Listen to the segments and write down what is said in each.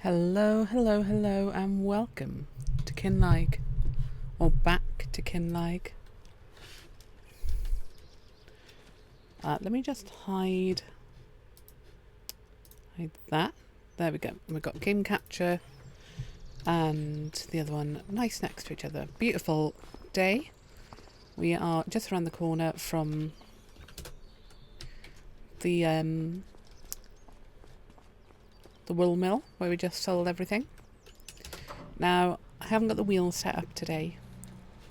Hello, hello, hello, and welcome to Kinlaig, or back to Kinlaig. Let me just hide that. There we go. We've got game capture and the other one nice next to each other. Beautiful day. We are just around the corner from the wool mill where we just sold everything. Now, I haven't got the wheels set up today.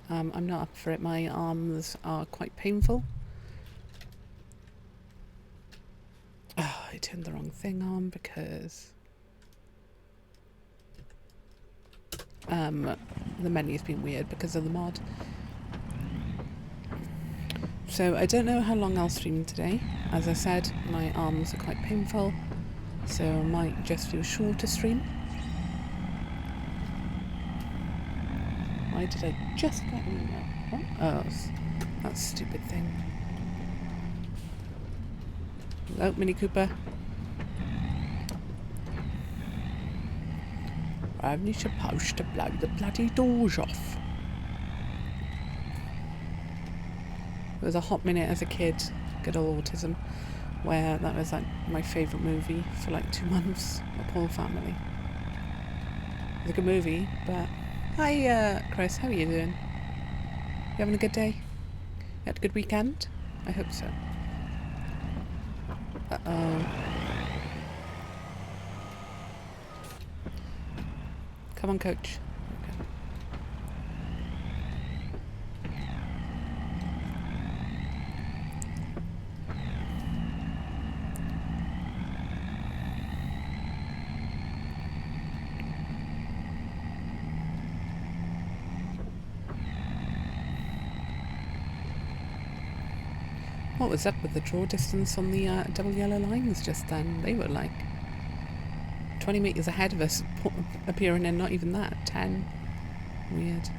I'm not up for it. My arms are quite painful. Oh, I turned the wrong thing on because the menu's been weird because of the mod. So I don't know how long I'll stream today. As I said, my arms are quite painful, so I might just do a shorter stream. Why did I just get an email? Oh, that stupid thing. Hello, Mini Cooper. I'm not supposed to blow the bloody doors off. There was a hot minute as a kid, good old autism, where that was like my favourite movie for like 2 months, The Paul Family. It was a good movie, but... Hi, Chris, how are you doing? You having a good day? You had a good weekend? I hope so. Uh-oh. Come on, coach. Okay. What was up with the draw distance on the double yellow lines just then? They were like 20 metres ahead of us, appearing in not even that, 10. Weird.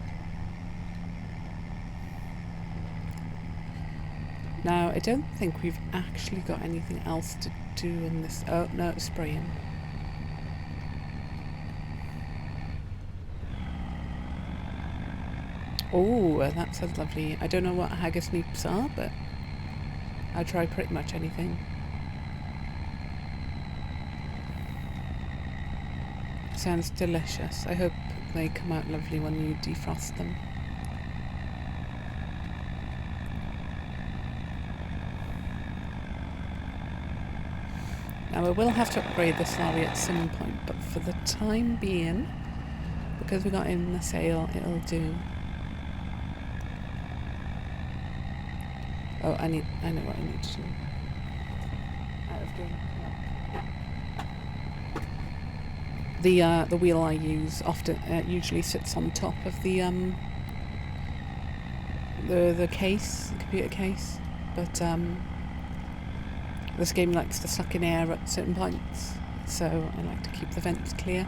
Now, I don't think we've actually got anything else to do in this... Oh, no, it's spraying. Oh, that sounds lovely. I don't know what haggis neeps are, but I try pretty much anything. Sounds delicious. I hope they come out lovely when you defrost them. Now I will have to upgrade this lorry at some point, but for the time being, because we got in the sale, it'll do. Oh, I know what I need to do. Out of game. The wheel I use often usually sits on top of the case, the computer case, but this game likes to suck in air at certain points, so I like to keep the vents clear.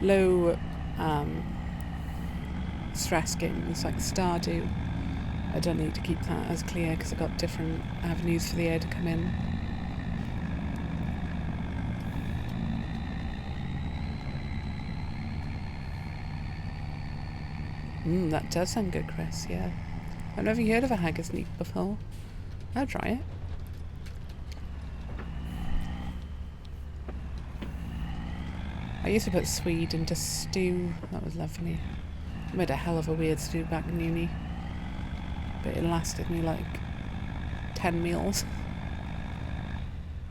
Low stress games like Stardew, I don't need to keep that as clear because I've got different avenues for the air to come in. That does sound good, Chris, yeah. I've never heard of a haggis neep before. I'll try it. I used to put swede into stew. That was lovely. I made a hell of a weird stew back in uni. But it lasted me like 10 meals.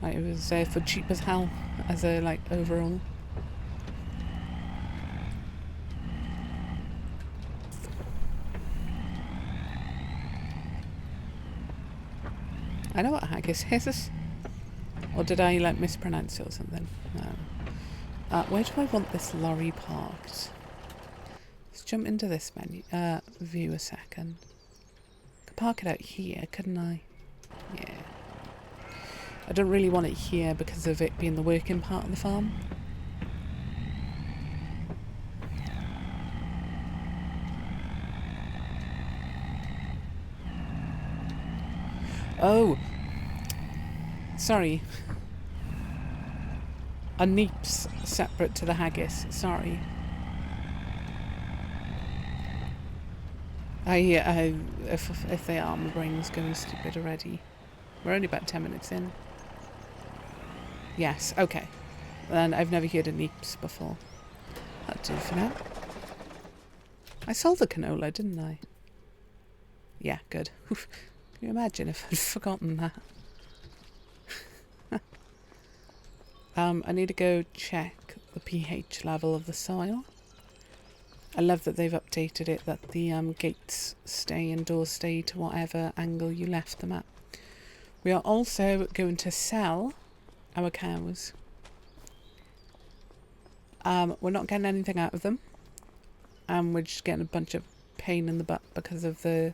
Like, it was for cheap as hell as a like overall. I know what haggis is. Or did I like mispronounce it or something? No. Where do I want this lorry parked? Let's jump into this menu. View a second. Could park it out here, couldn't I? Yeah. I don't really want it here because of it being the working part of the farm. Oh! Sorry. Are neeps separate to the haggis? Sorry. If they are, my brain's going stupid already. We're only about 10 minutes in. Yes, okay. Then I've never heard of neeps before. That'll do for now. I sold the canola, didn't I? Yeah, good. Can you imagine if I'd forgotten that? I need to go check the pH level of the soil. I love that they've updated it, that the gates stay and doors stay to whatever angle you left them at. We are also going to sell our cows. We're not getting anything out of them. We're just getting a bunch of pain in the butt because of the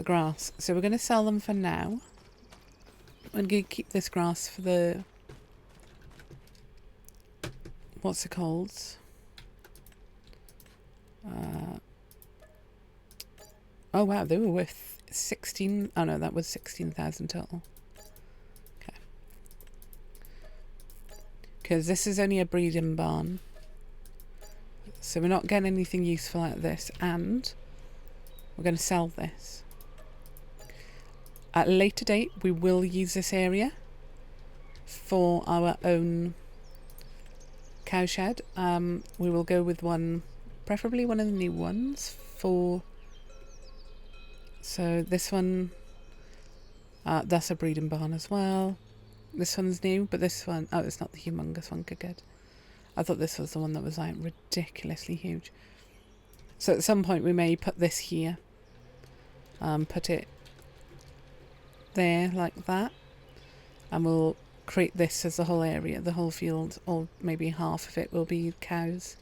grass. So we're going to sell them for now. I'm going to keep this grass for the... What's it called? Oh wow, they were worth 16... Oh no, that was 16,000 total. Okay. Because this is only a breeding barn. So we're not getting anything useful out of this. And we're going to sell this. At a later date, we will use this area for our own cowshed. We will go with one, preferably one of the new ones for... So this one, that's a breeding barn as well. This one's new, but this one, oh, it's not the humongous one, good. I thought this was the one that was like ridiculously huge. So at some point we may put this here. Put it there like that. And we'll create this as the whole area, the whole field, or maybe half of it will be cows.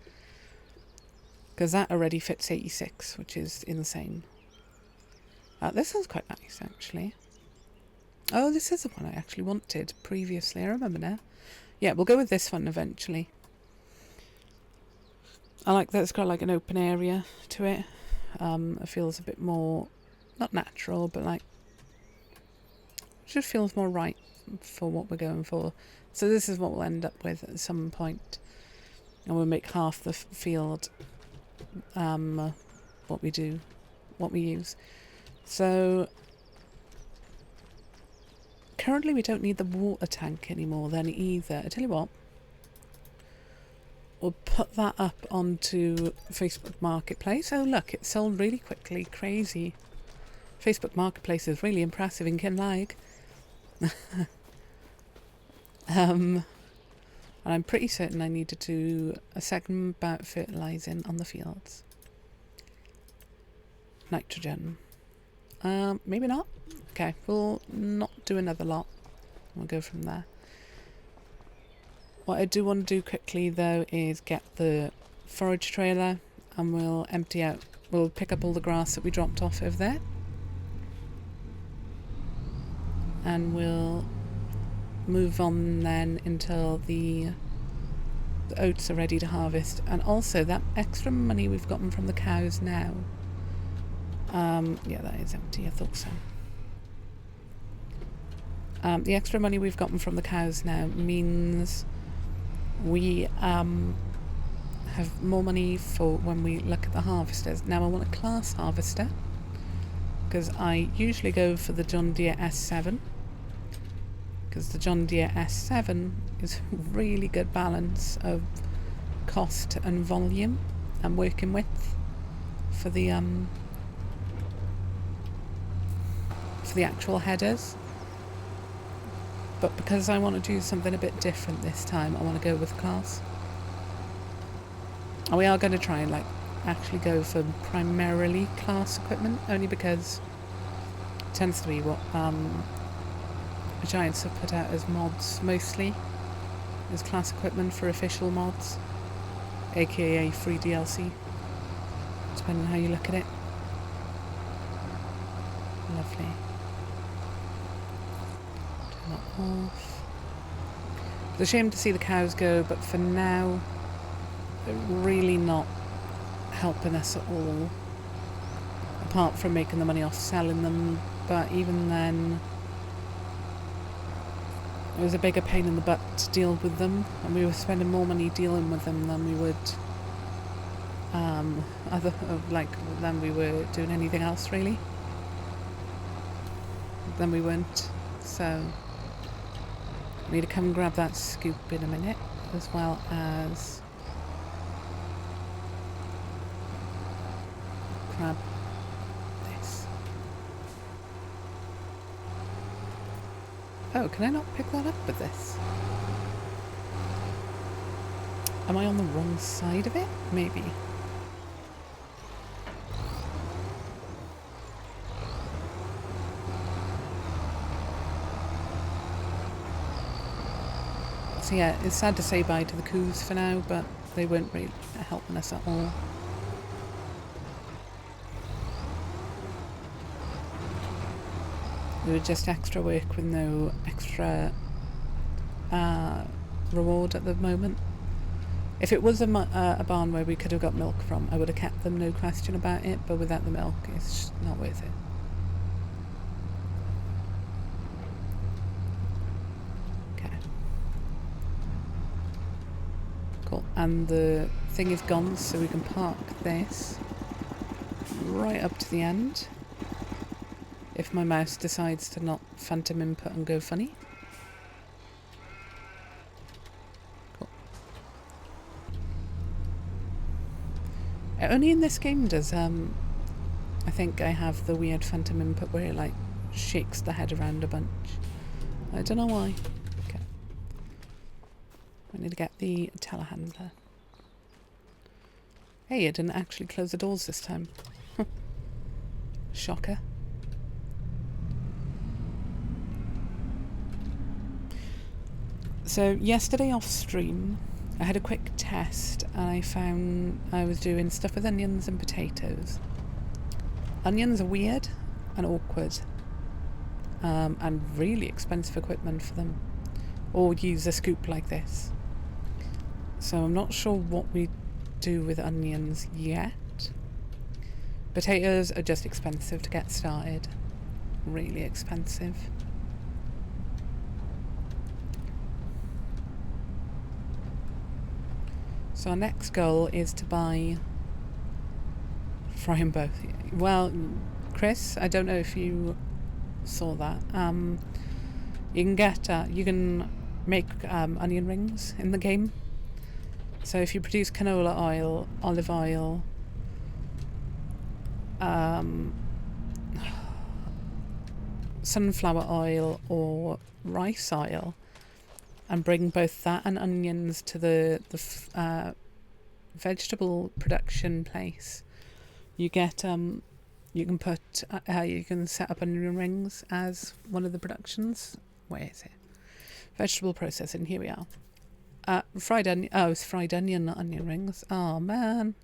Because that already fits 86, which is insane. This one's quite nice, actually. Oh, this is the one I actually wanted previously. I remember now. Yeah, we'll go with this one eventually. I like that it's got like an open area to it. It feels a bit more, not natural, but like, it just feels more right for what we're going for. So this is what we'll end up with at some point. And we'll make half the field what we use. So currently we don't need the water tank anymore then either. I tell you what, we'll put that up onto Facebook Marketplace. Oh look, it sold really quickly, crazy. Facebook Marketplace is really impressive in Kinlaig. And I'm pretty certain I need to do a second bout of fertilising on the fields. Nitrogen. Maybe not. Okay, we'll not do another lot. We'll go from there. What I do want to do quickly though is get the forage trailer and we'll empty out, we'll pick up all the grass that we dropped off over there. And we'll move on then until the oats are ready to harvest. And also that extra money we've gotten from the cows now. Yeah, that is empty, I thought so. The extra money we've gotten from the cows now means we have more money for when we look at the harvesters. Now I want a class harvester because I usually go for the John Deere S7 because the John Deere S7 is really good balance of cost and volume I'm working with for the actual headers. But because I want to do something a bit different this time, I want to go with class. And we are going to try and like actually go for primarily class equipment, only because it tends to be what Giants have put out as mods mostly, as class equipment for official mods, aka free DLC, depending on how you look at it. Lovely. Turn that off. It's a shame to see the cows go, but for now they're really not helping us at all, apart from making the money off selling them. But even then, It was a bigger pain in the butt to deal with them, and we were spending more money dealing with them than we would than we were doing anything else really. Then we weren't. So I need to come and grab that scoop in a minute, as well as grab this. Oh, can I not pick that up with this? Am I on the wrong side of it? Maybe. So yeah, it's sad to say bye to the coos for now, but they weren't really helping us at all. They were just extra work with no extra reward at the moment. If it was a barn where we could have got milk from, I would have kept them, no question about it, but without the milk, it's just not worth it. Okay. Cool. And the thing is gone, so we can park this right up to the end. If my mouse decides to not phantom input and go funny. Cool. Only in this game does I think I have the weird phantom input where it like shakes the head around a bunch. I don't know why. Okay. I need to get the telehandler. Hey, it didn't actually close the doors this time. Shocker. So yesterday off stream, I had a quick test and I found I was doing stuff with onions and potatoes. Onions are weird and awkward and really expensive equipment for them, or use a scoop like this. So I'm not sure what we do with onions yet. Potatoes are just expensive to get started, really expensive. So our next goal is to fry them both. Well, Chris, I don't know if you saw that. You can make onion rings in the game. So if you produce canola oil, olive oil, sunflower oil or rice oil, and bring both that and onions to the vegetable production place, you get you can set up onion rings as one of the productions. Where is it? Vegetable processing. Here we are. Fried onion. Oh, it's fried onion, not onion rings. Oh man.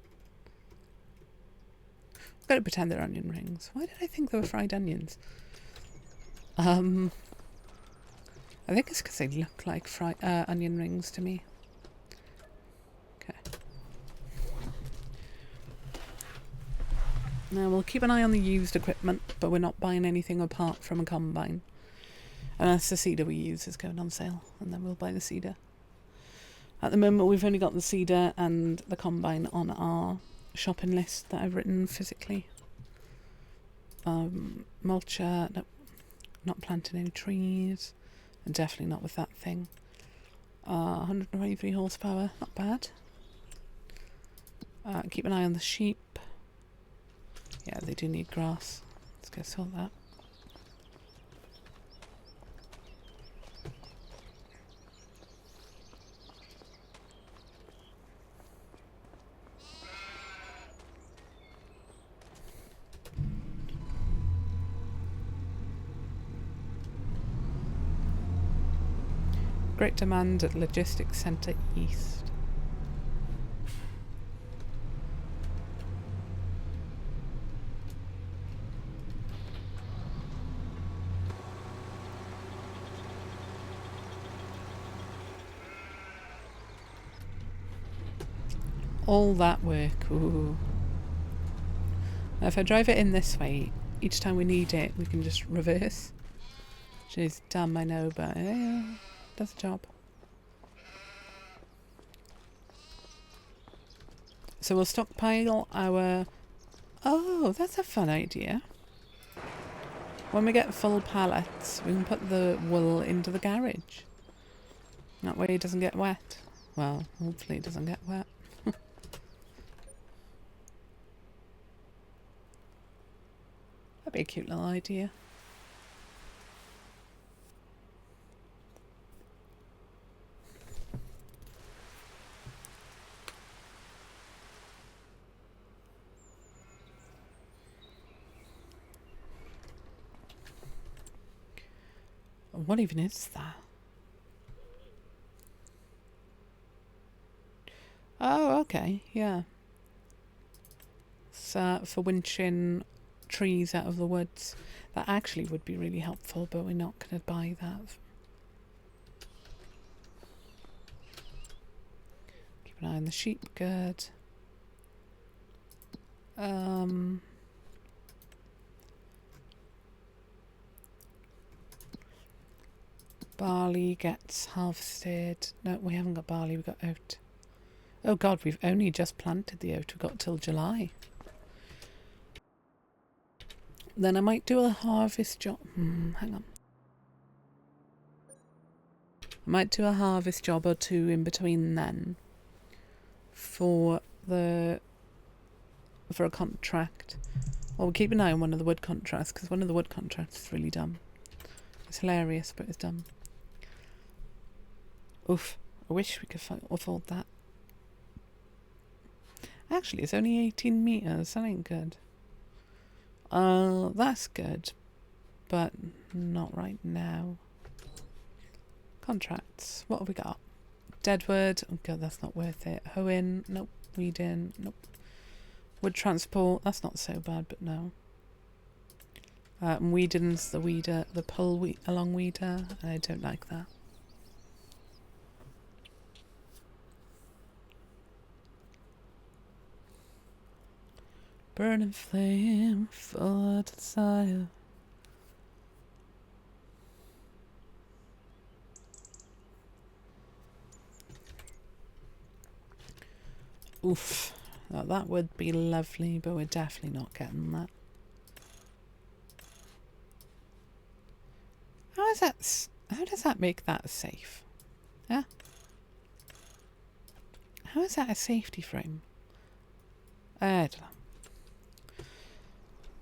I've got to pretend they're onion rings. Why did I think they were fried onions? I think it's because they look like onion rings to me. Okay. Now we'll keep an eye on the used equipment, but we're not buying anything apart from a combine. Unless the seeder we use is going on sale, and then we'll buy the seeder. At the moment we've only got the seeder and the combine on our shopping list that I've written physically. Mulcher, no, not planting any trees. And definitely not with that thing. 123 horsepower, not bad. Keep an eye on the sheep. Yeah, they do need grass. Let's go sort that. Great demand at Logistics Centre East. All that work. Ooh. Now if I drive it in this way, each time we need it, we can just reverse. Which is damn I know, but yeah. Does the job. So we'll stockpile our... Oh, that's a fun idea. When we get full pallets, we can put the wool into the garage. That way it doesn't get wet. Well, hopefully it doesn't get wet. That'd be a cute little idea. What even is that? Oh, okay, yeah. It's for winching trees out of the woods. That actually would be really helpful, but we're not going to buy that. Keep an eye on the sheep, good. Barley gets harvested. No, we haven't got barley, we've got oat. Oh god, we've only just planted the oat. We've got till July. Then I might do a harvest job. Hang on. I might do a harvest job or two in between then. For a contract. Well, we'll keep an eye on one of the wood contracts, because one of the wood contracts is really dumb. It's hilarious, but it's dumb. Oof. I wish we could afford that. Actually, it's only 18 metres. That ain't good. That's good. But not right now. Contracts. What have we got? Deadwood. Oh god, that's not worth it. Hoeing. Nope. Weeding. Nope. Wood transport. That's not so bad, but no. Weeding's the weeder. The pull along weeder. I don't like that. Burning flame, full of desire. Oof. Now that would be lovely, but we're definitely not getting that. How does that make that safe? Yeah? How is that a safety frame? I don't know.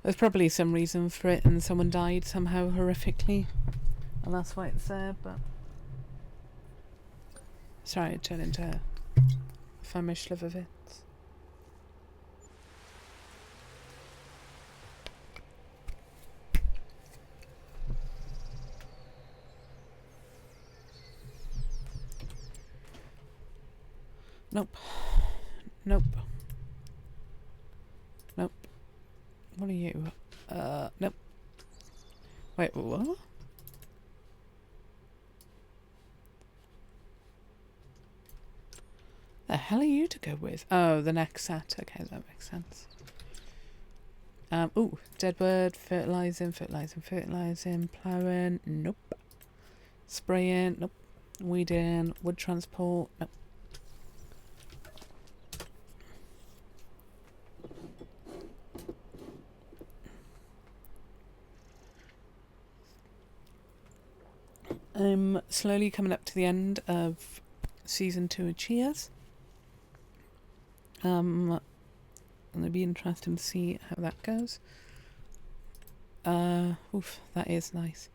There's probably some reason for it and someone died somehow horrifically. And that's why it's there, but... Sorry, it turned into a famished liver of it. Nope. Nope. Nope. What are you? Nope. Wait, what? The hell are you to go with? Oh, the next set. Okay, that makes sense. Ooh, deadwood, fertilising, ploughing, nope. Spraying, nope. Weeding, wood transport, nope. I'm slowly coming up to the end of season 2 of Cheers. And it'll be interesting to see how that goes. Oof, that is nice.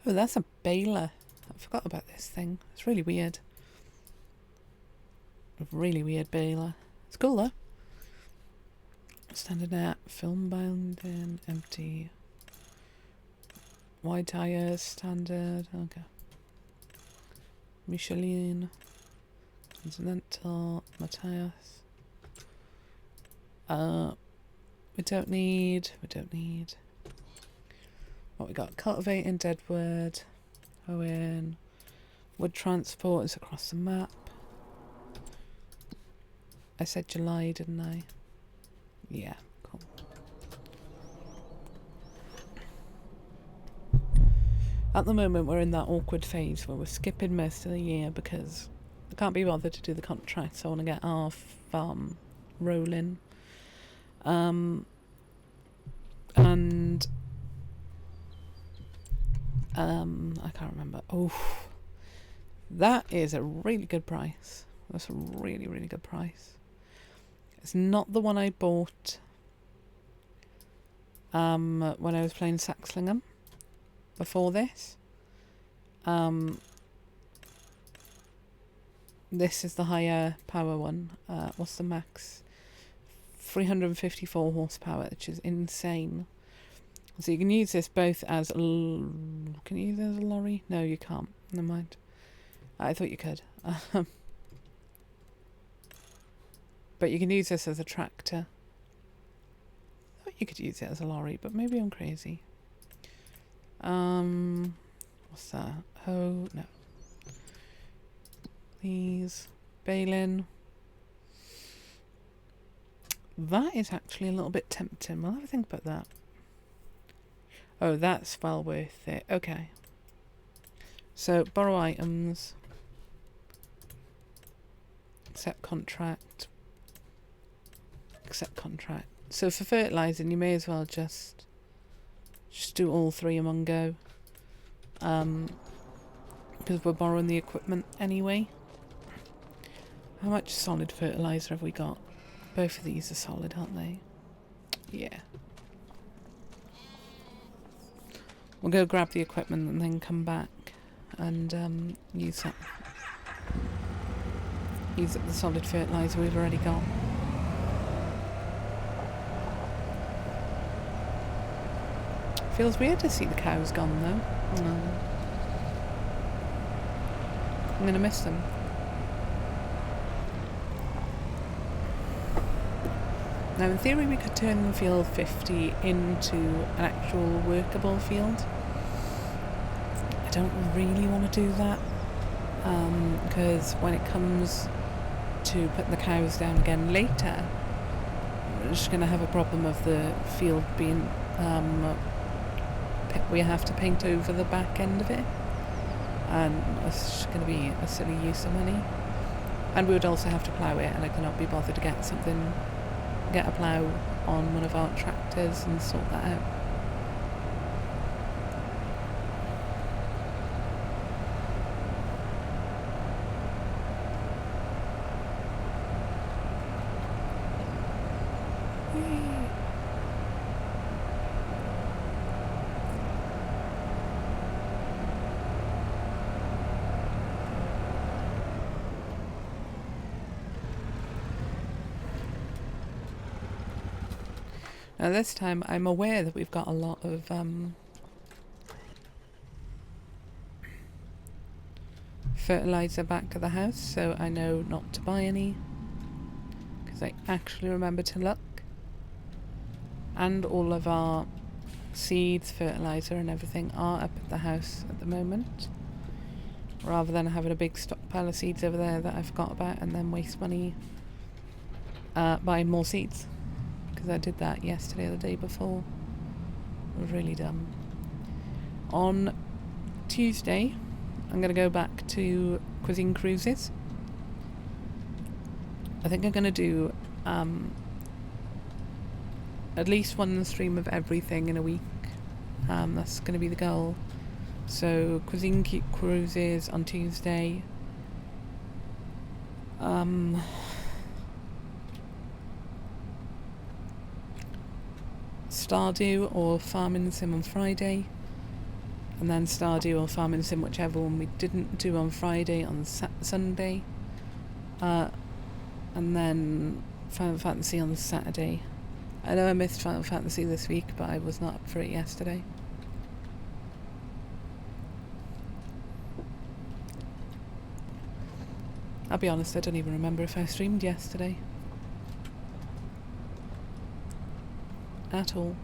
Oh, that's a baler. I forgot about this thing. It's really weird. A really weird baler. It's cool though. Standard net, film binding, empty. Wide tires, standard. Okay. Michelin, Continental, Matthias. We don't need. What we got? Cultivating, deadwood, hoeing, wood transport is across the map. I said July, didn't I? Yeah, cool. At the moment, we're in that awkward phase where we're skipping most of the year because I can't be bothered to do the contract, so I want to get our farm rolling. And I can't remember. Oh, that is a really good price. That's a really, really good price. It's not the one I bought when I was playing Saxlingham before this. This is the higher power one. What's the max? 354 horsepower, which is insane. So you can use this both as can you use it as a lorry? No, you can't. Never mind. I thought you could. But you can use this as a tractor. I thought you could use it as a lorry, but maybe I'm crazy. What's that? Oh, no. These. Balin. That is actually a little bit tempting. We'll have a think about that. Oh, that's well worth it. Okay. So, borrow items. Accept contract. Accept contract. So for fertilising, you may as well just do all three in one go. Because we're borrowing the equipment anyway. How much solid fertiliser have we got? Both of these are solid, aren't they? Yeah. We'll go grab the equipment and then come back and use that. Use up the solid fertiliser we've already got. Feels weird to see the cows gone though. I'm going to miss them. Now in theory we could turn field 50 into an actual workable field. I don't really want to do that because when it comes to putting the cows down again later, we're just going to have a problem of the field being we have to paint over the back end of it, and it's just going to be a silly use of money. And we would also have to plough it, and I cannot be bothered to get a plough on one of our tractors and sort that out. Now this time I'm aware that we've got a lot of fertiliser back at the house, so I know not to buy any because I actually remember to look. And all of our seeds, fertiliser and everything are up at the house at the moment, rather than having a big stockpile of seeds over there that I forgot about and then waste money buying more seeds. Because I did that yesterday or the day before. It was really dumb. On Tuesday, I'm going to go back to Cuisine Cruises. I think I'm going to do at least one stream of everything in a week. That's going to be the goal. So Cuisine Cruises on Tuesday. Stardew or Farming Sim on Friday, and then Stardew or Farming Sim, whichever one we didn't do on Friday, on Sunday, and then Final Fantasy on Saturday. I know I missed Final Fantasy this week, but I was not up for it yesterday. I'll be honest, I don't even remember if I streamed yesterday. At all.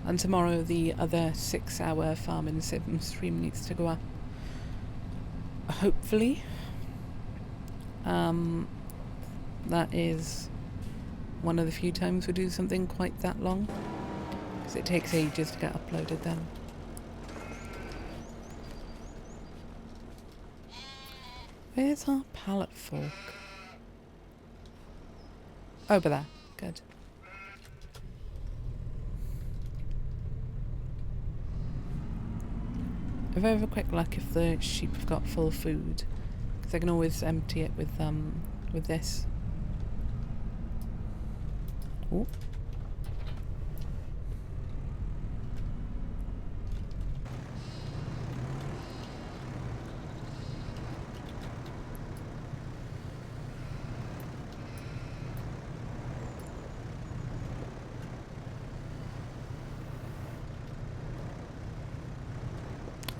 And tomorrow the other 6-hour Farming Sim stream needs to go up. Hopefully. That is one of the few times we do something quite that long, because it takes ages to get uploaded then. Where's our pallet fork? Over there. Good. If I have a quick look if the sheep have got full food, because I can always empty it with this. Oh.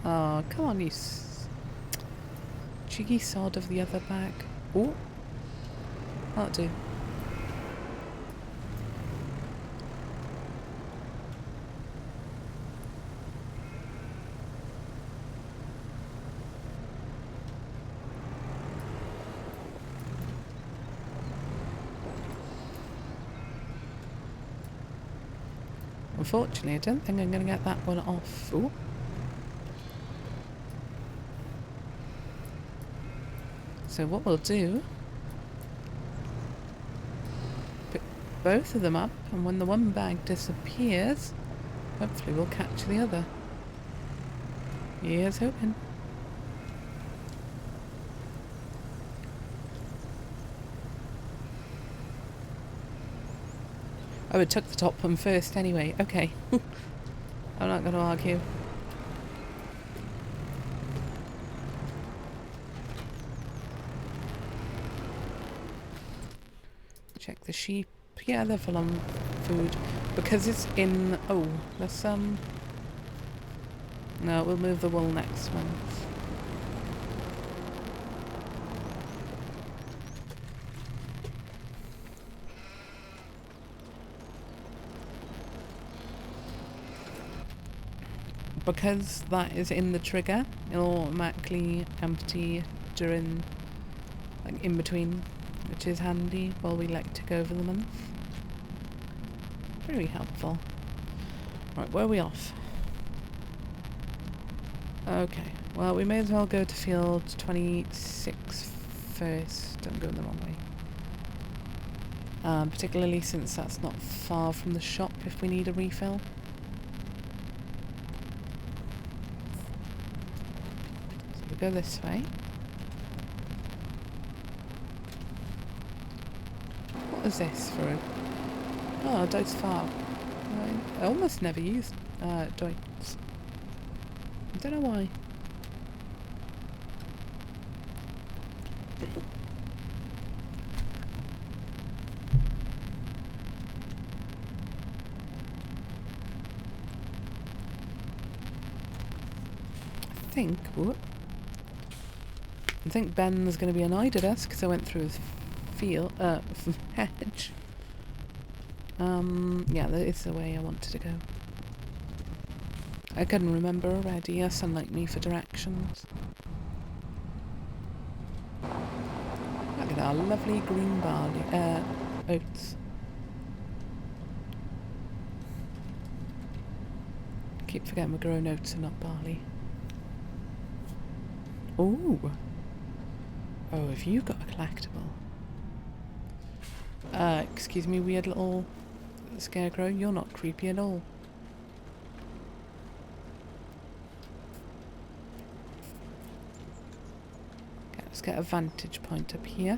Oh, come on, you cheeky sod of the other bag. Oh, that'll do. Unfortunately, I don't think I'm going to get that one off. Ooh. So what we'll do, pick both of them up, and when the one bag disappears, hopefully we'll catch the other. Here's hoping. Oh, it took the top one first anyway. Okay. I'm not going to argue. Check the sheep. Yeah, they're full on food. Because it's in... Oh, let's... No, we'll move the wool next month. Because that is in the trigger, it'll automatically empty during... like, in between, which is handy while we like tick over the month. Very helpful. Right, where are we off? Okay, well we may as well go to field 26 first. Don't go the wrong way. Particularly since that's not far from the shop if we need a refill. So we go this way. What is this for a... Oh, Deutz Farb. I almost never used Deutz. I don't know why. I think Ben's going to be annoyed at us because I went through his hedge. Yeah, that is the way I wanted to go. I couldn't remember already. Yes, unlike me for directions. Look at our lovely green barley, oats. I keep forgetting we're growing oats and not barley. Ooh. Oh, have you got a collectible? Excuse me, weird little scarecrow. You're not creepy at all. Okay, let's get a vantage point up here.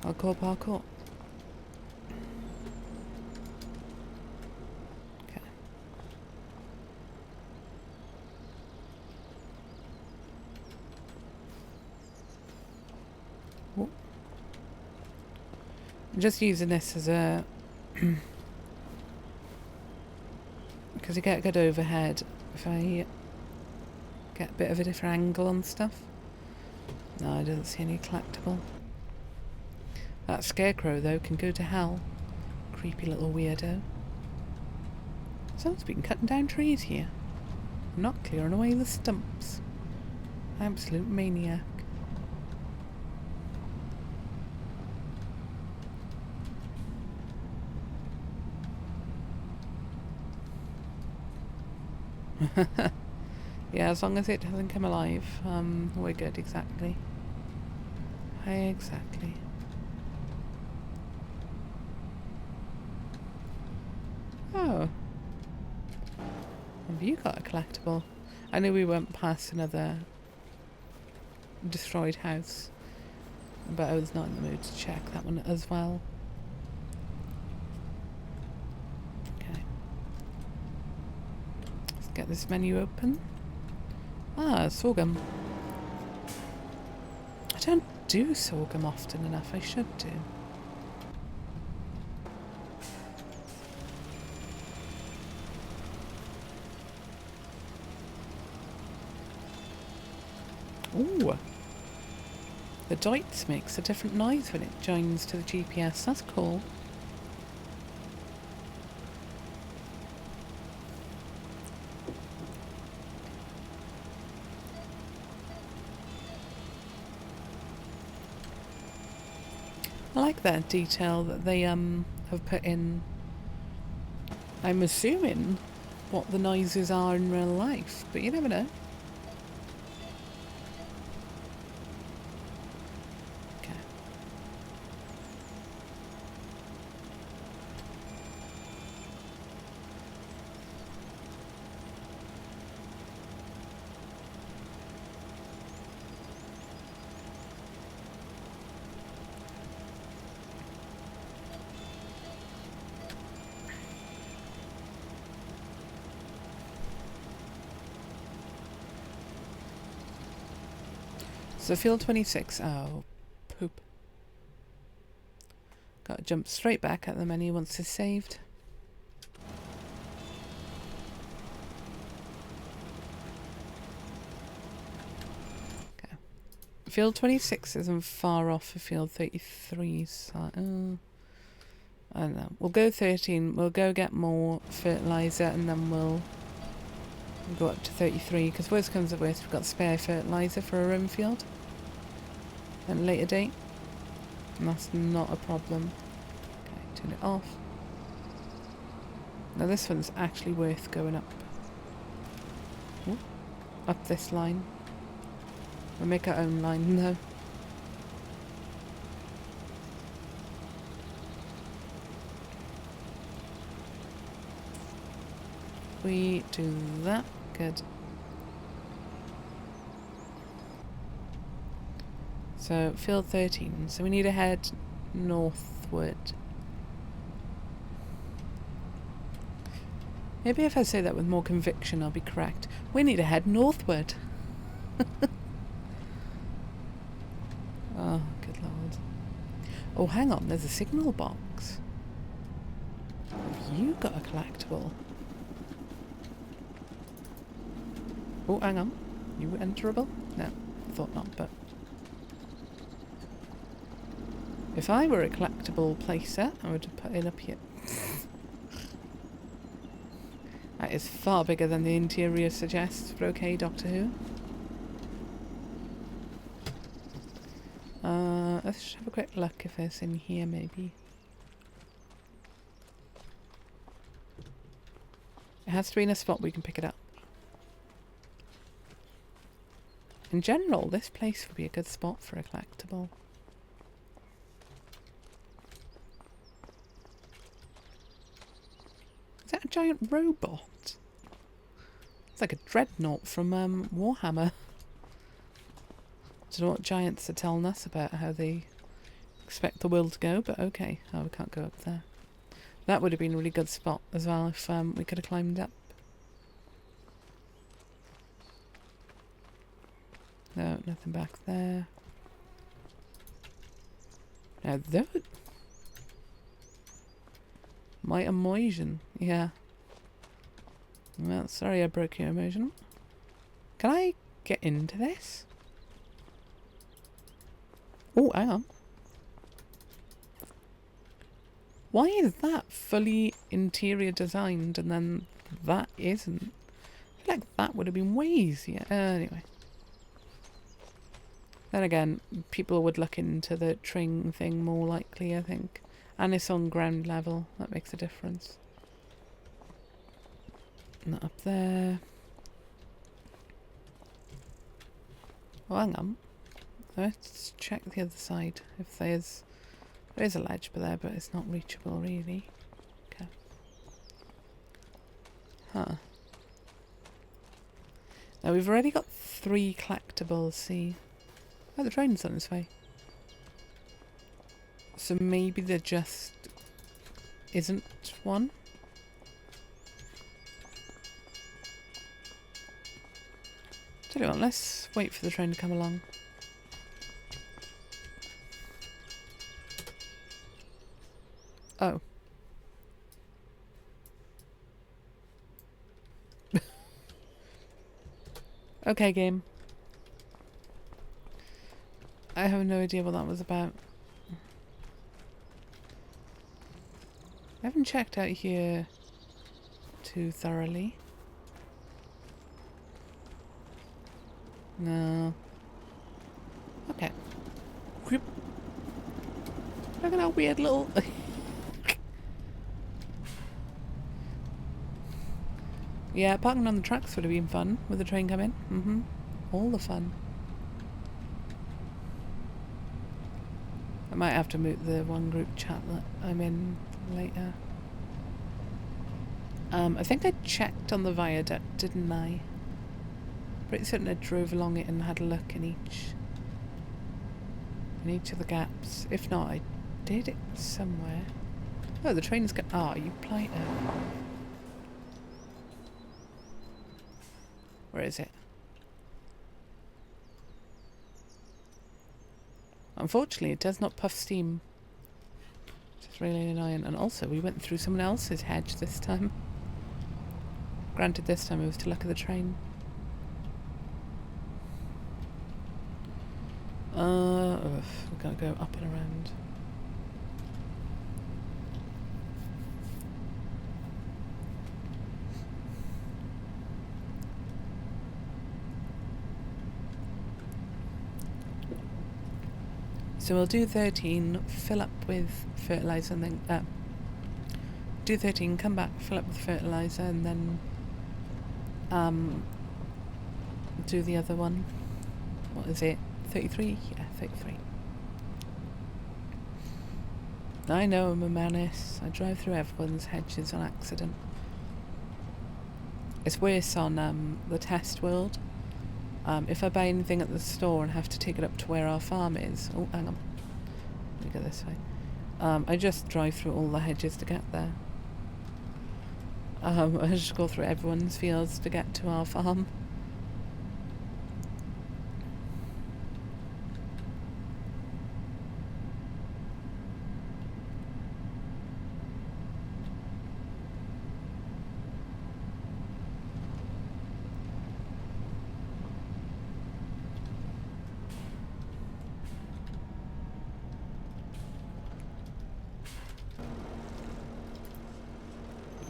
Parkour, parkour. Okay. Whoop. I'm just using this as a... because you get a good overhead if I get a bit of a different angle on stuff. No, I don't see any collectible. That scarecrow, though, can go to hell. Creepy little weirdo. Someone's been cutting down trees here. Not clearing away the stumps. Absolute maniac. Yeah, as long as it doesn't come alive, we're good, exactly. Exactly. Oh. Have you got a collectible? I know we went past another destroyed house, but I was not in the mood to check that one as well. Okay. Let's get this menu open. Ah, sorghum. I don't do sorghum often enough. I should do. Ooh. The Deutz makes a different noise when it joins to the GPS. That's cool. I like that detail that they have put in. I'm assuming what the noises are in real life, but you never know. Okay. So field 26. Oh, poop. Gotta jump straight back at the menu once it's saved. Okay. Field 26 isn't far off of field 33, so I don't know. We'll go 13. We'll go get more fertilizer and then we'll go up to 33, because worst comes to worst, we've got spare fertilizer for our own field at a later date, and that's not a problem. Okay, turn it off. Now this one's actually worth going up. Ooh, up this line. We'll make our own line though. We do that. Good. So, field 13. So we need to head northward. Maybe if I say that with more conviction, I'll be correct. We need to head northward. Oh, good lord. Oh, hang on. There's a signal box. Have you got a collectible? Oh, hang on. You enterable? No, thought not, but... If I were a collectible placer, I would have put it up here. That is far bigger than the interior suggests for OK Doctor Who. Let's just have a quick look if it's in here, maybe. It has to be in a spot where we can pick it up. In general, this place would be a good spot for a collectible. Is that a giant robot? It's like a dreadnought from Warhammer. Don't know what giants are telling us about how they expect the world to go, but okay. Oh, we can't go up there. That would have been a really good spot as well if we could have climbed up. No, nothing back there. Now that... My immersion, yeah. Well, sorry I broke your immersion. Can I get into this? Oh, hang on. Why is that fully interior designed and then that isn't? I feel like that would have been way easier. Anyway. Then again, people would look into the Tring thing more likely, I think. And it's on ground level. That makes a difference. Not up there. Oh, hang on. Let's check the other side. If there is a ledge there, but it's not reachable really. Okay. Huh. Now we've already got 3 collectibles. See? Oh, the train's on its way. So maybe there just isn't one. Tell you what, let's wait for the train to come along. Oh. Okay, game. I have no idea what that was about. I haven't checked out here too thoroughly. No. Okay. Look at that weird little... Yeah, parking on the tracks would have been fun with the train coming. Mm-hmm. All the fun. I might have to mute the one group chat that I'm in later. I think I checked on the viaduct, didn't I? Pretty certain I drove along it and had a look in each of the gaps. If not, I did it somewhere. Oh, the train's got... Ah, you plighter. Where is it? Unfortunately, it does not puff steam. Which is really annoying. And also, we went through someone else's hedge this time. Granted, this time it was to look at the train. We've got to go up and around. So we'll do 13, fill up with fertiliser, and then do 13, come back, fill up with fertiliser, and then do the other one. What is it? 33? Yeah, 33. I know I'm a menace. I drive through everyone's hedges on accident. It's worse on the test world. If I buy anything at the store and have to take it up to where our farm is... Oh, hang on. Let me go this way. I just drive through all the hedges to get there. I just go through everyone's fields to get to our farm.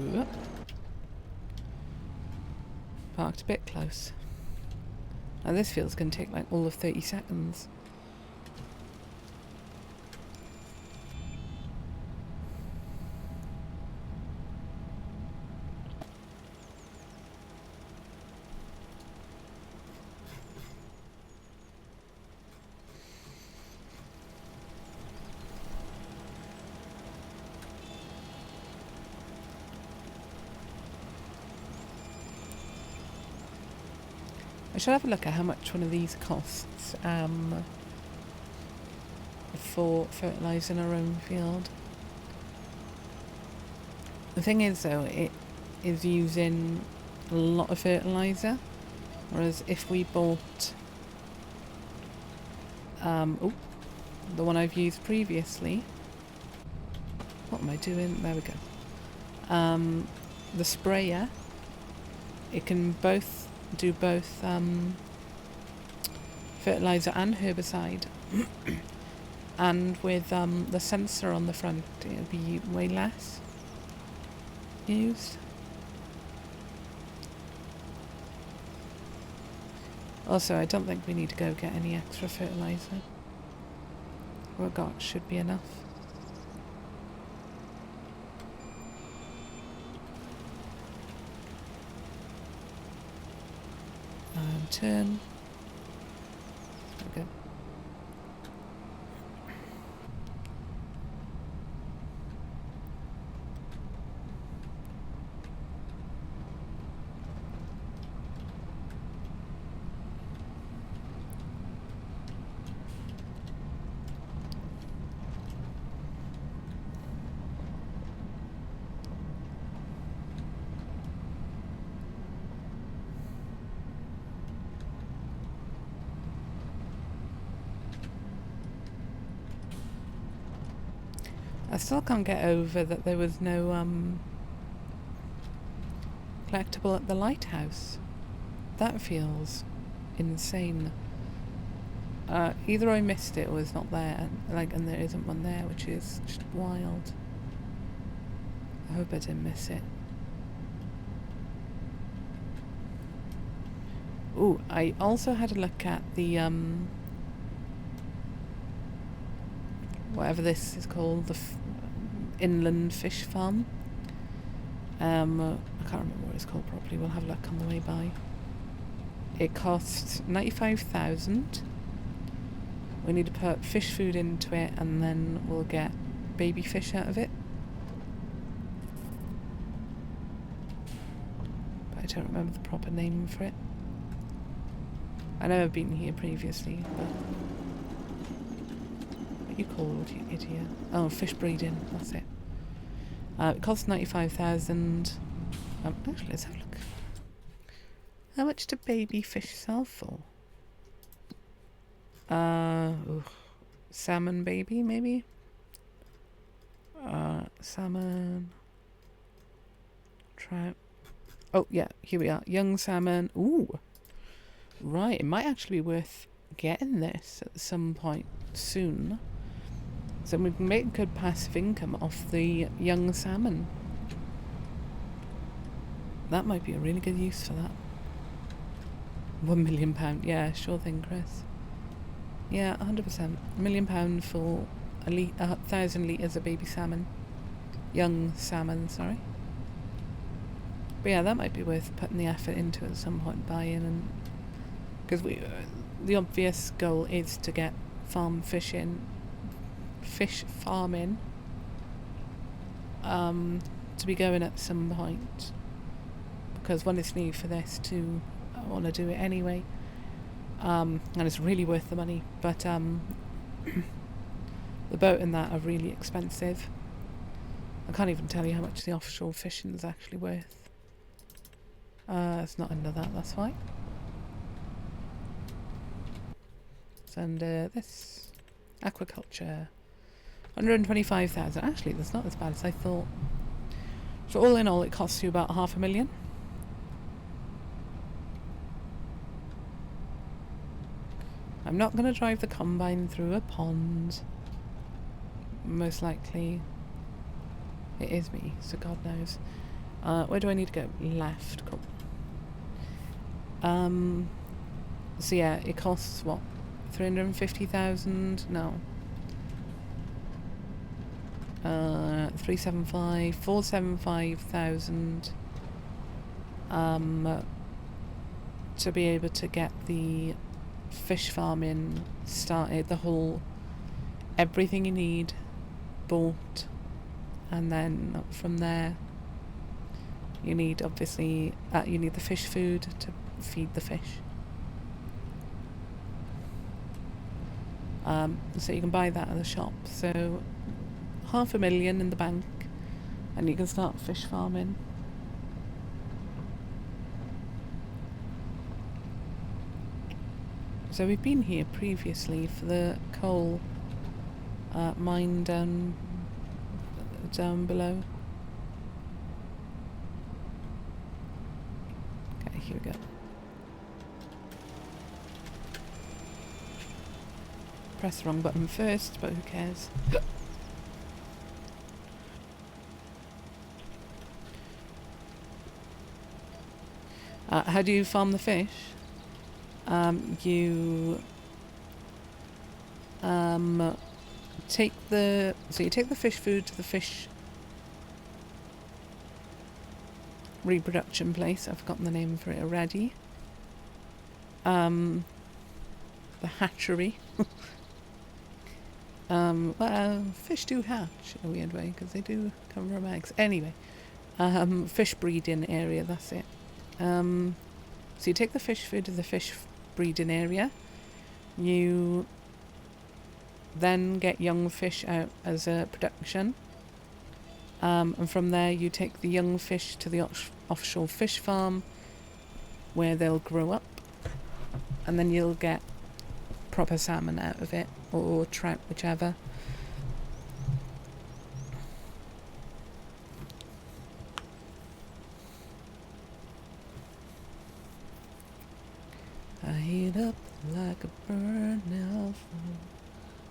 Ooh. Parked a bit close. Now this field's going to take like all of 30 seconds. I should have a look at how much one of these costs for fertilising our own field. The thing is though, it is using a lot of fertiliser, whereas if we bought the one I've used previously, what am I doing? There we go. The sprayer, it can do both fertiliser and herbicide, and with the sensor on the front it'll be way less used. Also, I don't think we need to go get any extra fertiliser. What we got should be enough. And turn. still can't get over that there was no collectible at the lighthouse. That feels insane. Either I missed it or it's not there, and there isn't one there, which is just wild. I hope I didn't miss it. Ooh, I also had a look at the whatever this is called, the inland fish farm. I can't remember what it's called properly. We'll have a look on the way by. It costs 95,000. We need to put fish food into it, and then we'll get baby fish out of it. But I don't remember the proper name for it. I know I've been here previously, but what are you called, you idiot? Oh, fish breeding. That's it. It costs 95,000. Actually, let's have a look. How much do baby fish sell for? Salmon baby, maybe? Salmon. Trout. Oh, yeah, here we are. Young salmon. Ooh. Right, it might actually be worth getting this at some point soon. So we can make good passive income off the young salmon. That might be a really good use for that. £1 million. Yeah, sure thing, Chris. Yeah, 100%. £1 million for 1,000 litres of baby salmon. Young salmon, sorry. But yeah, that might be worth putting the effort into at some point, buying, and because the obvious goal is to get fish farming to be going at some point, because one is needed for this too. I want to do it anyway, and it's really worth the money, but the boat and that are really expensive. I can't even tell you how much the offshore fishing is actually worth. It's not under that, that's why. It's under this. Aquaculture. 125,000. Actually, that's not as bad as I thought. So all in all, it costs you about $500,000. I'm not going to drive the combine through a pond. Most likely. It is me, so God knows. Where do I need to go? Left. Cool. So yeah, it costs what? 350,000? No. 375, 475,000 to be able to get the fish farming started, the whole everything you need bought, and then from there you need obviously you need the fish food to feed the fish. So you can buy that at the shop. So $500,000 in the bank, and you can start fish farming. So we've been here previously for the coal mine down below. Okay, here we go. Press the wrong button first, but who cares? How do you farm the fish? You take the fish food to the fish reproduction place. I've forgotten the name for it already. The hatchery. Well, fish do hatch in a weird way because they do come from eggs. Anyway, fish breeding area. That's it. So you take the fish food to the fish breeding area. You then get young fish out as a production. And from there you take the young fish to the offshore fish farm where they'll grow up. And then you'll get proper salmon out of it, or trout, whichever. it up like a bird now.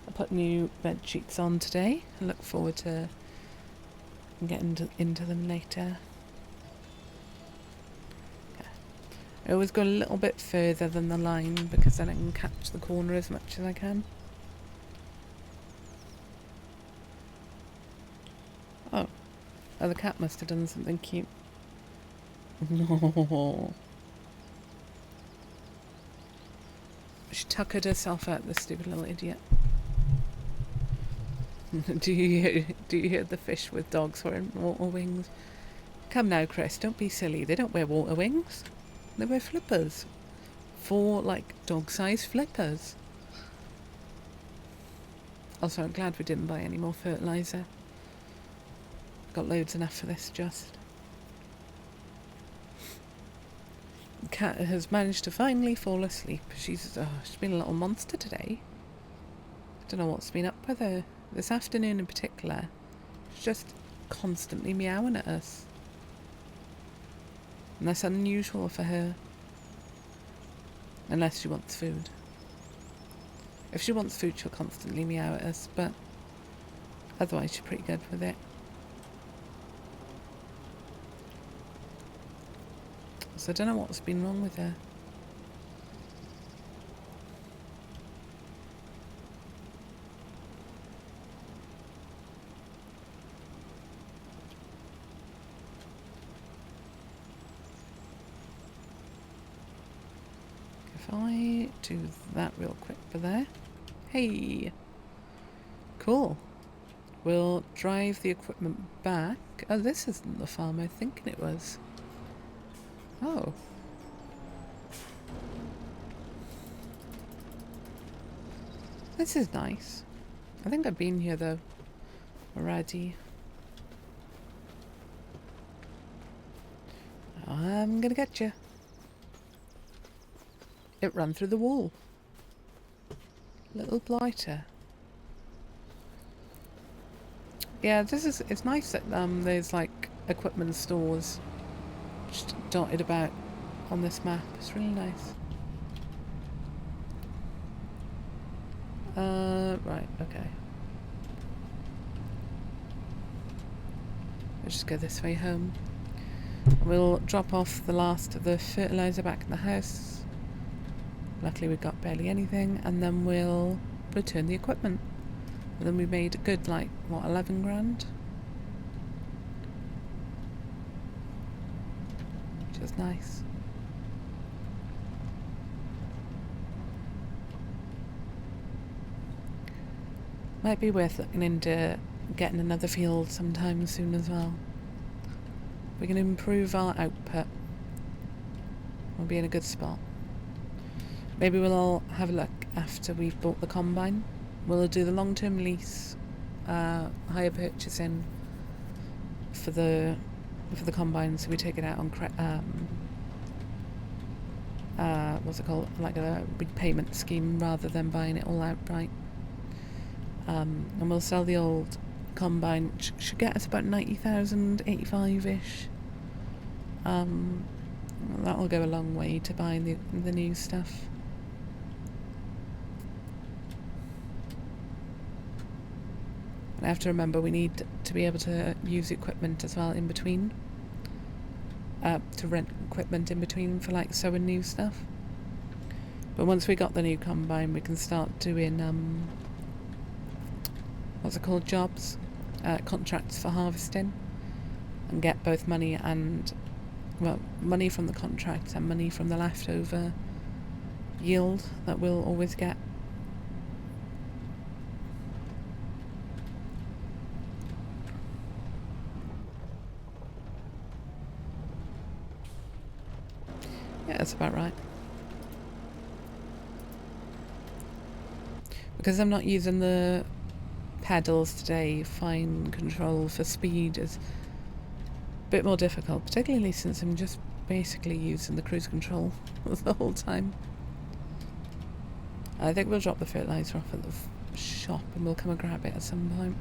I put new bed sheets on today. I look forward to getting into them later. Okay. I always go a little bit further than the line because then I can catch the corner as much as I can. Oh, the cat must have done something cute. No. She tuckered herself out, the stupid little idiot. Do you hear the fish with dogs wearing water wings? Come now, Chris, don't be silly. They don't wear water wings. They wear flippers. 4, like, dog-sized flippers. Also, I'm glad we didn't buy any more fertiliser. Got loads enough for this, just. The cat has managed to finally fall asleep. She's been a little monster today. Don't know what's been up with her. This afternoon in particular, she's just constantly meowing at us. And that's unusual for her. Unless she wants food. If she wants food, she'll constantly meow at us, but otherwise she's pretty good with it. So I don't know what's been wrong with her. If I do that real quick for there. Hey! Cool. We'll drive the equipment back. Oh, this isn't the farm I'm thinking it was. Oh. This is nice. I think I've been here though already. I'm gonna get you. It ran through the wall. Little blighter. Yeah, it's nice that there's like equipment stores just dotted about on this map. It's really nice. Right, okay. Let's just go this way home. We'll drop off the last of the fertiliser back in the house. Luckily we've got barely anything, and then we'll return the equipment. And then we made a good, like, what, 11 grand? Which is nice. Might be worth looking into getting another field sometime soon as well. We can improve our output. We'll be in a good spot. Maybe we'll all have a look after we've bought the combine. We'll do the long-term lease, hire purchasing for the combine, so we take it out on what's it called? Like a repayment scheme rather than buying it all outright. And we'll sell the old combine, which should get us about 90,000, 85-ish. That'll go a long way to buying the new stuff. And I have to remember we need to be able to use equipment as well in between. To rent equipment in between for like sewing new stuff. But once we got the new combine, we can start doing what's it called, jobs, contracts for harvesting, and get both money and, well, money from the contract and money from the leftover yield that we'll always get. Yeah, that's about right. Because I'm not using the pedals today, fine control for speed is a bit more difficult, particularly since I'm just basically using the cruise control the whole time. I think we'll drop the fertiliser off at the shop and we'll come and grab it at some point.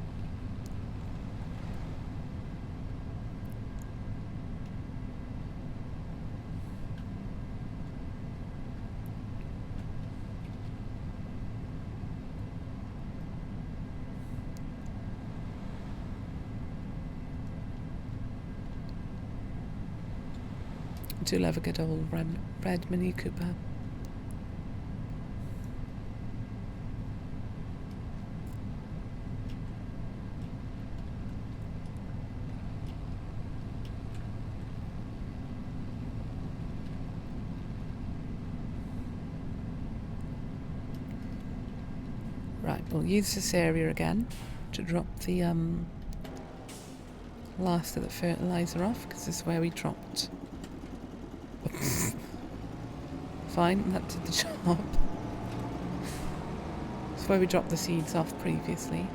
do love a good old red Mini Cooper. Right, we'll use this area again to drop the last of the fertiliser off, because this is where we dropped. Fine, that did the job. This is where we dropped the seeds off previously.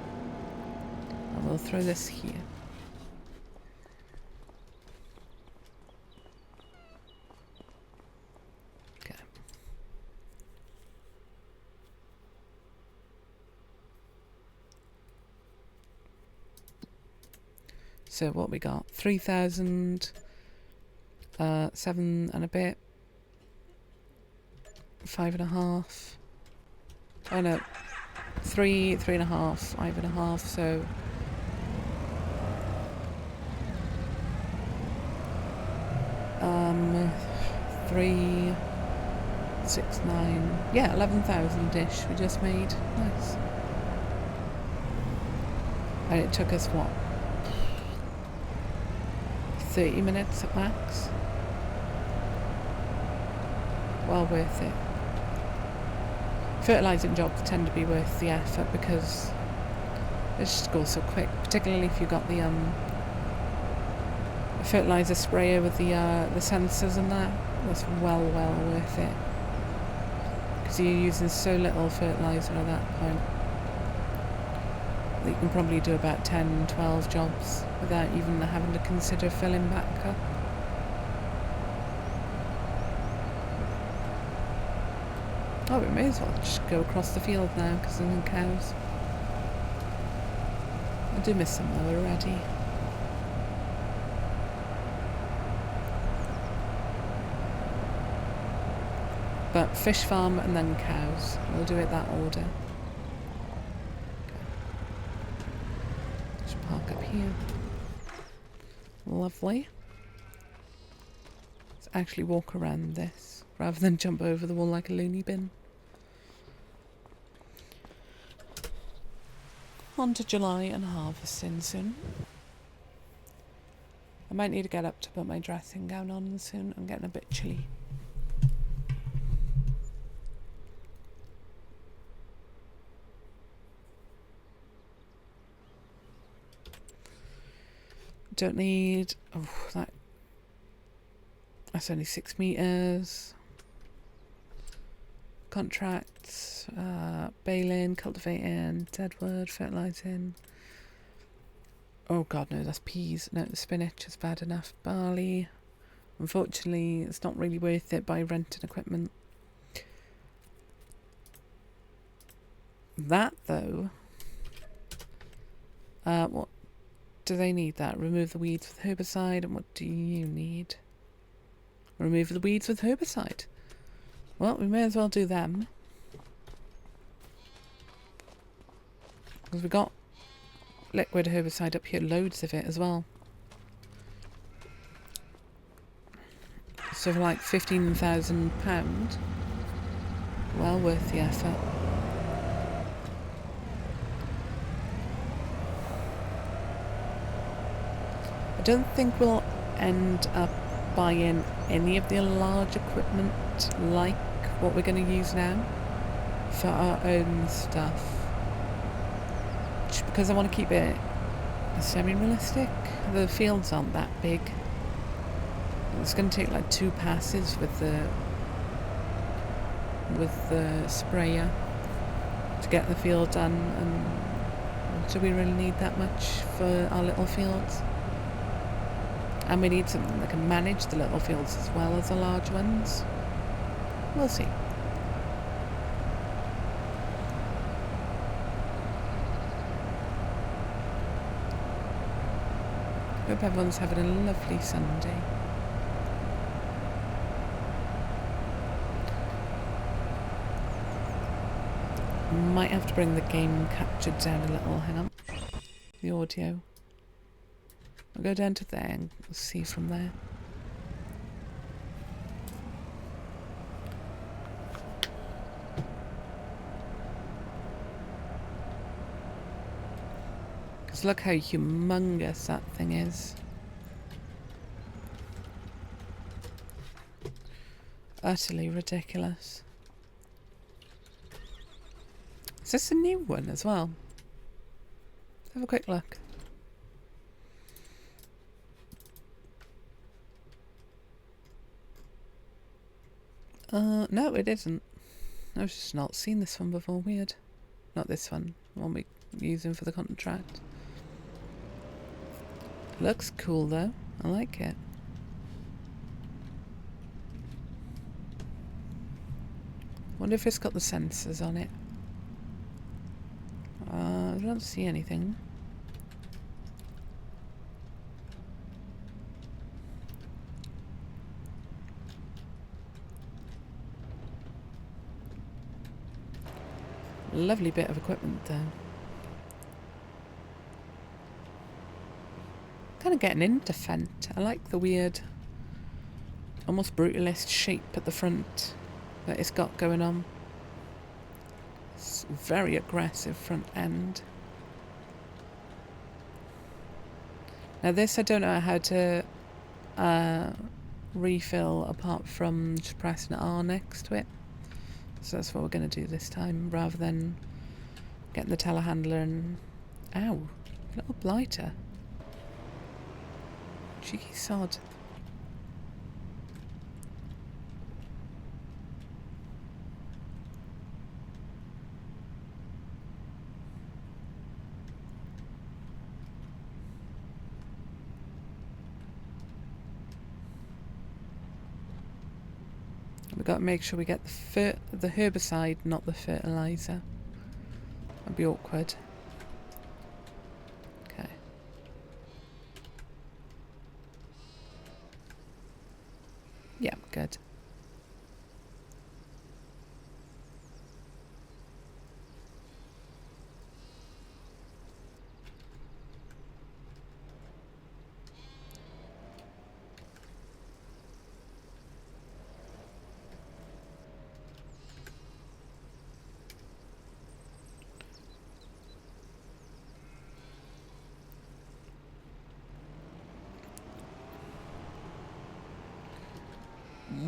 And we'll throw this here. Okay. So what we got? 3,000, 7 and a bit, 5.5. Oh no, 3, 3.5, 5.5. So 3, 6, 9. Yeah, 11,000-ish we just made. Nice. And it took us what? 30 minutes at max. Well worth it. Fertilising jobs tend to be worth the effort because it just goes so quick, particularly if you've got the fertiliser sprayer with the sensors and that. That's well worth it, because you're using so little fertiliser at that point that you can probably do about 10, 12 jobs without even having to consider filling back up. Oh, we may as well just go across the field now because there's no cows. I do miss them though already. But fish farm and then cows. We'll do it that order. Just park up here. Lovely. Let's actually walk around this rather than jump over the wall like a loony bin. On to July and harvesting soon. I might need to get up to put my dressing gown on soon. I'm getting a bit chilly. Don't need... Oh, that's only 6 meters. Contracts, baling, cultivating, deadwood, fertilising. Oh god, no, that's peas. No, the spinach is bad enough. Barley. Unfortunately, it's not really worth it by renting equipment. That, though... what do they need that? Remove the weeds with herbicide. And what do you need? Remove the weeds with herbicide. Well, we may as well do them. Because we've got liquid herbicide up here, loads of it as well. So for like £15,000, well worth the effort. I don't think we'll end up buying any of the large equipment like what we're going to use now for our own stuff, just because I want to keep it semi-realistic. The fields aren't that big. It's going to take like 2 passes with the sprayer to get the field done, and do we really need that much for our little fields? And we need something that can manage the little fields as well as the large ones. We'll see. Hope everyone's having a lovely Sunday. Might have to bring the game capture down a little. Hang on. The audio. I'll go down to there and we'll see from there. Just look how humongous that thing is. Utterly ridiculous. Is this a new one as well? Let's have a quick look. No, it isn't. I've just not seen this one before. Weird. Not this one. The one we're using for the contract. Looks cool though. I like it. Wonder if it's got the sensors on it. I don't see anything. Lovely bit of equipment though. Kind of getting into Fent. I like the weird, almost brutalist shape at the front that it's got going on. It's very aggressive front end. Now this I don't know how to refill apart from just pressing R next to it. So that's what we're going to do this time, rather than getting the telehandler and... Ow! Little blighter. Cheeky sod. We've got to make sure we get the herbicide, not the fertiliser. That'd be awkward. Okay. Yeah, good.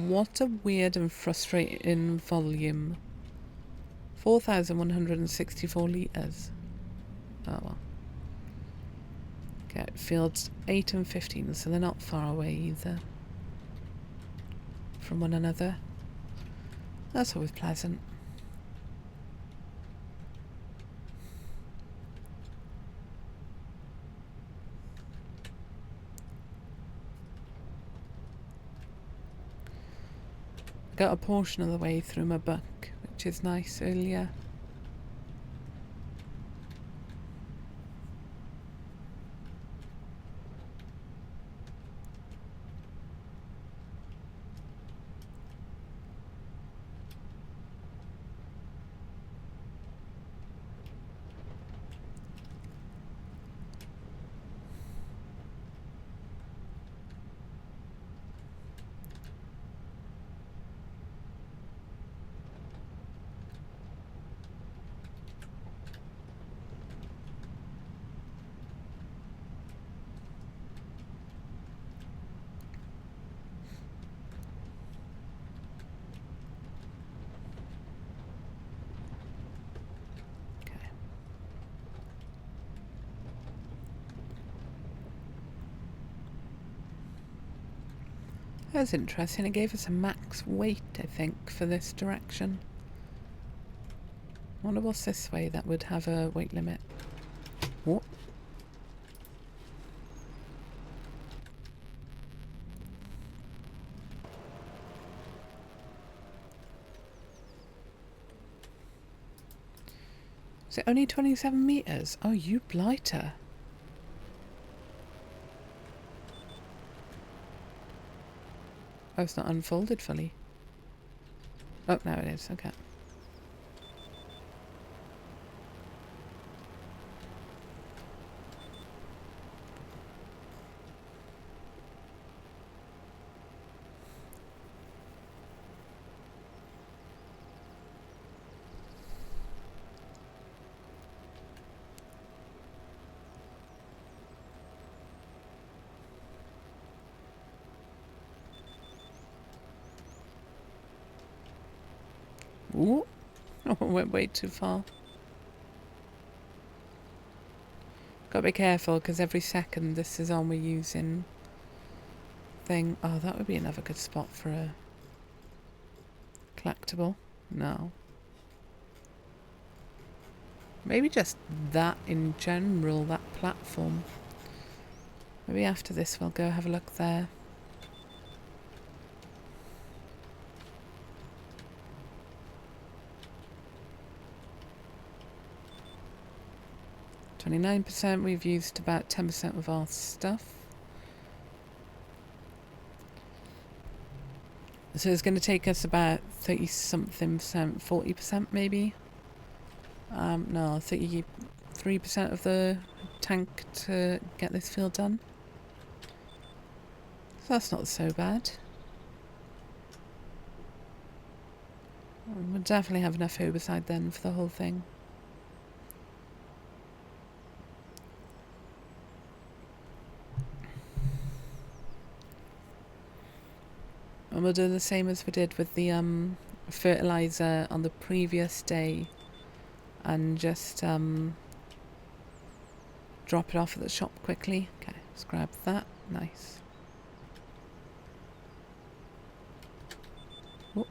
What a weird and frustrating volume. 4,164 litres. Oh well. Okay, fields 8 and 15, so they're not far away either from one another. That's always pleasant. Got a portion of the way through my book, which is nice earlier. That was interesting. It gave us a max weight, I think, for this direction. I wonder what's this way that would have a weight limit. What? Is it only 27 metres? Oh, you blighter. Oh, it's not unfolded fully. Oh, now it is. Okay. Ooh. Oh, I went way too far. Gotta be careful, because every second this is on, we're using thing. Oh, that would be another good spot for a collectible. No. Maybe just that in general, that platform. Maybe after this we'll go have a look there. %, we've used about 10% of our stuff. So it's going to take us about 30-something percent, 40% maybe. No, 33% of the tank to get this field done. So that's not so bad. We'll definitely have enough herbicide then for the whole thing. And we'll do the same as we did with the fertilizer on the previous day, and just drop it off at the shop quickly. Okay, let's grab that. Nice. Oh.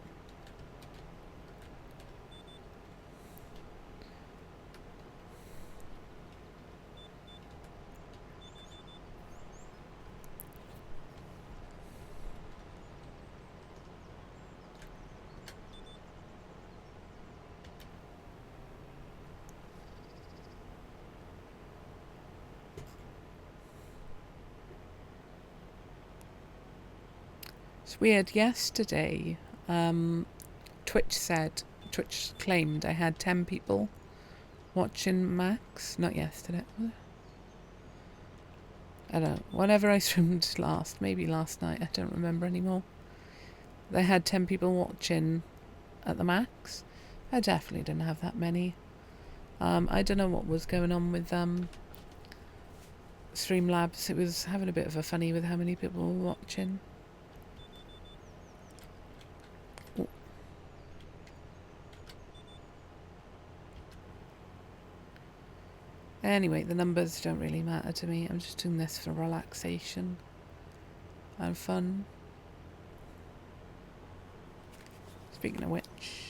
It's weird. Yesterday, Twitch claimed I had 10 people watching max. Not yesterday. I don't know. Whenever I streamed last, maybe last night, I don't remember anymore. They had 10 people watching at the max. I definitely didn't have that many. I don't know what was going on with Streamlabs. It was having a bit of a funny with how many people were watching. Ooh. Anyway, the numbers don't really matter to me. I'm just doing this for relaxation and fun. Speaking of which...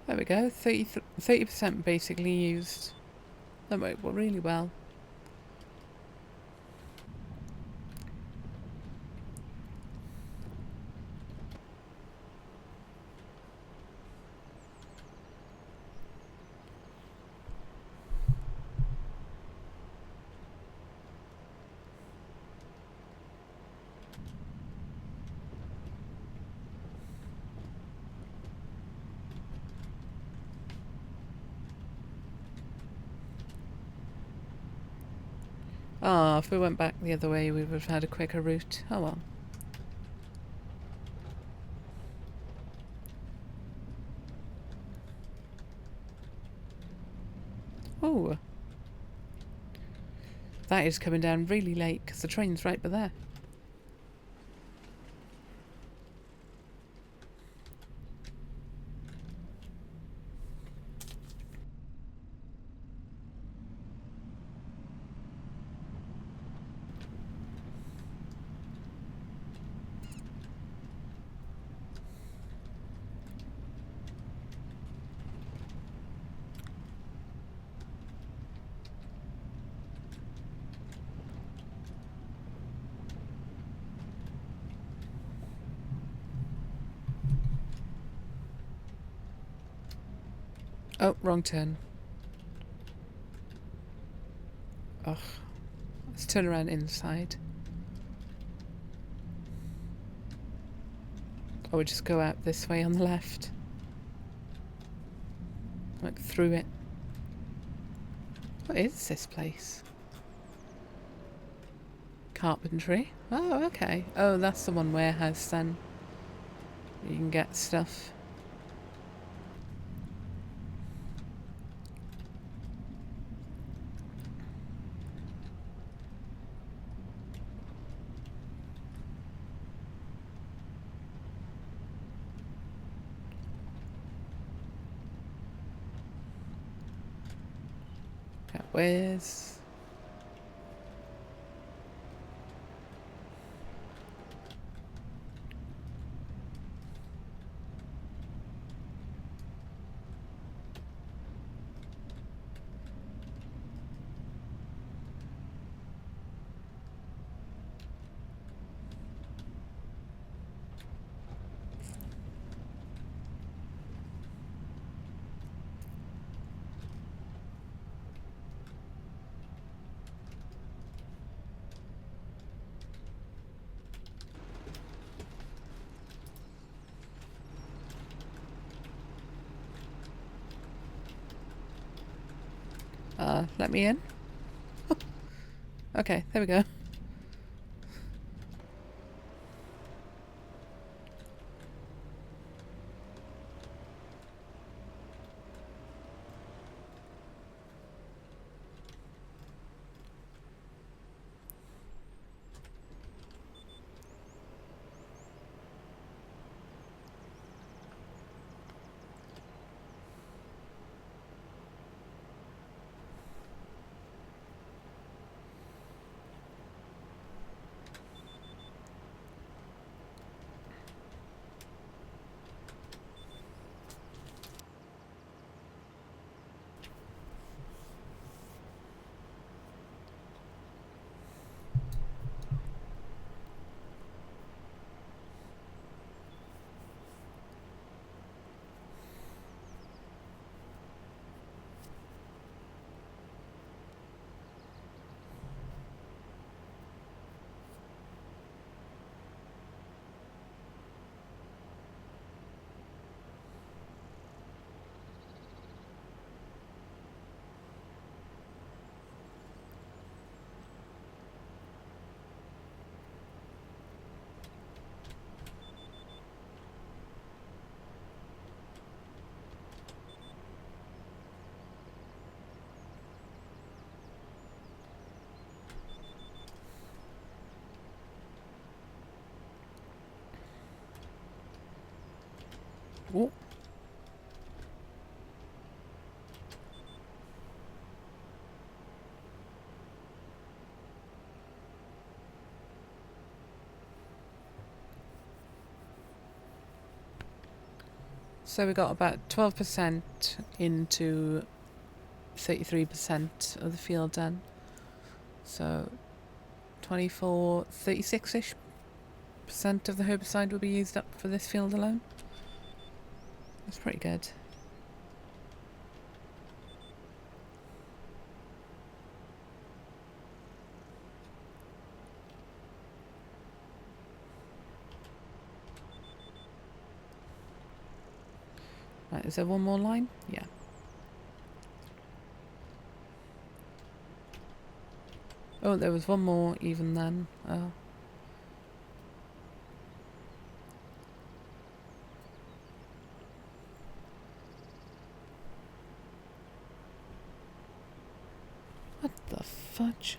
There we go, 30% basically used. That worked really well. Ah, if we went back the other way, we would have had a quicker route. Oh well. Oh. That is coming down really late, because the train's right by there. Oh, wrong turn. Ugh. Let's turn around inside. Or we just go out this way on the left. Like through it. What is this place? Carpentry. Oh, okay. Oh, that's the one warehouse then. You can get stuff. Okay, where's... let me in? Okay, there we go. Oh. So we got about 12% into 33% of the field done. So 24, 36-ish percent of the herbicide will be used up for this field alone. That's pretty good. Right, is there one more line? Yeah. Oh, there was one more even then. Oh. What the fudge?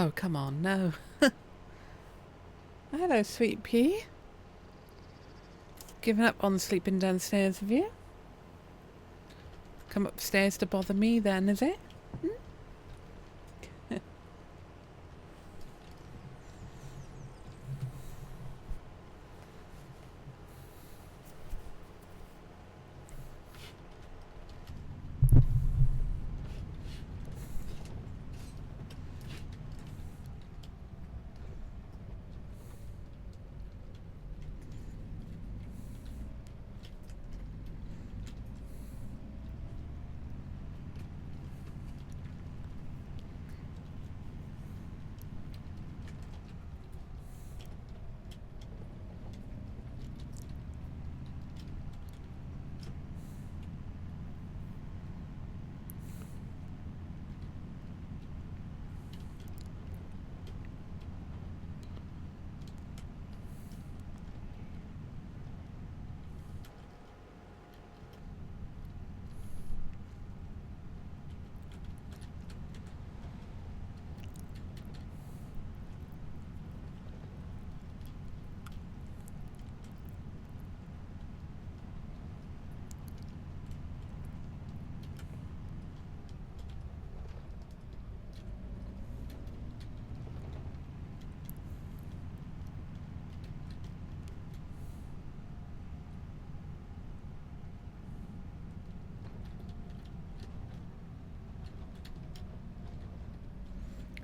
Oh, come on, no. Hello, sweet pea. Giving up on sleeping downstairs, have you? Come upstairs to bother me then, is it?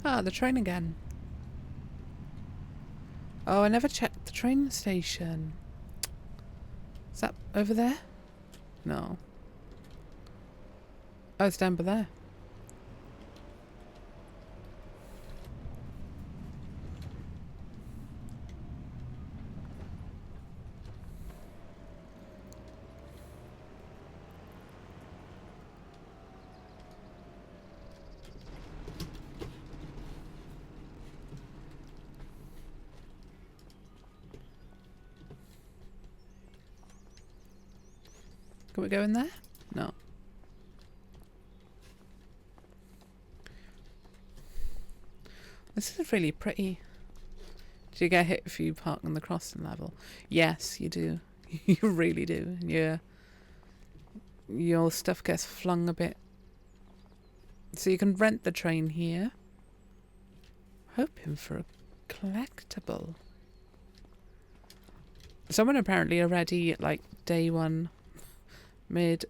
Ah, the train again. Oh, I never checked the train station. Is that over there? No. Oh, it's down by there. Can we go in there? No. This is really pretty. Do you get hit if you park on the crossing level? Yes, you do. You really do. Yeah. Your stuff gets flung a bit. So you can rent the train here. Hoping for a collectible. Someone apparently already at like day one made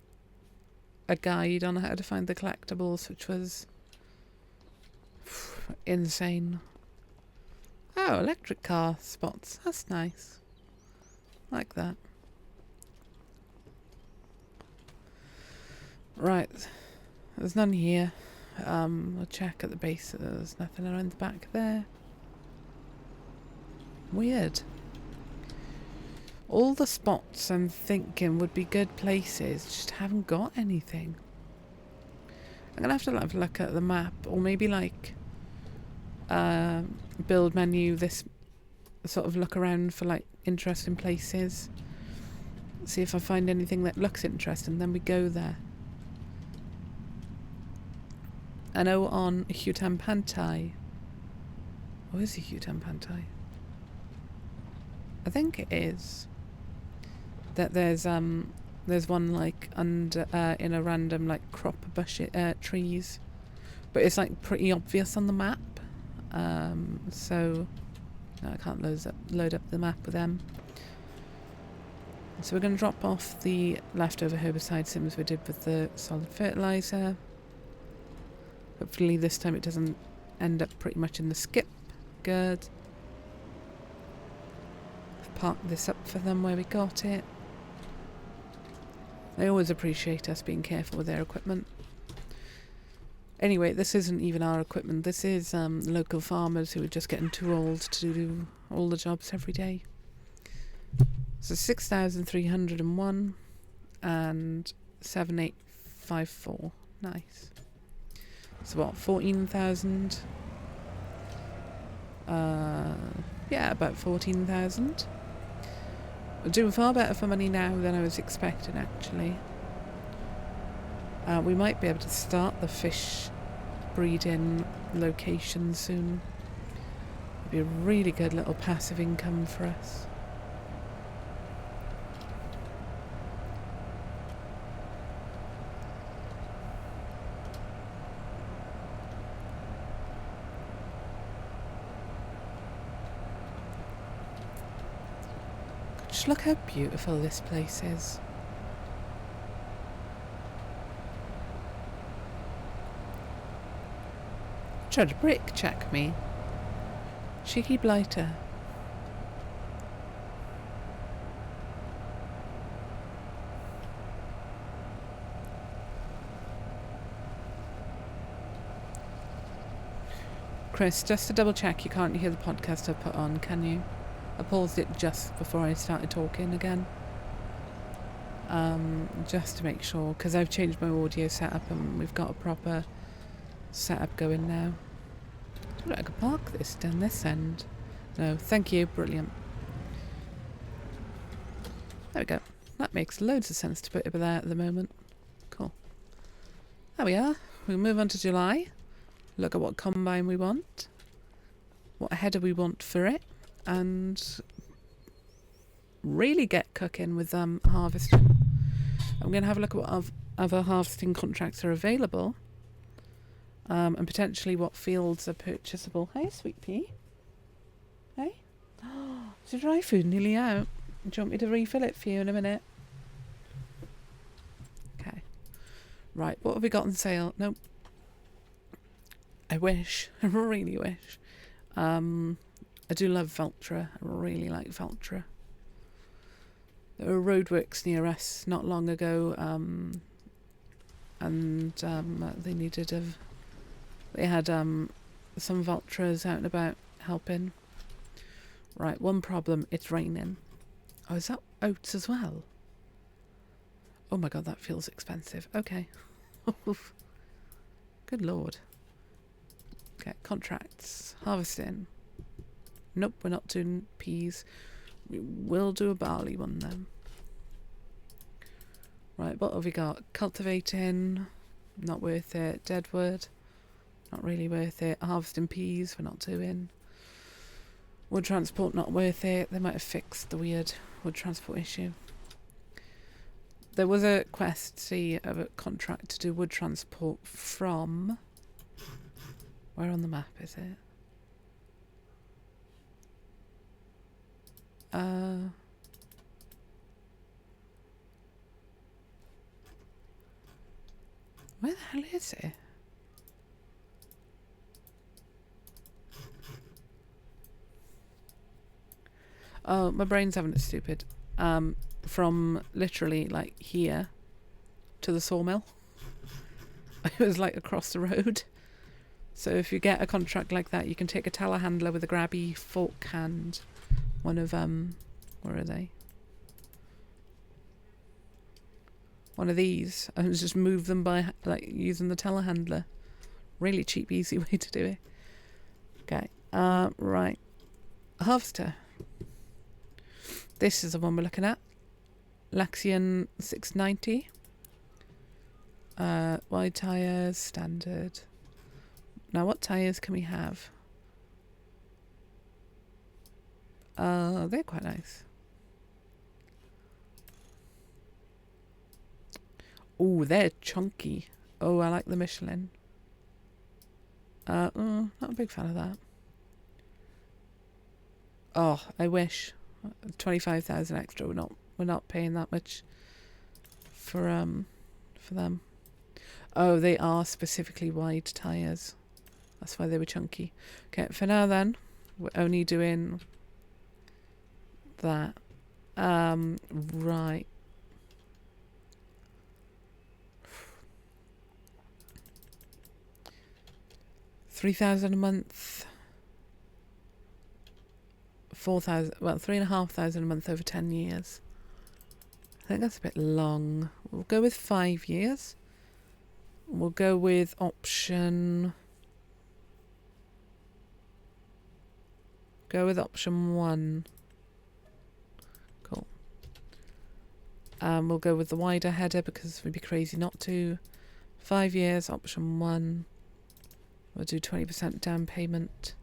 a guide on how to find the collectibles, which was insane. Oh, electric car spots. That's nice. Like that. Right. There's none here. We'll check at the base. There's nothing around the back there. Weird. All the spots I'm thinking would be good places just haven't got anything. I'm gonna have to have a look at the map, or maybe like build menu this, sort of look around for like interesting places. See if I find anything that looks interesting, then we go there. I know on Hutan Pantai. Oh, is it Hutan Pantai? I think it is. That there's one like under in a random like crop of trees, but it's like pretty obvious on the map. So no, I can't load up the map with them. So we're going to drop off the leftover herbicide, same as we did with the solid fertilizer. Hopefully this time it doesn't end up pretty much in the skip. Good. Park this up for them where we got it. They always appreciate us being careful with their equipment. Anyway, this isn't even our equipment. This is local farmers who are just getting too old to do all the jobs every day. So 6,301 and 7,854. Nice. So what, 14,000? Yeah, about 14,000. We're doing far better for money now than I was expecting, actually. We might be able to start the fish breeding location soon. be a really good little passive income for us. Just look how beautiful this place is. Tried to brick check me. Cheeky blighter. Chris, just to double check, you can't hear the podcast I put on, can you? I paused it just before I started talking again. Just to make sure, because I've changed my audio setup and we've got a proper setup going now. I could park this down this end. No, thank you, brilliant. There we go. That makes loads of sense to put it there at the moment. Cool. There we are. We'll move on to July. Look at what combine we want. What header we want for it. And really get cooking with harvesting. I'm going to have a look at what other harvesting contracts are available. And potentially what fields are purchasable. Hey, sweet pea. Hey? Is your dry food nearly out? Do you want me to refill it for you in a minute? Okay. Right, what have we got on sale? Nope. I wish. I really wish. I do love Valtra. I really like Valtra. There were roadworks near us not long ago, and they needed a... They had some Valtras out and about helping. Right, one problem, it's raining. Oh, is that oats as well? Oh my god, that feels expensive. Okay. Good lord. Okay, contracts. Harvesting. Nope, we're not doing peas. We will do a barley one then. Right, what have we got? Cultivating. Not worth it. Deadwood. Not really worth it. Harvesting peas, we're not doing. Wood transport, not worth it. They might have fixed the weird wood transport issue. There was a quest, of a contract to do wood transport from... Where on the map is it? Where the hell is it? Oh, my brain's having it stupid. From literally like here to the sawmill. It was like across the road. So if you get a contract like that, you can take a telehandler with a grabby fork hand. One of where are they? One of these, and just move them by like using the telehandler. Really cheap, easy way to do it. Okay, right. Harvester. This is the one we're looking at. Laxian 690. Wide tyres, standard. Now what tyres can we have? They're quite nice. Oh, they're chunky. Oh, I like the Michelin. Not a big fan of that. Oh, I wish. 25,000 extra. We're not paying that much for them. Oh, they are specifically wide tyres. That's why they were chunky. Okay, for now then, we're only doing that. Right. $3,000 a month. 4,000. Well, 3,500 a month over 10 years. I think that's a bit long. We'll go with 5 years. We'll go with option. Go with option 1. Cool. We'll go with the wider header because we'd be crazy not to. 5 years, option 1. We'll do 20% down payment.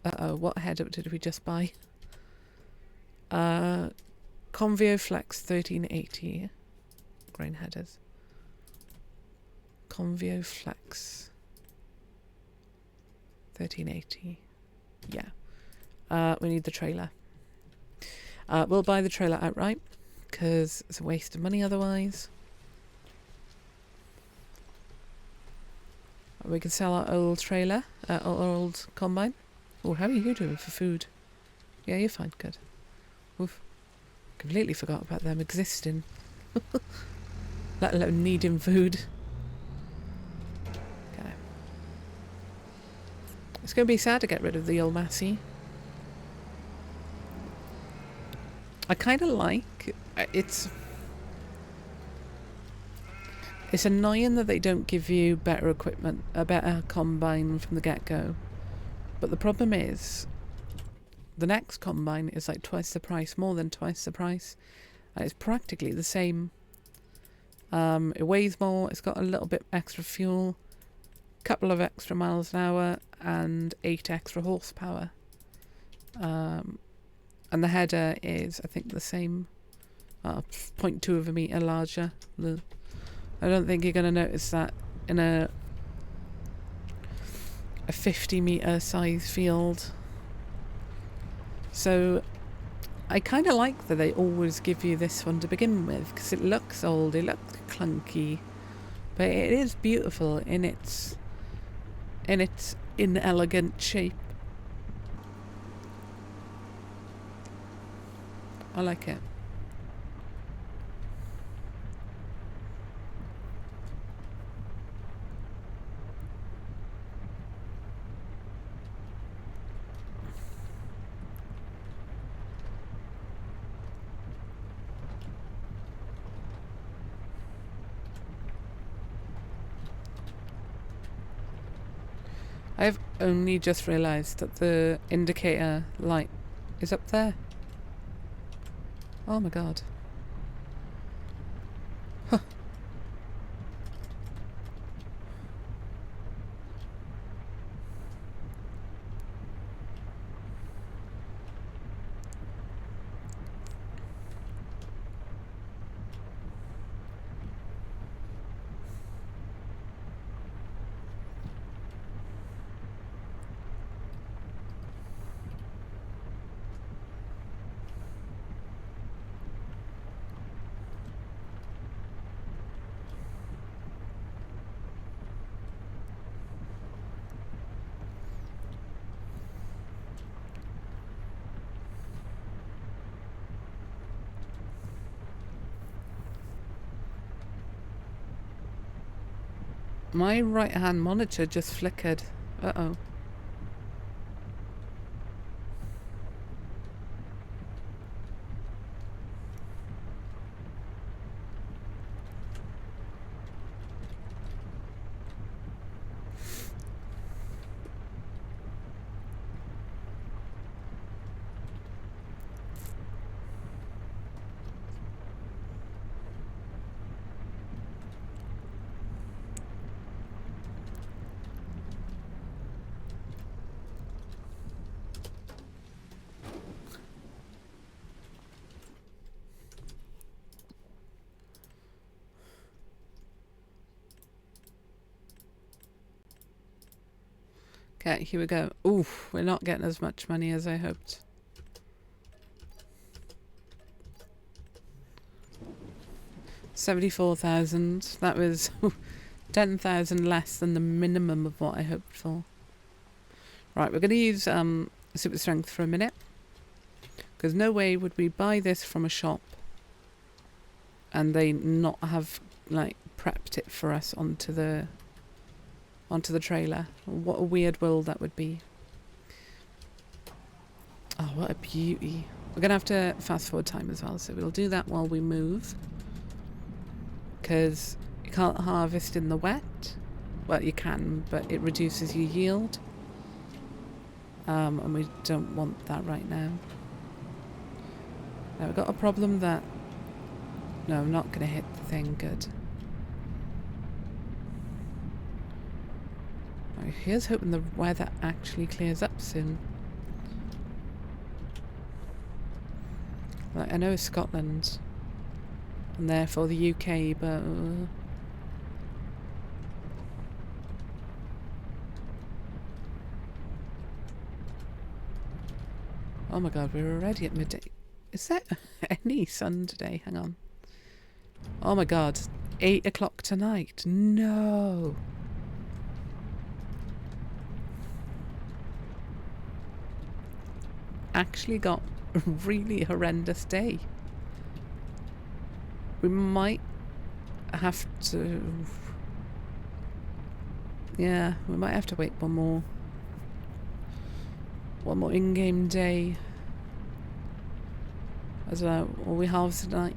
Uh-oh, what header did we just buy? Convio Flex 1380. Grain headers. Convio Flex 1380. Yeah. We need the trailer. We'll buy the trailer outright, because it's a waste of money otherwise. We can sell our old trailer, our old combine. Oh, how are you doing for food? Yeah, you're fine, good. Oof. Completely forgot about them existing. Let alone needing food. Okay. It's going to be sad to get rid of the old Massey. I kind of like... It's annoying that they don't give you better equipment, a better combine from the get-go. But the problem is, the next combine is like twice the price, more than twice the price. And it's practically the same. It weighs more, it's got a little bit extra fuel, couple of extra miles an hour, and 8 extra horsepower. And the header is, I think, the same, 0.2 of a metre larger. I don't think you're going to notice that in a 50 metre size field. So I kind of like that they always give you this one to begin with, because it looks old, it looks clunky, but it is beautiful in its inelegant shape. I like it. I've only just realised that the indicator light is up there. Oh my god. Huh. My right hand monitor just flickered. Uh-oh. Okay, here we go. Oof, we're not getting as much money as I hoped. $74,000. That was 10,000 less than the minimum of what I hoped for. Right, we're going to use super strength for a minute, because no way would we buy this from a shop and they not have like prepped it for us onto the trailer. What a weird world that would be. Oh, what a beauty. We're gonna have to fast forward time as well, so we'll do that while we move, because you can't harvest in the wet. Well, you can, but it reduces your yield, and we don't want that right now. Now we've got a problem that... No, I'm not gonna hit the thing. Good. Here's hoping the weather actually clears up soon. Like, I know Scotland, and therefore the UK, but... oh my god, we're already at midday. Is there any sun today? Hang on. Oh my god, 8 o'clock tonight. No. Actually got a really horrendous day. We might have to... yeah, we might have to wait one more in-game day. I don't know, or we harvest at night.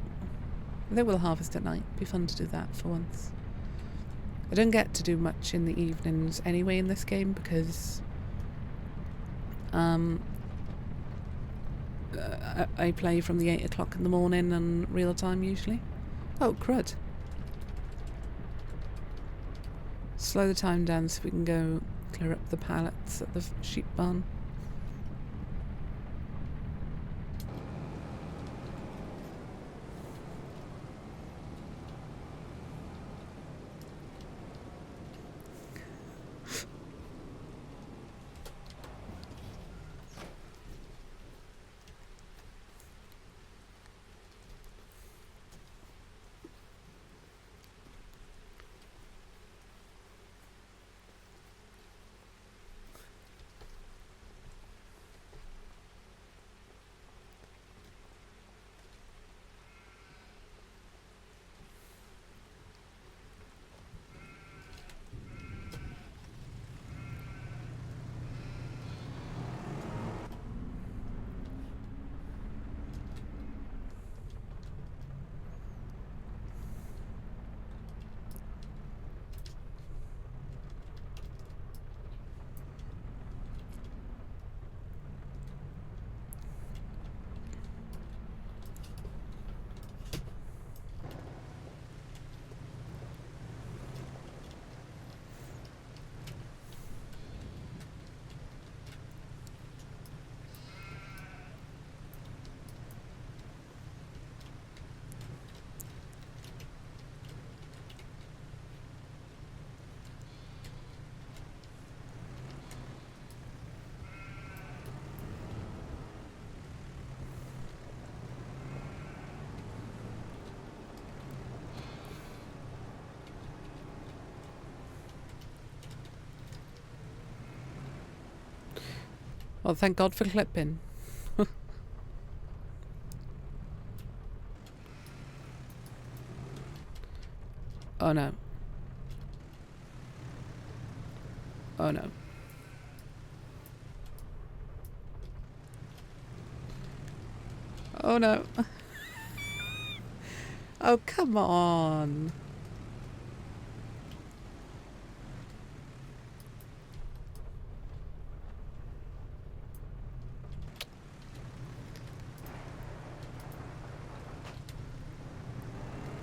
I think we'll harvest at night. Be fun to do that for once. I don't get to do much in the evenings anyway in this game because I play from the 8 o'clock in the morning and real time usually. Oh, crud. Slow the time down so we can go clear up the pallets at the sheep barn. Well, thank God for clipping. Oh no. Oh no. Oh no. Oh, come on.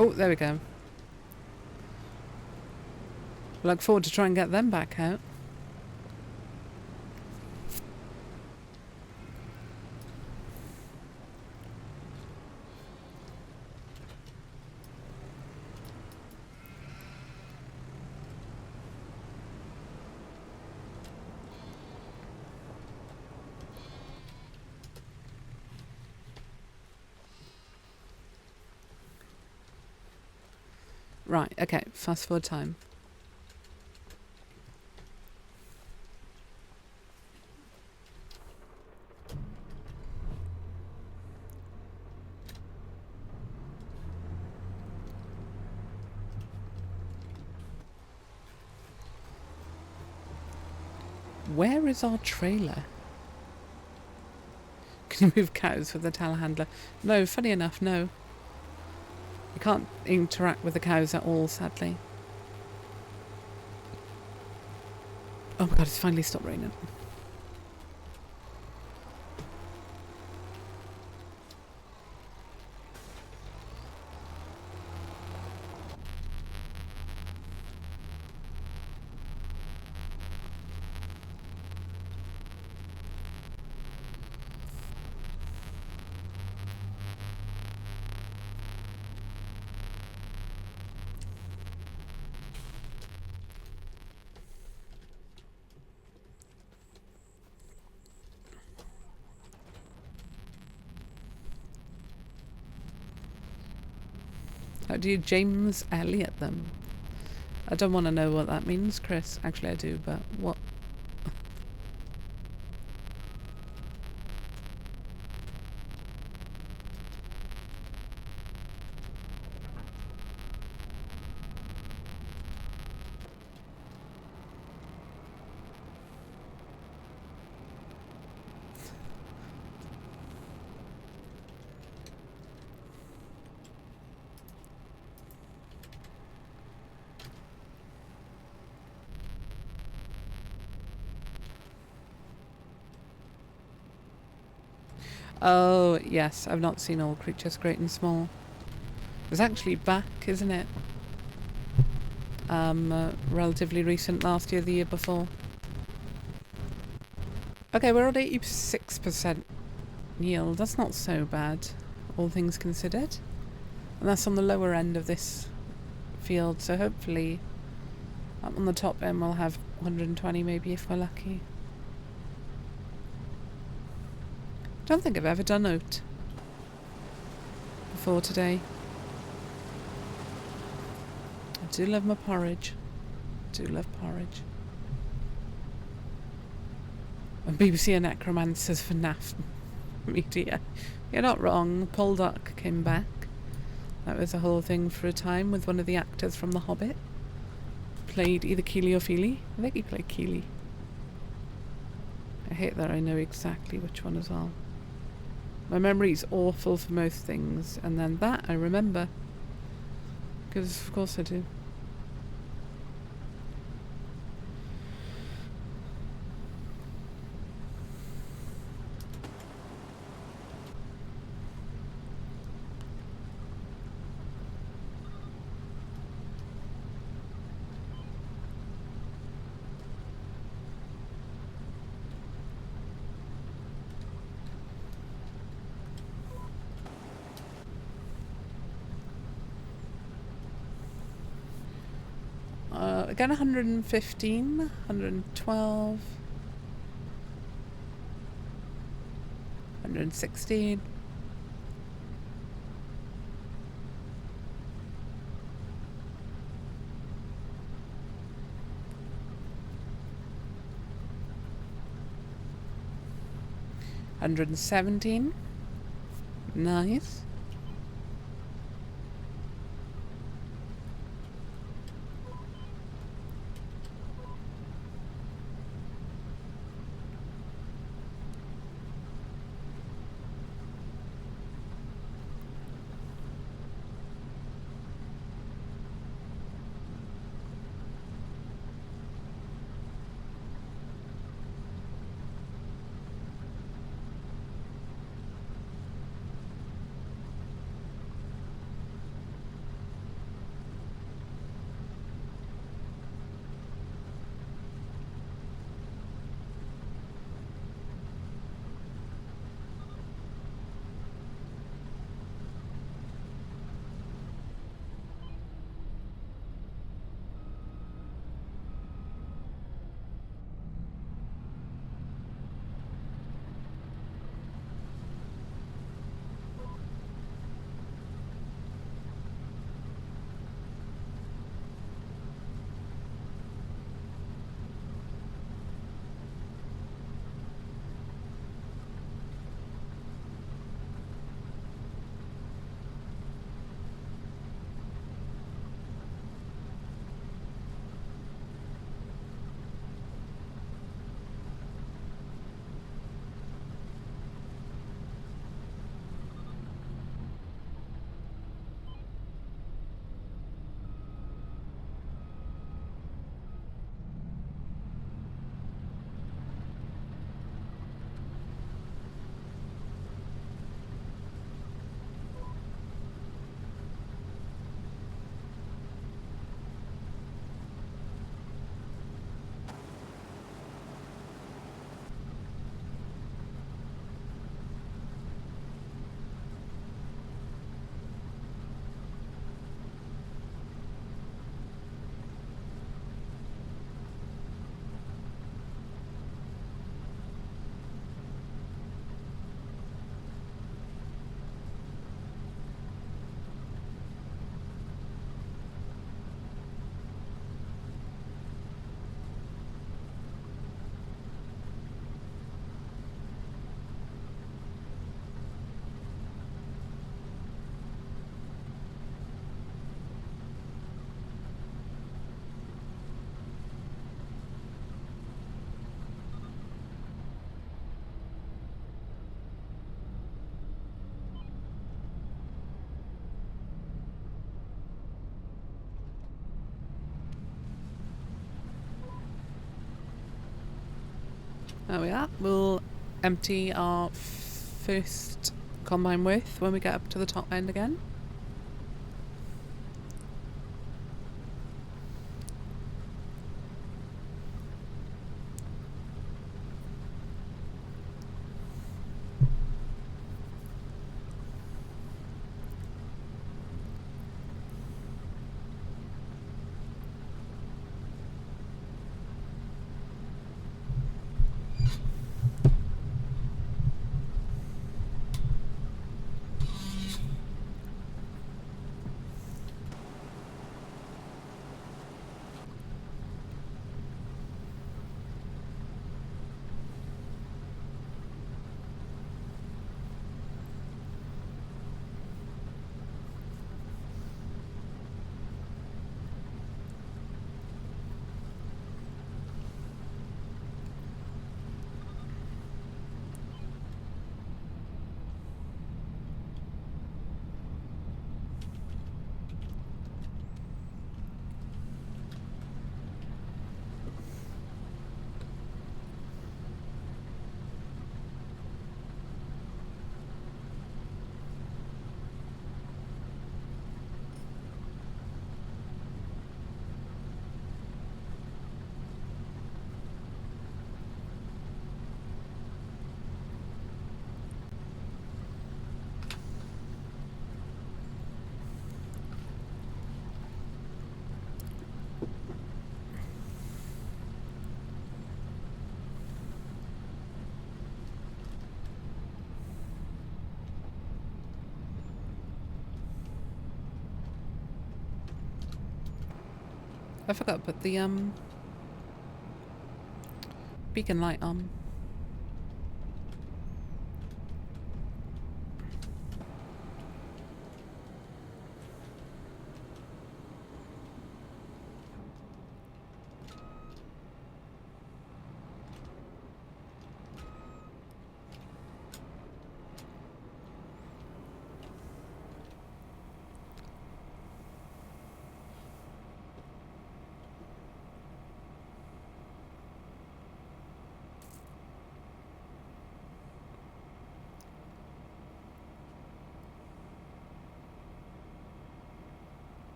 Oh, there we go. Look forward to try and get them back out. Right, okay, fast forward time. Where is our trailer? Can you move cows with the telehandler? No, funny enough, no. You can't interact with the cows at all, sadly. Oh my god, it's finally stopped raining. How do you James Elliot them? I don't want to know what that means, Chris. Actually, I do, but what? Oh, yes, I've not seen All Creatures Great and Small. It's actually back, isn't it? Relatively recent, last year, the year before. Okay, we're at 86% yield. That's not so bad, all things considered. And that's on the lower end of this field, so hopefully up on the top end we'll have 120 maybe if we're lucky. Don't think I've ever done oat before today. I do love my porridge. Do love porridge. And BBC are necromancers for NAF media. You're not wrong. Poldark came back. That was a whole thing for a time with one of the actors from The Hobbit. Played either Keely or Feely. I think he played Keely. I hate that I know exactly which one as well. My memory's awful for most things, and then that I remember. Because of course I do. Again, 115, 112, 116. $117. Nice. There we are. We'll empty our first combine width when we get up to the top end again. I forgot to put the beacon light on.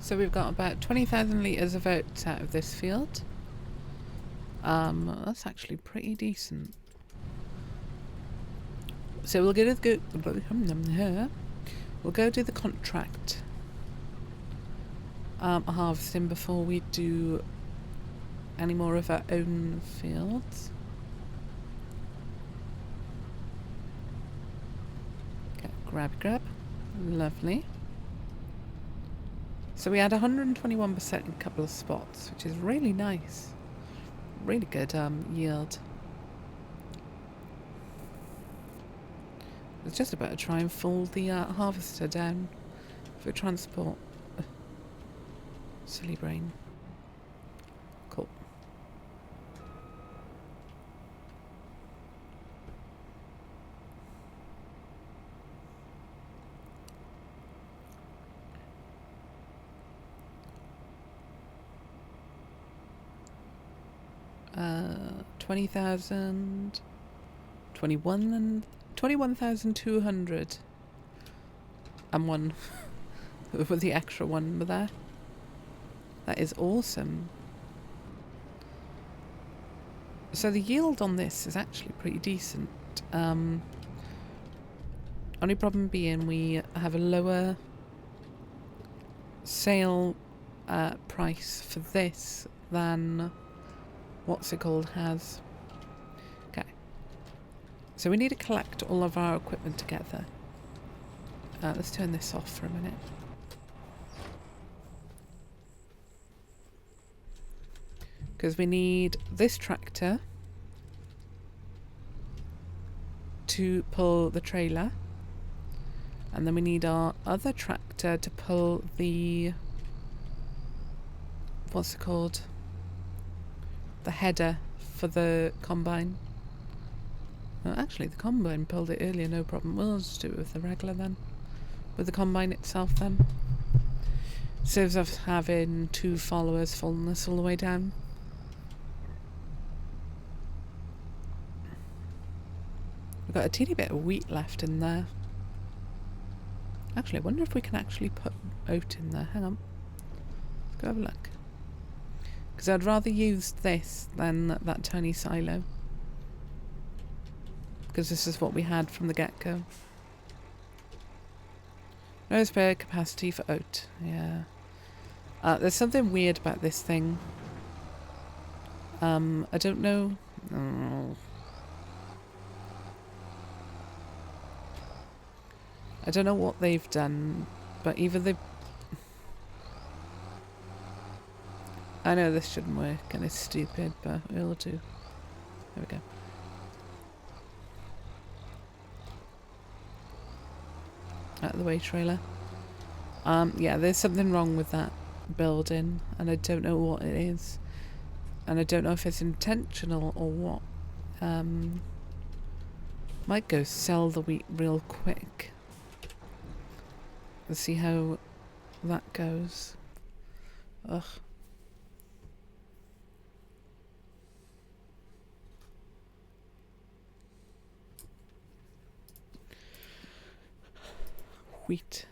So we've got about 20,000 litres of oats out of this field. That's actually pretty decent. So we'll go do the contract harvesting before we do any more of our own fields. Okay, grab. Lovely. So we had 121% in a couple of spots, which is really nice. Really good yield. I was just about to try and fold the harvester down for transport. Silly brain. Cool. Uh, 20,000, 21,200 and one with the extra one there. That is awesome. So the yield on this is actually pretty decent. Only problem being we have a lower sale price for this than what's it called has. Okay. So we need to collect all of our equipment together. Let's turn this off for a minute. Because we need this tractor to pull the trailer. And then we need our other tractor to pull the... what's it called? The header for the combine. No, actually, the combine pulled it earlier, no problem. We'll just do it with the regular then. With the combine itself then. Saves us having 2 followers following us all the way down. We've got a teeny bit of wheat left in there. Actually, I wonder if we can actually put oat in there. Hang on. Let's go have a look. Because I'd rather use this than that tiny silo. Because this is what we had from the get-go. No spare capacity for oat. Yeah. There's something weird about this thing. I don't know. Oh. I don't know what they've done, but either they... I know this shouldn't work and it's stupid, but it'll do. There we go. Out of the way, trailer. Yeah, there's something wrong with that building, and I don't know what it is. And I don't know if it's intentional or what. Might go sell the wheat real quick. Let's see how that goes. Ugh. Wheat.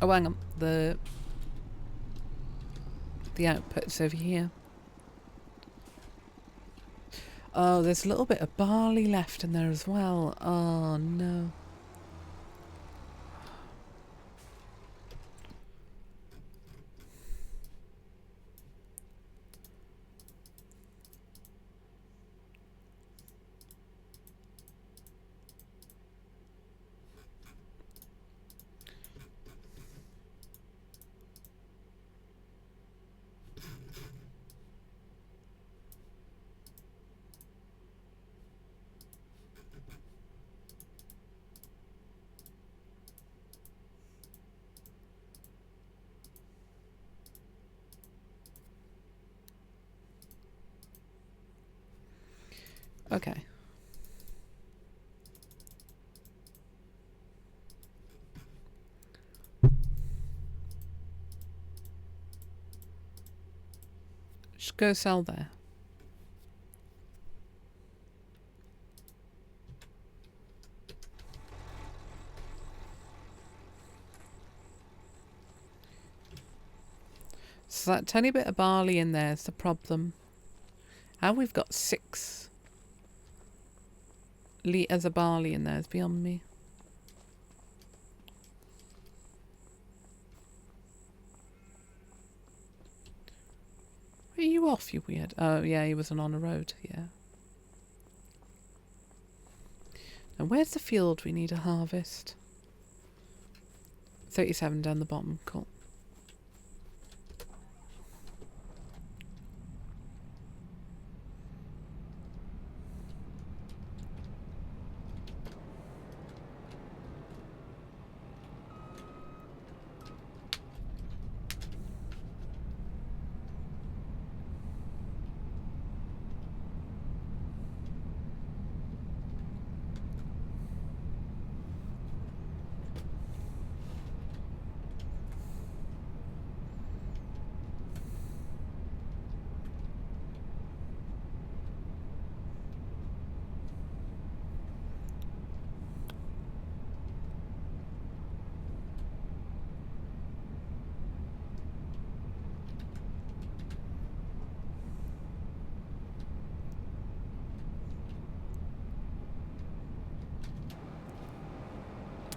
Oh, hang on. The output's over here. Oh, there's a little bit of barley left in there as well. Oh, no. Okay. Just go sell there. So that tiny bit of barley in there is the problem. How we've got 6 litres of barley in there is beyond me. Are you off, you weird? Oh, yeah, he wasn't on a road, yeah. Now, where's the field we need to harvest? 37 down the bottom, cool.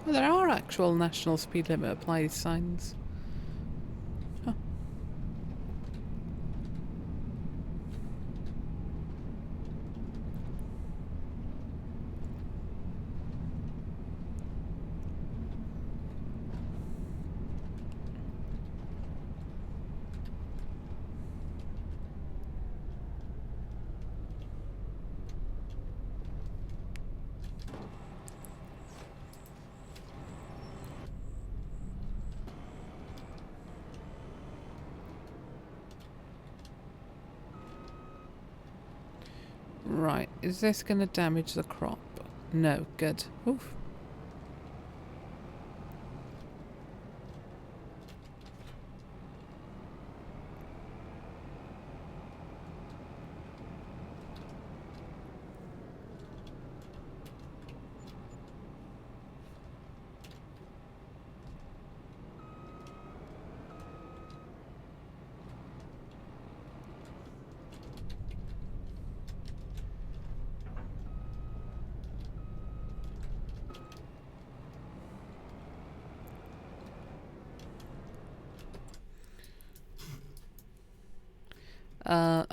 Well, there are actual national speed limit applied signs. Huh. Right, is this going to damage the crop? No, good. Oof.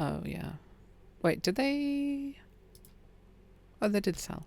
Oh, yeah. Wait, did they... Oh, they did sell.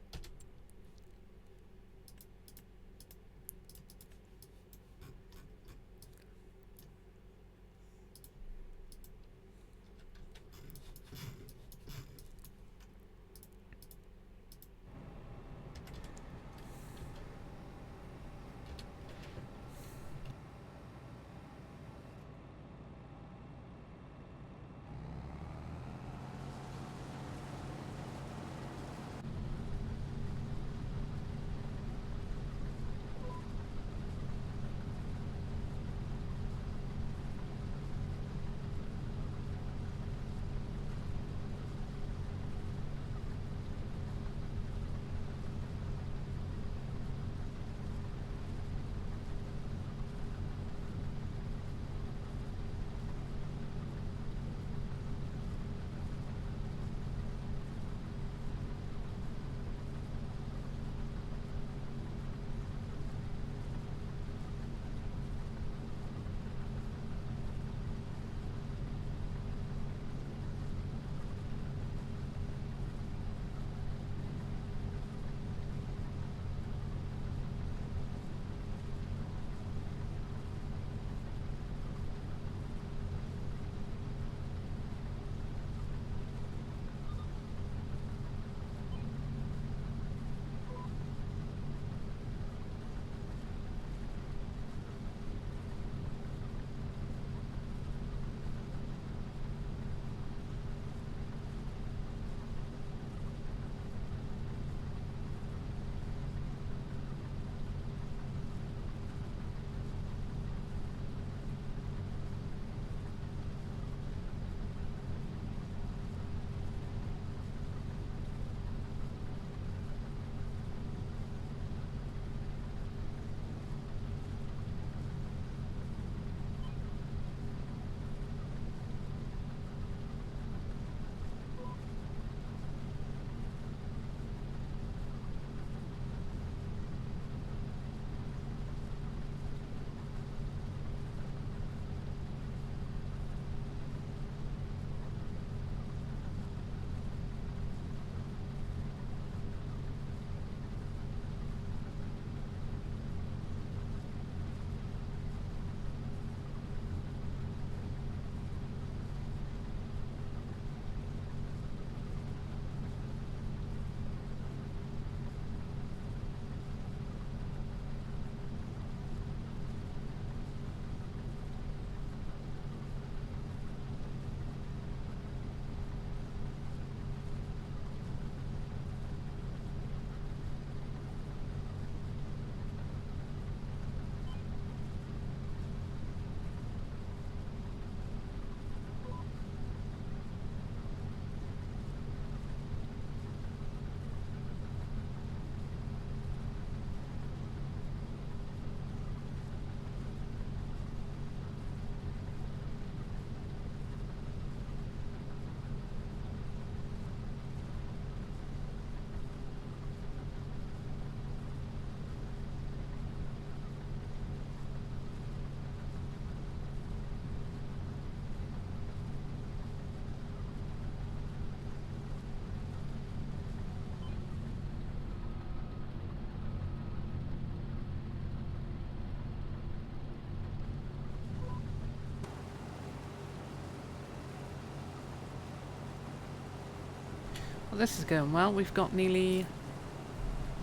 Well, this is going well. We've got nearly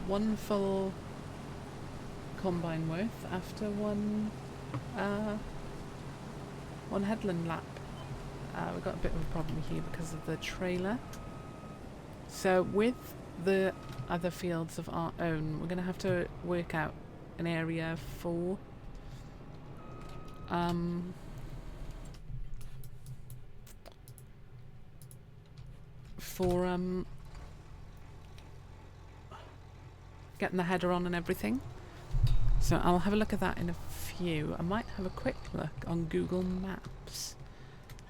one full combine worth after one headland lap. We've got a bit of a problem here because of the trailer. So with the other fields of our own, we're going to have to work out an area for getting the header on and everything. So I'll have a look at that in a few. I might have a quick look on Google Maps,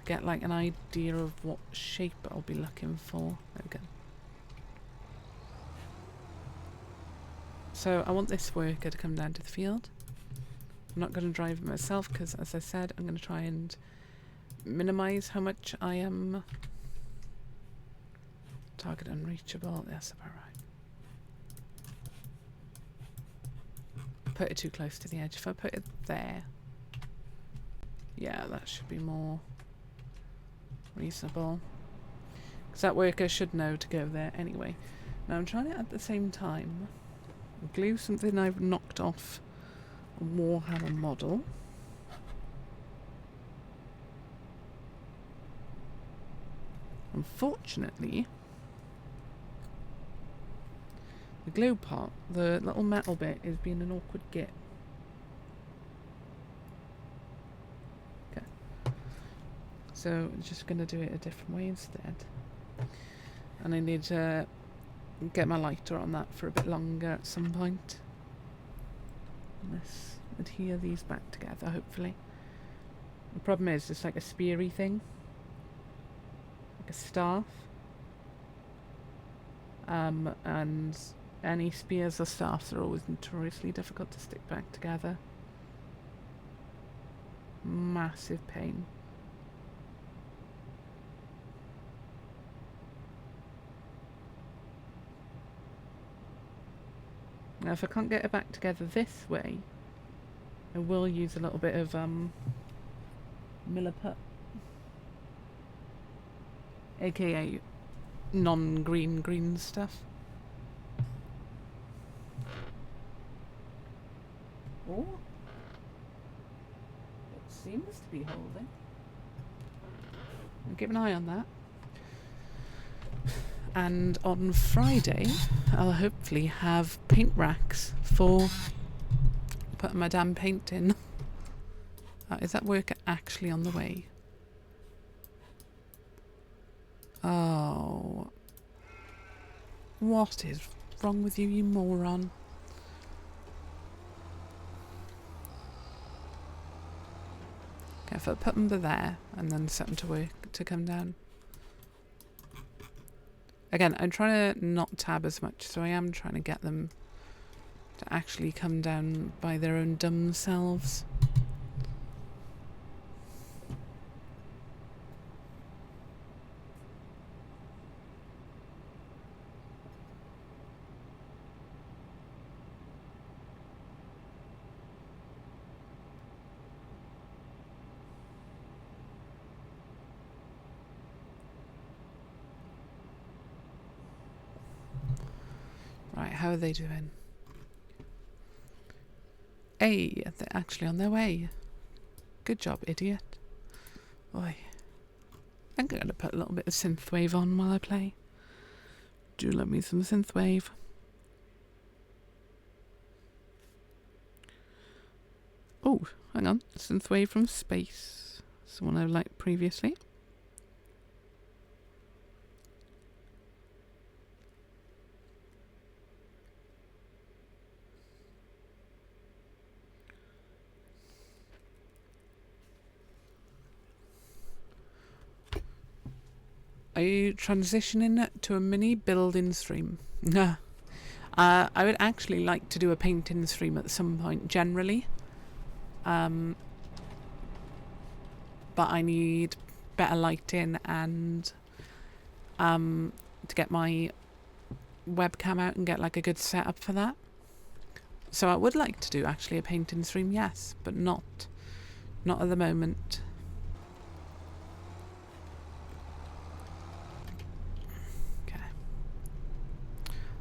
get like an idea of what shape I'll be looking for. There we go. So I want this worker to come down to the field. I'm not going to drive it myself because, as I said, I'm going to try and minimize how much I am target unreachable. That's about right. Put it too close to the edge. If I put it there, yeah, that should be more reasonable. Because that worker should know to go there anyway. Now I'm trying to, at the same time, glue something I've knocked off a Warhammer model. Unfortunately, the glue part, the little metal bit, is being an awkward git. Okay. So I'm just going to do it a different way instead. And I need to get my lighter on that for a bit longer at some point. Let's adhere these back together, hopefully. The problem is it's like a speary thing. Like a staff. And any spears or staffs are always notoriously difficult to stick back together. Massive pain. Now if I can't get it back together this way, I will use a little bit of Milliput, aka non-green green stuff. Oh, it seems to be holding. I'll keep an eye on that. And on Friday, I'll hopefully have paint racks for putting my damn paint in. Is that work actually on the way? Oh. What is wrong with you, you moron? Okay, if I put them there and then set them to work to come down. Again, I'm trying to not tab as much, so I am trying to get them to actually come down by their own dumb selves. Right, how are they doing? Hey, they're actually on their way. Good job, idiot. Oi. I'm going to put a little bit of synthwave on while I play. Do love me some synthwave. Oh, hang on. Synthwave from space. Someone I liked previously. Are you transitioning to a mini building stream? I would actually like to do a painting stream at some point, generally. But I need better lighting and to get my webcam out and get like a good setup for that. So I would like to do actually a painting stream, yes, but not at the moment.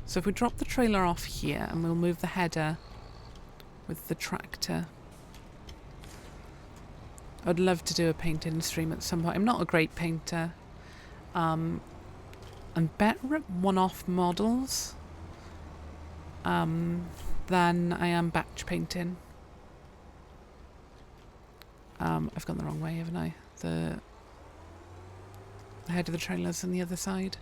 So if we drop the trailer off here and we'll move the header with the tractor. I'd love to do a painting stream at some point. I'm not a great painter. I'm better at one-off models than I am batch painting. I've gone the wrong way, haven't I? The head of the trailer's on the other side.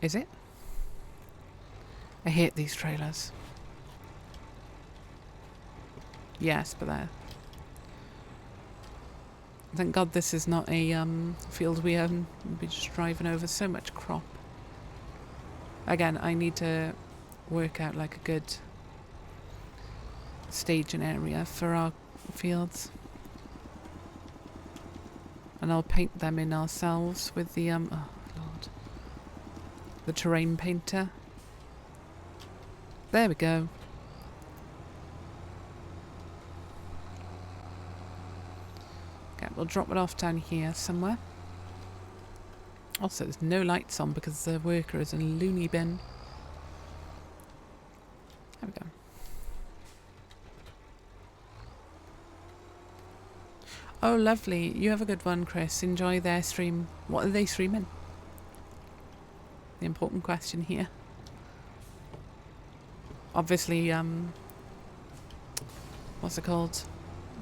Is it? I hate these trailers. Yes, but there. Thank God this is not a field we own. We'll be just driving over so much crop. Again, I need to work out like a good staging area for our fields. And I'll paint them in ourselves with the oh Lord. The terrain painter. There we go. Okay, we'll drop it off down here somewhere. Also, there's no lights on because the worker is in a loony bin. There we go. Oh, lovely. You have a good one, Chris. Enjoy their stream. What are they streaming? The important question here. Obviously, what's it called?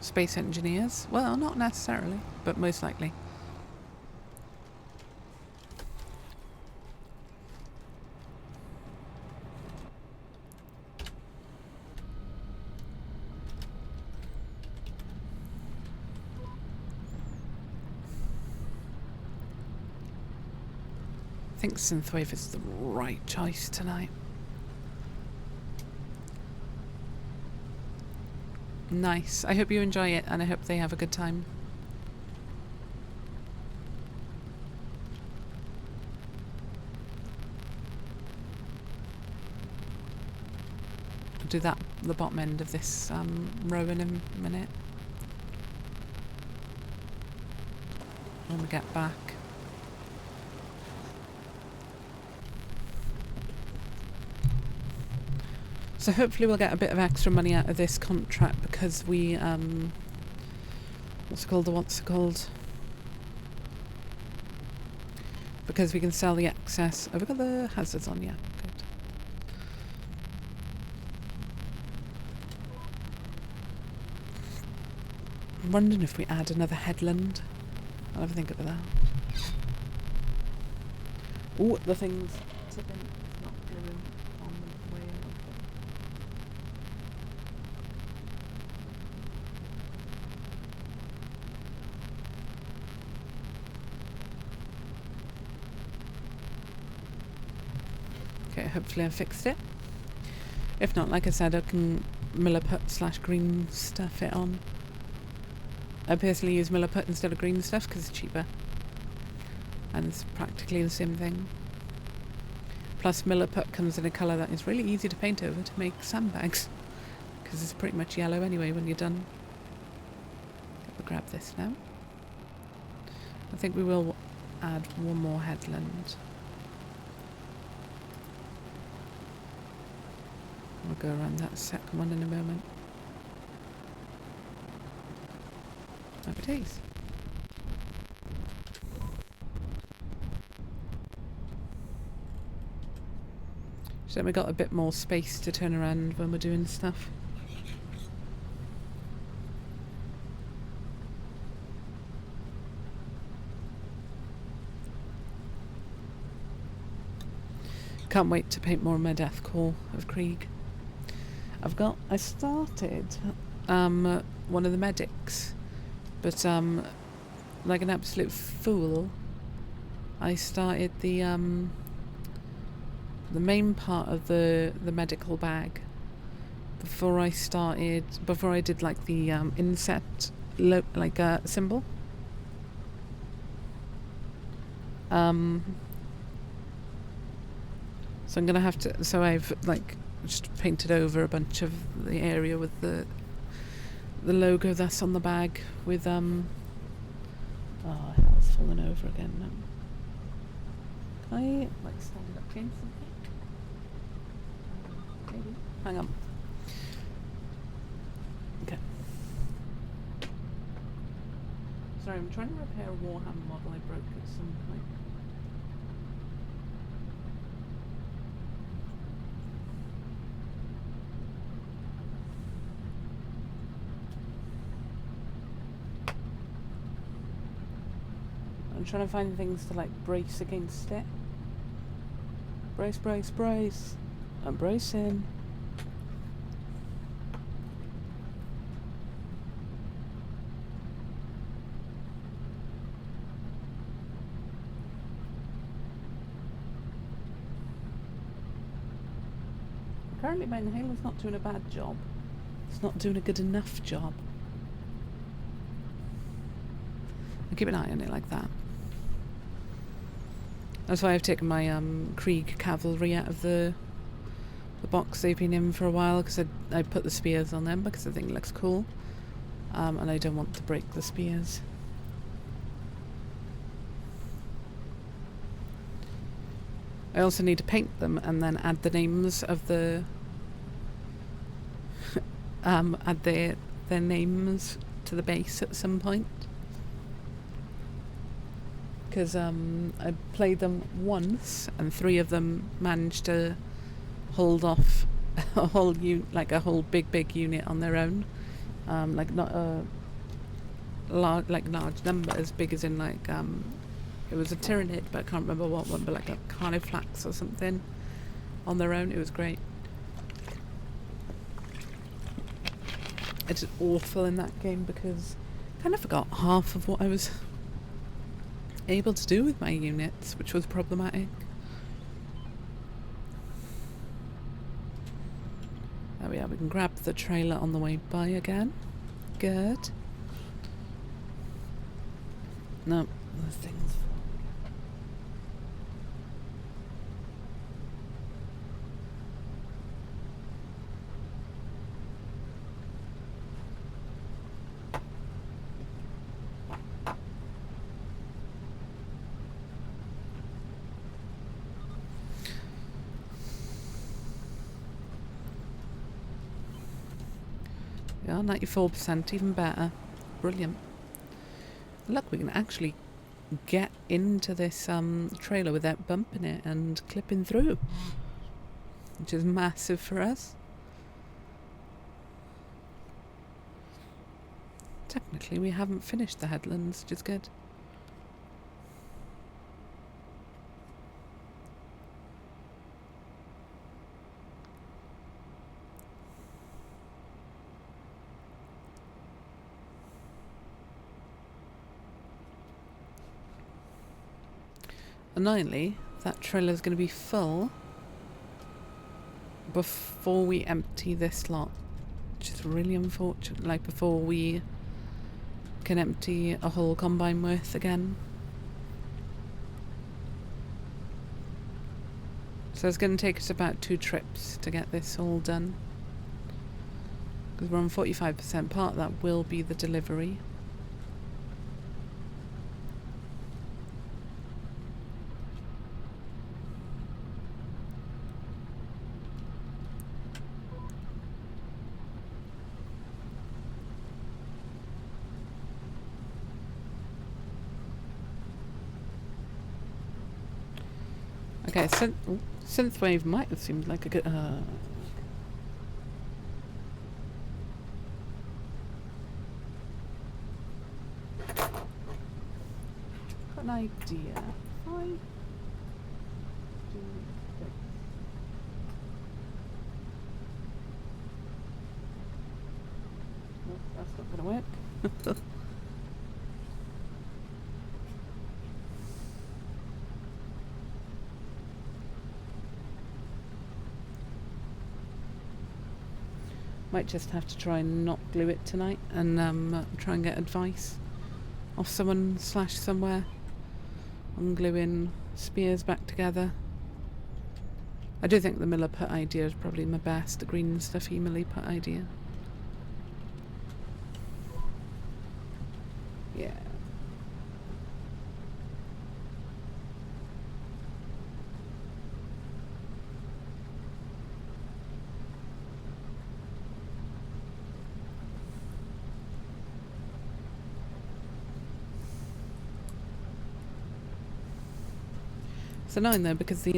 Space engineers? Well, not necessarily, but most likely. I think synthwave is the right choice tonight. Nice. I hope you enjoy it and I hope they have a good time. I'll do that the bottom end of this row in a minute. When we get back. So hopefully we'll get a bit of extra money out of this contract because we, what's it called? Because we can sell the excess. Have we got the hazards on? Yeah, good. I'm wondering if we add another headland. I'll have a think about that. Oh, the thing's tipping. It's not going on the way I want it. Okay, hopefully I fixed it. If not, like I said, I can milliput / green stuff it on. I personally use milliput instead of green stuff because it's cheaper. And it's practically the same thing. Plus milliput comes in a colour that is really easy to paint over to make sandbags. Because it's pretty much yellow anyway when you're done. We'll grab this now. I think we will add one more headland. We'll go around that second one in a moment. Happy days. So then we got a bit more space to turn around when we're doing stuff. Can't wait to paint more of my deathcore of Krieg. I started one of the medics, but like an absolute fool, I started the main part of the medical bag before I did like the inset symbol. So I'm gonna have to. So I've like just painted over a bunch of the area with the the logo that's on the bag with oh, hell's fallen over again now. Can I like stand it up, change something? Maybe. Hang on. Okay. Sorry, I'm trying to repair a Warhammer model I broke at some point. I'm trying to find things to like brace against it. Brace, brace, brace. I'm bracing. Apparently my inhaler's not doing a bad job. It's not doing a good enough job. I'll keep an eye on it like that. That's why I've taken my Krieg cavalry out of the box they've been in for a while, because I put the spears on them because I think it looks cool, and I don't want to break the spears. I also need to paint them and then add the names of the add their names to the base at some point. Because I played them once and 3 of them managed to hold off a whole big unit on their own, like not a large numbers, big as in like it was a Tyrannid, but I can't remember what one, but like a Carniflax or something on their own. It was great. It's awful in that game because I kind of forgot half of what I was able to do with my units, which was problematic. There we are, we can grab the trailer on the way by again. Good. No, the thing's yeah, 94%, even better. Brilliant. Look, we can actually get into this trailer without bumping it and clipping through, which is massive for us. Technically, we haven't finished the headlands, which is good. Annoyingly, that trailer is going to be full before we empty this lot, which is really unfortunate. Like before we can empty a whole combine worth again. So it's going to take us about 2 trips to get this all done, because we're on 45%. Part of that will be the delivery. Okay, synthwave might have seemed like a good... got an idea. I do this. Nope, that's not going to work. Might just have to try and not glue it tonight and try and get advice off someone / somewhere on gluing spears back together. I do think the Miller Put idea is probably my best, the green stuffy Miller Put idea. It's annoying though because the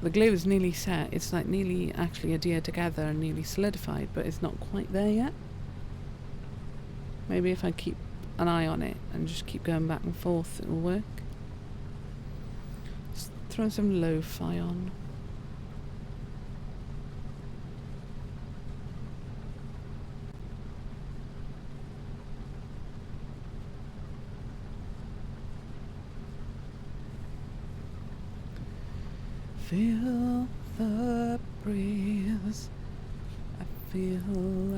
glue is nearly set. It's like nearly actually adhered together and nearly solidified, but it's not quite there yet. Maybe if I keep an eye on it and just keep going back and forth, it'll work. Just throw some lo-fi on. Feel the breeze. I feel alive.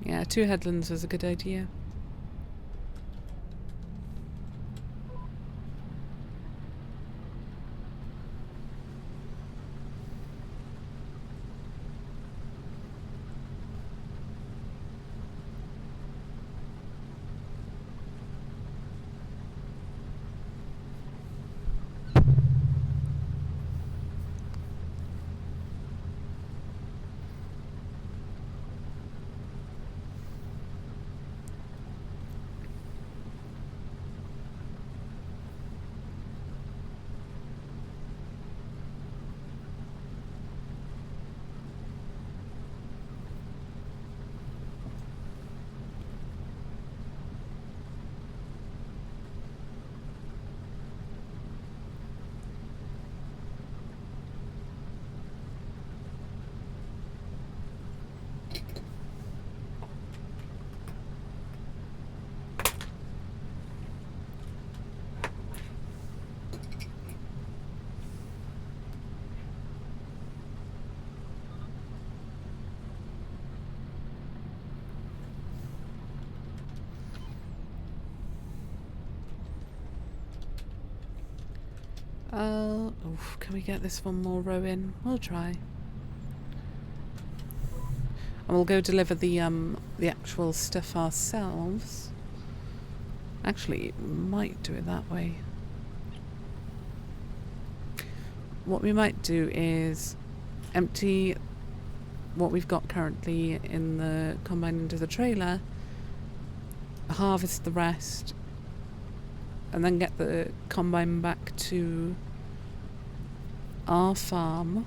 Yeah, 2 headlands was a good idea. Can we get this one more row in? We'll try. And we'll go deliver the actual stuff ourselves. Actually, might do it that way. What we might do is empty what we've got currently in the combine into the trailer, harvest the rest, and then get the combine back to our farm.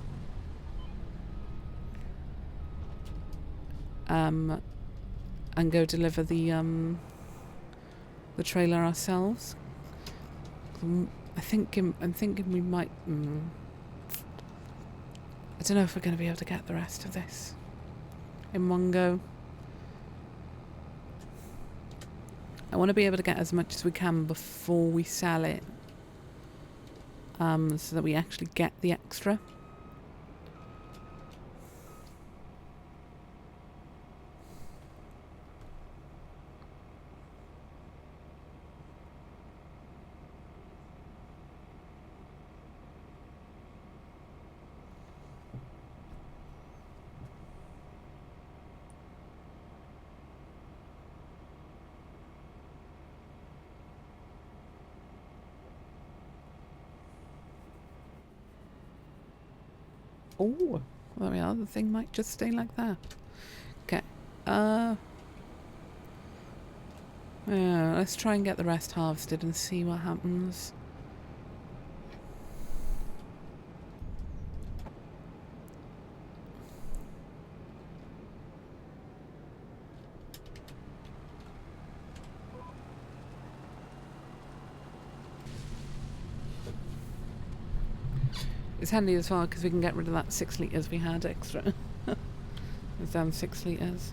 And go deliver the trailer ourselves. I'm thinking we might. I don't know if we're going to be able to get the rest of this in one go. I want to be able to get as much as we can before we sell it, so that we actually get the extra. Oh, there we are. The thing might just stay like that. Okay. Yeah, let's try and get the rest harvested and see what happens. It's handy as well because we can get rid of that 6 litres we had extra. It's down 6 litres.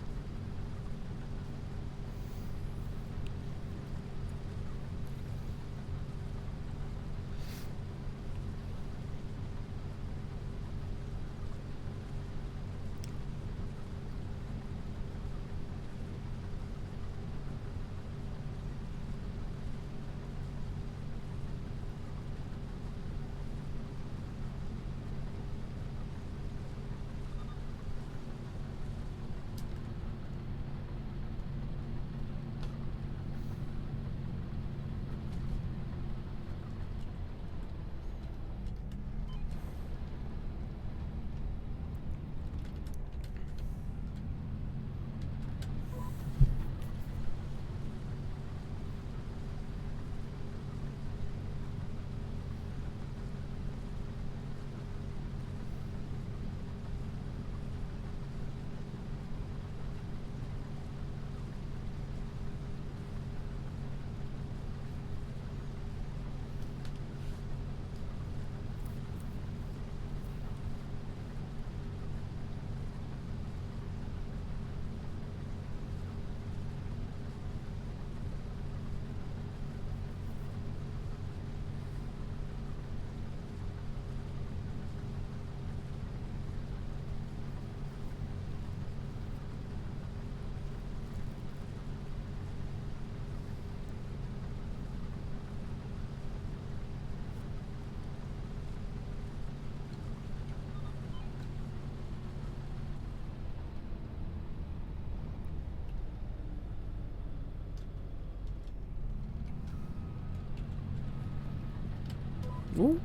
Ooh.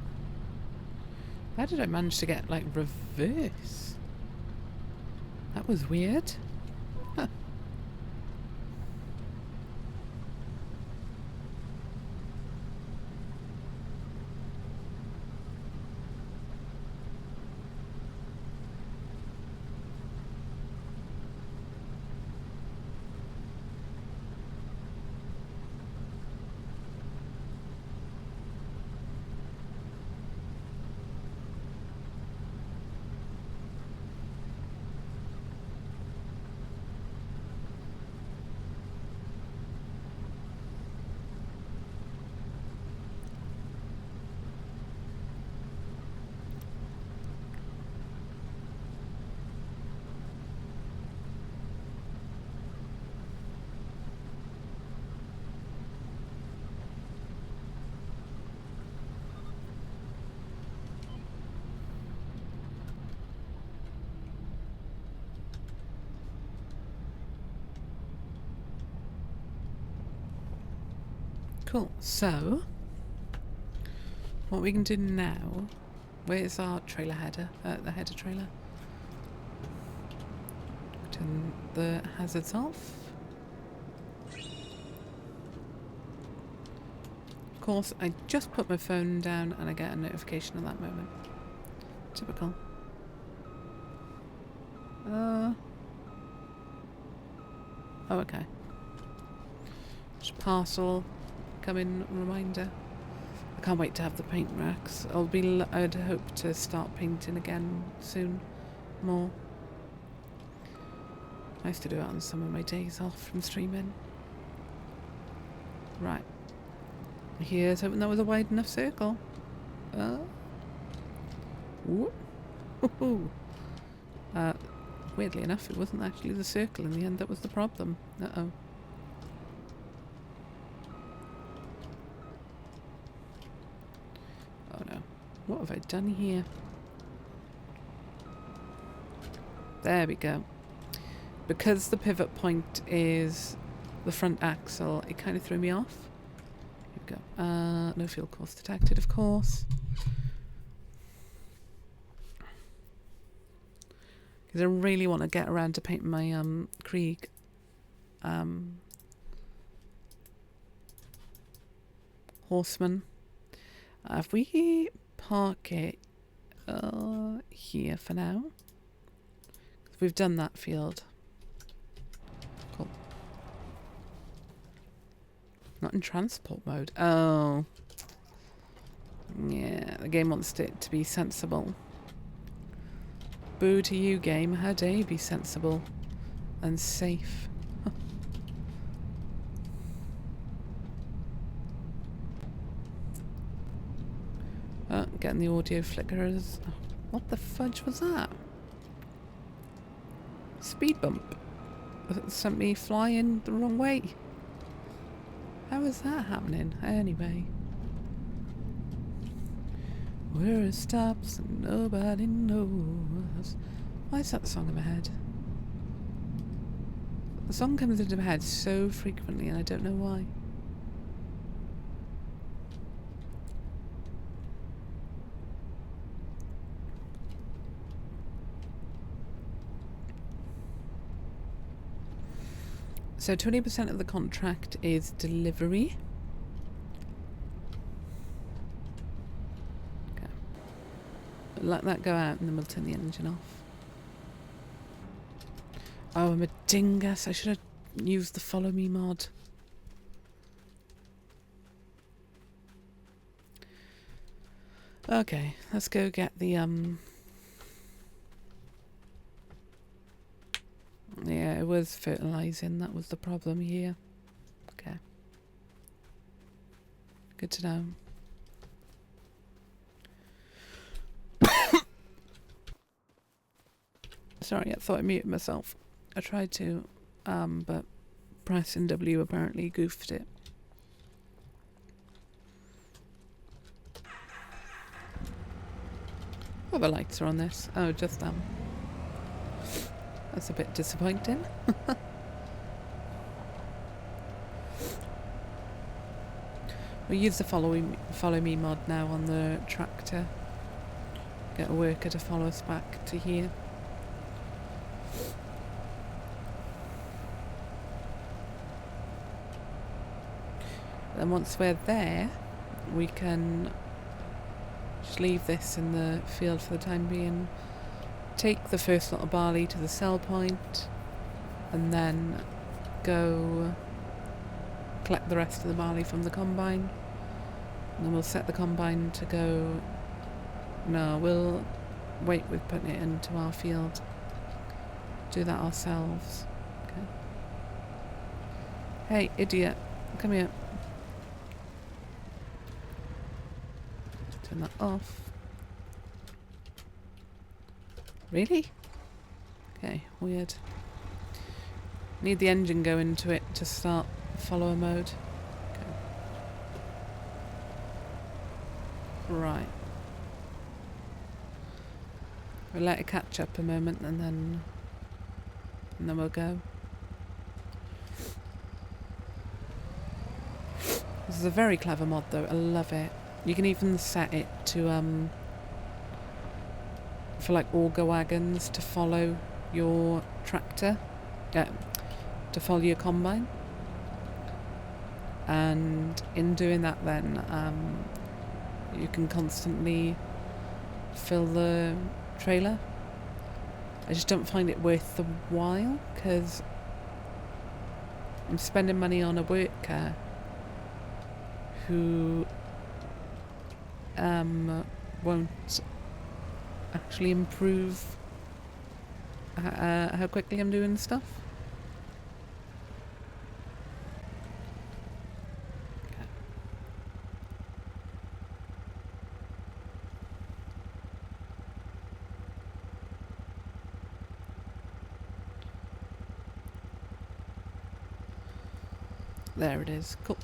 How did I manage to get, like, reverse? That was weird. Huh. Cool. So, what we can do now... Where's our trailer header? The header trailer. Turn the hazards off. Of course, I just put my phone down and I get a notification at that moment. Typical. Oh, okay. Just parcel. Coming reminder. I can't wait to have the paint racks. I'd hope to start painting again soon. More. I used to do it on some of my days off from streaming. Right. Here's hoping that was a wide enough circle. Whoop. Weirdly enough, it wasn't actually the circle in the end that was the problem. Uh-oh. Oh no. What have I done here? There we go. Because the pivot point is the front axle, it kind of threw me off. Here we go. No fuel course detected, of course. Because I really want to get around to painting my Krieg. Horseman. If we park it here for now. We've done that field. Cool. Not in transport mode. Oh. Yeah, the game wants it to be sensible. Boo to you, game. How dare you be sensible and safe? Getting the audio flickers. Oh, what the fudge was that? Speed bump. It sent me flying the wrong way. How is that happening? Anyway. Where it stops and nobody knows. Why is that the song in my head? The song comes into my head so frequently and I don't know why. So 20% of the contract is delivery. Okay. Let that go out and then we'll turn the engine off. Oh, I'm a dingus. I should have used the follow me mod. Okay, let's go get the yeah, it was fertilising. That was the problem here. Okay. Good to know. Sorry, I thought I muted myself. I tried to, but pressing W apparently goofed it. Oh, the lights are on this. Oh, just them. That's a bit disappointing. We'll use the follow me mod now on the tractor. Get a worker to follow us back to here. Then once we're there, we can just leave this in the field for the time being. Take the first lot of barley to the sell point, and then go collect the rest of the barley from the combine. And then we'll set the combine to go. No, we'll wait with putting it into our field. Do that ourselves. Okay. Hey, idiot, come here. Turn that off. Really? Okay, weird. Need the engine going to it to start follower mode. Okay. Right. We'll let it catch up a moment and then we'll go. This is a very clever mod though, I love it. You can even set it to for like auger wagons to follow your tractor. Yeah, to follow your combine. And in doing that then you can constantly fill the trailer. I just don't find it worth the while because I'm spending money on a worker who won't actually improve how quickly I'm doing stuff. Okay. There it is. Cool.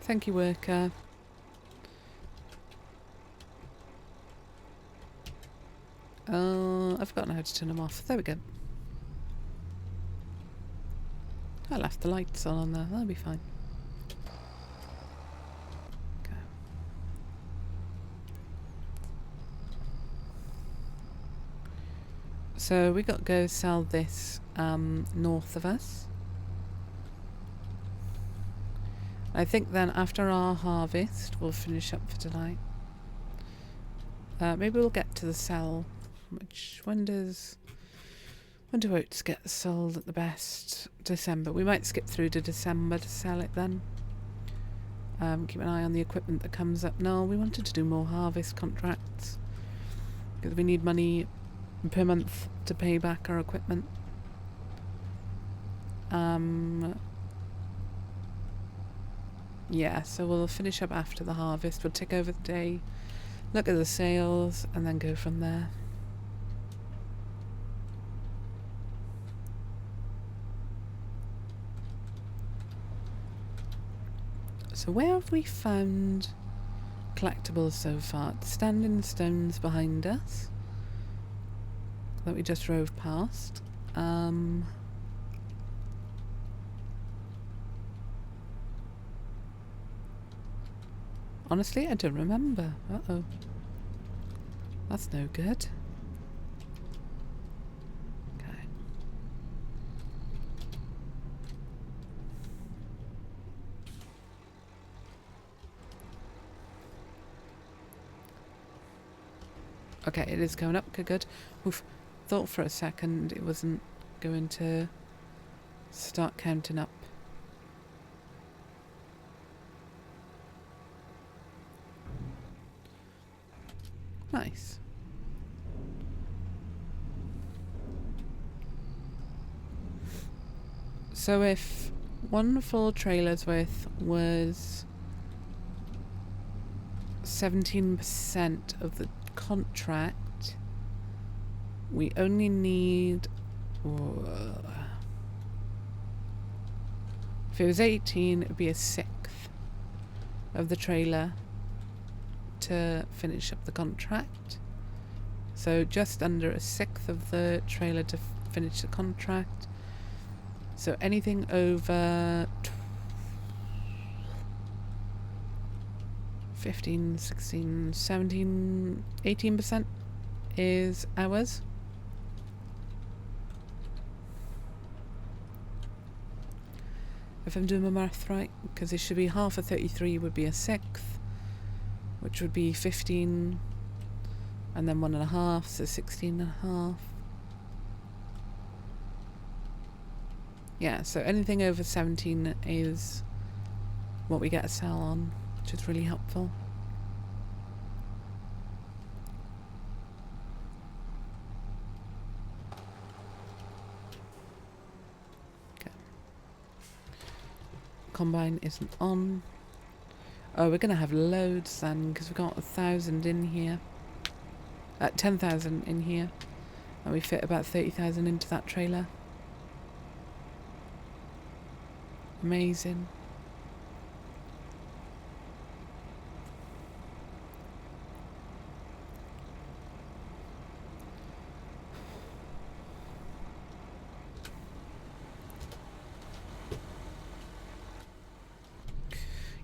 Thank you, worker. I've forgotten how to turn them off. There we go. I left the lights on there. That'll be fine. Okay. So we got to go sell this north of us. I think then after our harvest we'll finish up for tonight. Maybe we'll get to the sell. When do oats get sold at the best? December. We might skip through to December to sell it then. Keep an eye on the equipment that comes up. No, we wanted to do more harvest contracts because we need money per month to pay back our equipment. Yeah, so we'll finish up after the harvest. We'll take over the day, look at the sales, and then go from there. So where have we found collectibles so far? Standing stones behind us that we just drove past. Honestly, I don't remember. Uh-oh. That's no good. Okay. Okay, it is going up. Okay, good. Oof. Thought for a second it wasn't going to start counting up. Nice. So if one full trailer's worth was 17% of the contract, we only need... if it was 18, it would be a sixth of the trailer to finish up the contract. So just under a sixth of the trailer to finish the contract. So anything over 15, 16, 17, 18% is ours. If I'm doing my math right, because it should be half of 33 would be a sixth, which would be 15, and then 1.5, so 16.5. Yeah, so anything over 17 is what we get a sell on, which is really helpful. Okay. Combine isn't on. Oh, we're going to have loads then, because we've got 1,000 in here. 10,000 in here. And we fit about 30,000 into that trailer. Amazing.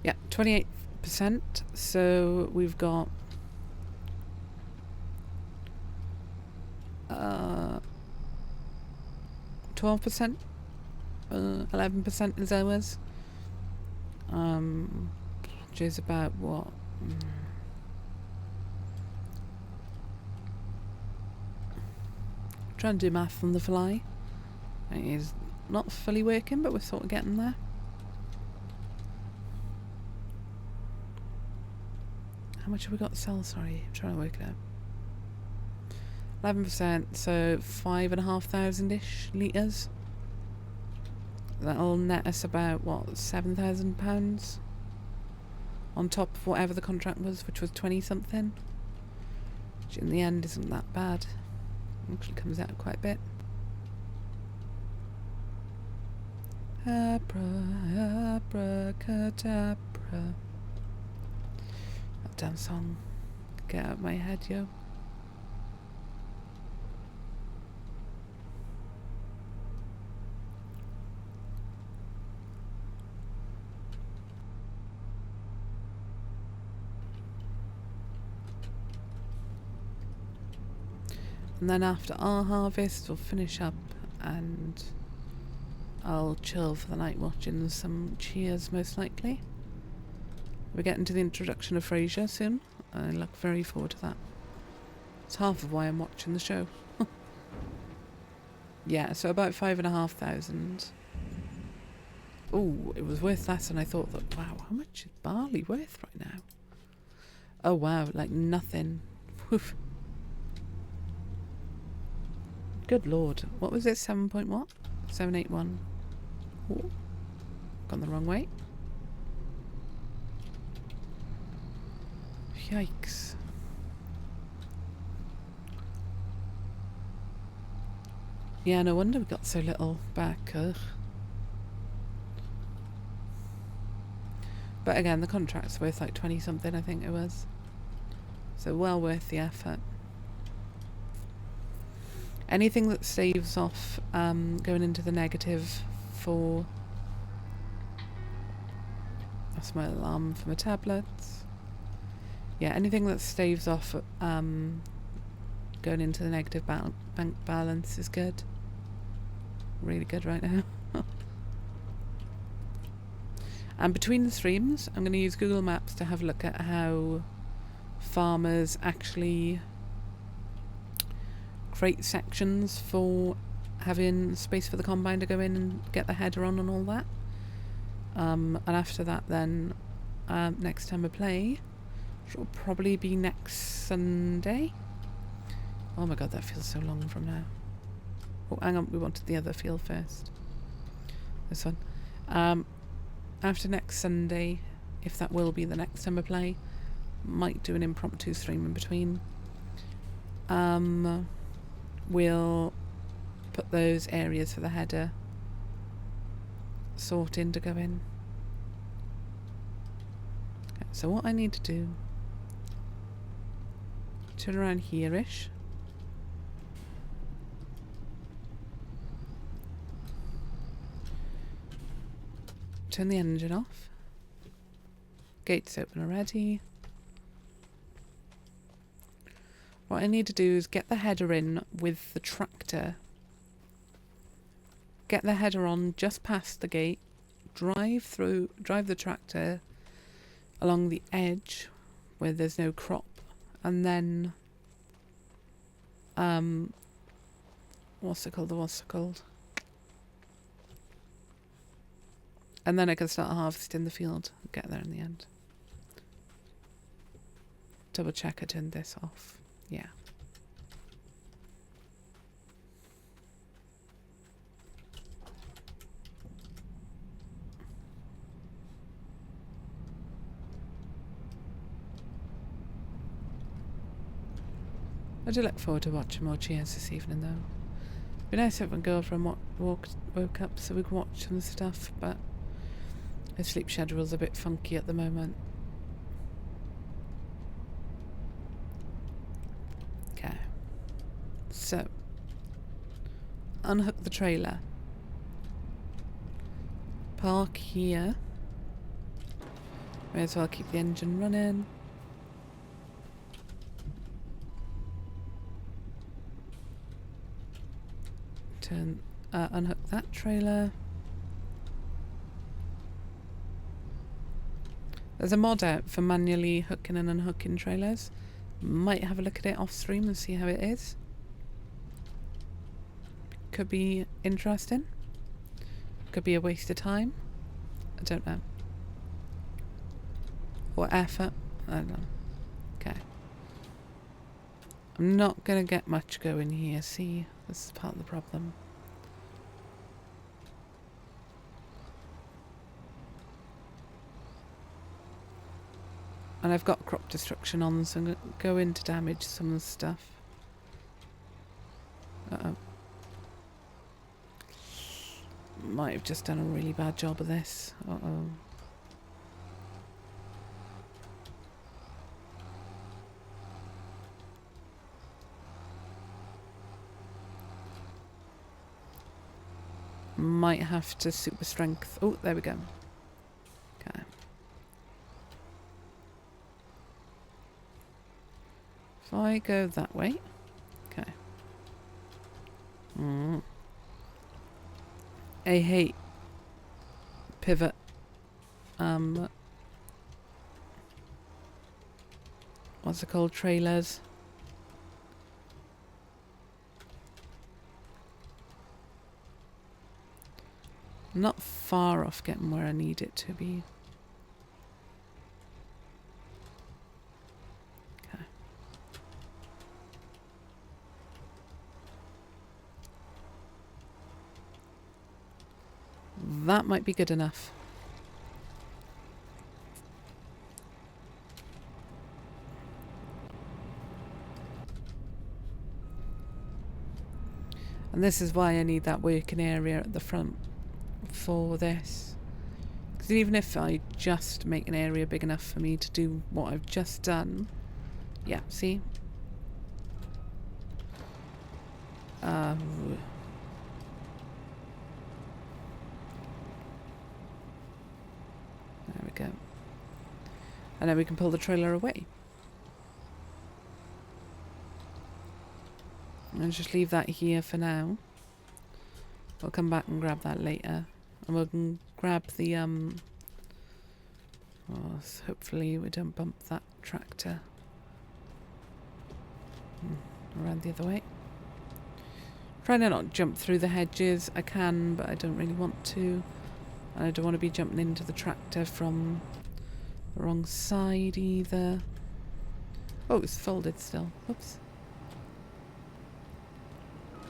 Yeah, 28%. So we've got 12%. 11% is ours. Which is about what? Trying to do math on the fly. It is not fully working, but we're sort of getting there. How much have we got to sell? Sorry, I'm trying to work it out. 11%, so 5,500-ish litres. That'll net us about, what, £7,000? On top of whatever the contract was, which was 20-something. Which in the end isn't that bad. Actually comes out quite a bit. Abracadabra. That damn song. Get out of my head, yo. And then after our harvest, we'll finish up and I'll chill for the night watching some Cheers, most likely. We're getting to the introduction of Frasier soon. I look very forward to that. It's half of why I'm watching the show. Yeah, so about 5,500. Oh, it was worth less than I thought. That, wow, how much is barley worth right now? Oh wow, like nothing. Woof. Good lord. What was it? 7 point what? 781. Oh, gone the wrong way. Yikes. Yeah, no wonder we got so little back. Ugh. But again, the contract's worth like 20 something, I think it was. So well worth the effort. Anything that staves off going into the negative for... That's my alarm for my tablets. Yeah, anything that staves off going into the negative bank balance is good. Really good right now. And between the streams, I'm going to use Google Maps to have a look at how farmers actually create sections for having space for the combine to go in and get the header on and all that. And after that then, next time I play, which will probably be next Sunday. Oh my god, that feels so long from now. Oh, hang on, we wanted the other field first. This one. After next Sunday, if that will be the next time I play, might do an impromptu stream in between. We'll put those areas for the header sort in to go in. Okay, so what I need to do, turn around here-ish. Turn the engine off. Gates open already. What I need to do is get the header in with the tractor. Get the header on just past the gate. Drive the tractor along the edge where there's no crop. And then... what's it called? And then I can start harvesting the field and get there in the end. Double check I turned this off. Yeah. I do look forward to watching more Cheers this evening though. It'd be nice if my girlfriend woke up so we could watch some stuff, but her sleep schedule's a bit funky at the moment. Okay. So, unhook the trailer. Park here. May as well keep the engine running. Unhook that trailer. There's a mod out for manually hooking and unhooking trailers. Might have a look at it off stream and see how it is. Could be interesting. Could be a waste of time. I don't know. Or effort. I don't know. Okay. I'm not going to get much going here. See, this is part of the problem. And I've got crop destruction on, so I'm going to go in to damage some of the stuff. Uh-oh. Might have just done a really bad job of this. Uh-oh. Might have to super strength. Oh, there we go. Okay. If I go that way. Okay. I hate pivot. What's it called? Trailers. Not far off getting where I need it to be. Okay. That might be good enough. And this is why I need that working area at the front for this. Because even if I just make an area big enough for me to do what I've just done. Yeah, see? There we go. And then we can pull the trailer away. And just leave that here for now. We'll come back and grab that later. And we can grab the, hopefully we don't bump that tractor. Around the other way. Trying to not jump through the hedges. I can, but I don't really want to. And I don't want to be jumping into the tractor from the wrong side either. Oh, it's folded still. Whoops.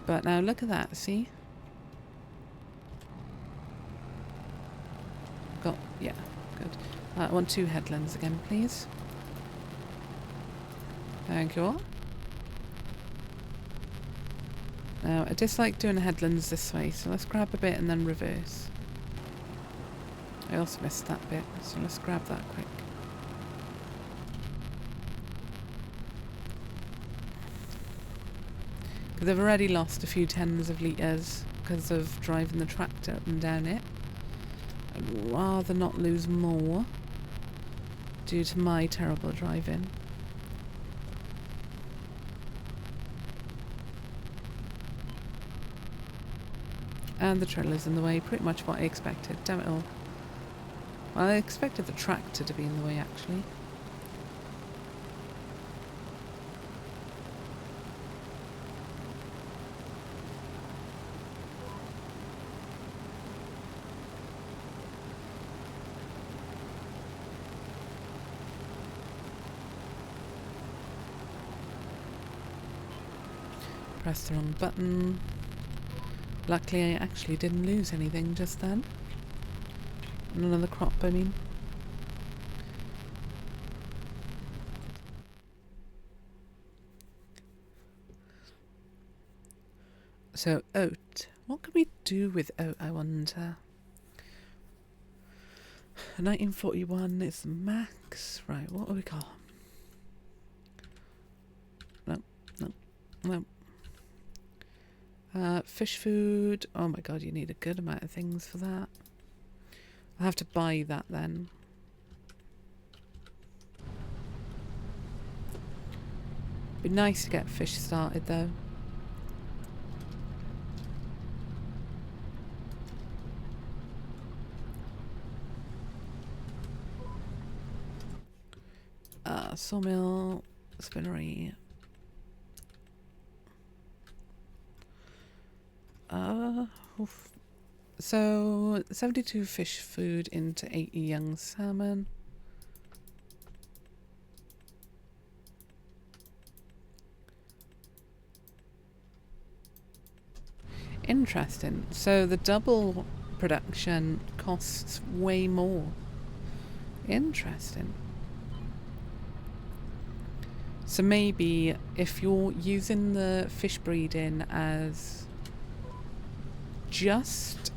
But now look at that, see? Got, yeah, good. I want 2 headlands again, please. Thank you all. Now, I dislike doing headlands this way, so let's grab a bit and then reverse. I also missed that bit, so let's grab that quick. Because I've already lost a few tens of litres because of driving the tractor up and down it. I'd rather not lose more due to my terrible driving. And the trailer's in the way, pretty much what I expected. Damn it all. Well, I expected the tractor to be in the way, actually. Pressed the wrong button. Luckily, I actually didn't lose anything just then. None of the crop, I mean. So, oat. What can we do with oat, I wonder? 1941 is the max. Right, what have we got? No. Fish food. Oh my god, you need a good amount of things for that. I'll have to buy that then. Be nice to get fish started though. Sawmill, spinnery. So 72 fish food into 80 young salmon. Interesting. So the double production costs way more. Interesting. So maybe if you're using the fish breeding as just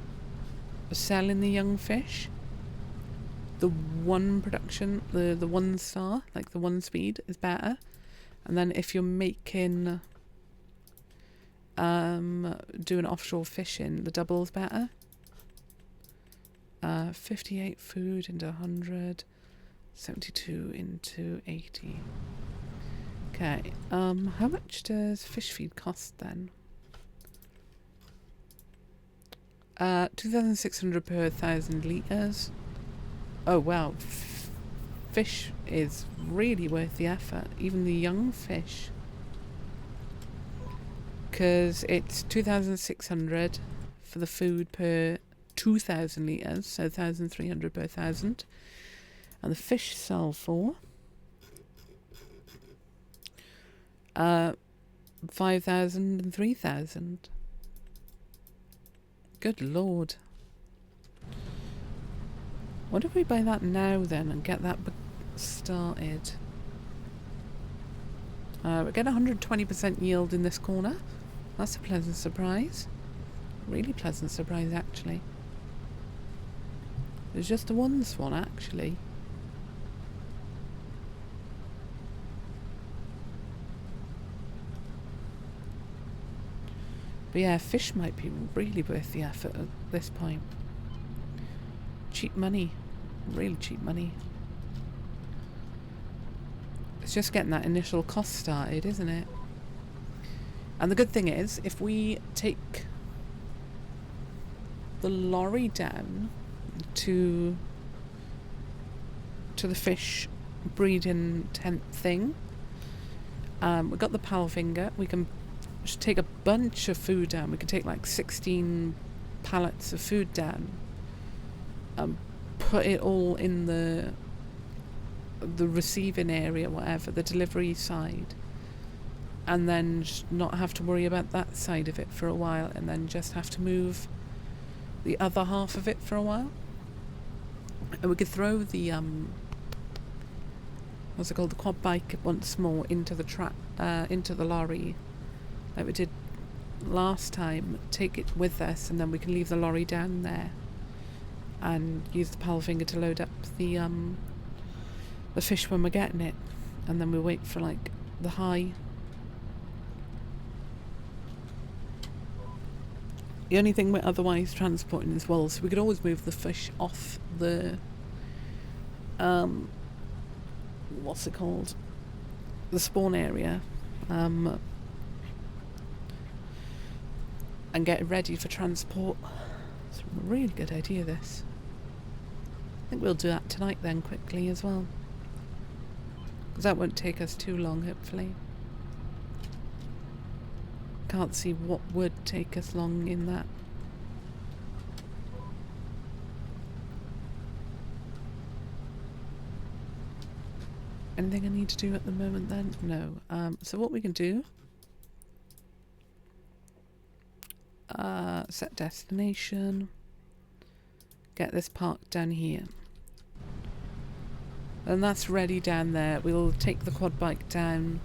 selling the young fish, the one production, the one star, like the one speed is better. And then if you're making doing offshore fishing, the double is better. 58 food into 100, 72 into 80. Okay, how much does fish feed cost then? 2,600 per 1,000 litres. Oh wow, fish is really worth the effort, even the young fish. Because it's 2,600 for the food per 2,000 litres, so 1,300 per 1,000. And the fish sell for 5,000 and 3,000. Good lord. What if we buy that now then and get that started? We're getting 120% yield in this corner. That's a pleasant surprise. Really pleasant surprise, actually. There's just the one swan, actually. But yeah, fish might be really worth the effort at this point. Cheap money. Really cheap money. It's just getting that initial cost started, isn't it? And the good thing is, if we take the lorry down to the fish breeding tent thing, we've got the pal finger. We can just take a bunch of food down. We can take like 16 pallets of food down, put it all in the receiving area, whatever, the delivery side, and then not have to worry about that side of it for a while, and then just have to move the other half of it for a while. And we could throw the what's it called, the quad bike once more into the lorry like we did last time. Take it with us, and then we can leave the lorry down there and use the pal finger to load up the fish when we're getting it, and then we wait for like the high. The only thing we're otherwise transporting is well, so we could always move the fish off the what's it called, the spawn area, and get it ready for transport. It's a really good idea, this. I think we'll do that tonight then, quickly as well. Because that won't take us too long, hopefully. Can't see what would take us long in that. Anything I need to do at the moment then? No. So what we can do... set destination. Get this parked down here. And that's ready down there. We'll take the quad bike down.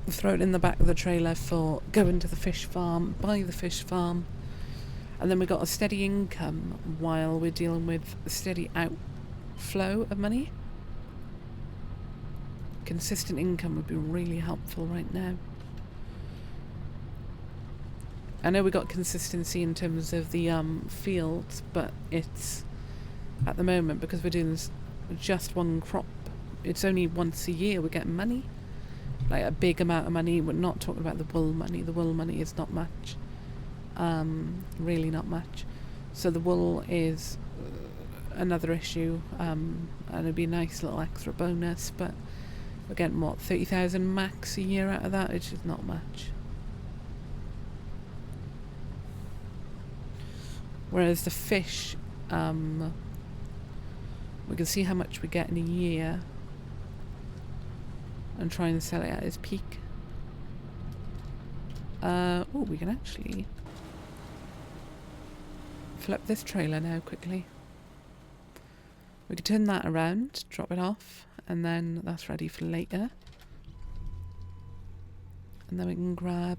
Throw it in the back of the trailer for going to the fish farm. Buy the fish farm. And then we've got a steady income while we're dealing with a steady outflow of money. Consistent income would be really helpful right now. I know we got consistency in terms of the fields, but it's at the moment, because we're doing just one crop, it's only once a year we're getting money, like a big amount of money. We're not talking about the wool money. The wool money is not much, really not much. So the wool is another issue, and it'd be a nice little extra bonus, but we're getting what, 30,000 max a year out of that, which is not much. Whereas the fish, we can see how much we get in a year and try and sell it at its peak. Oh, we can actually flip this trailer now quickly. We can turn that around, drop it off, and then that's ready for later. And then we can grab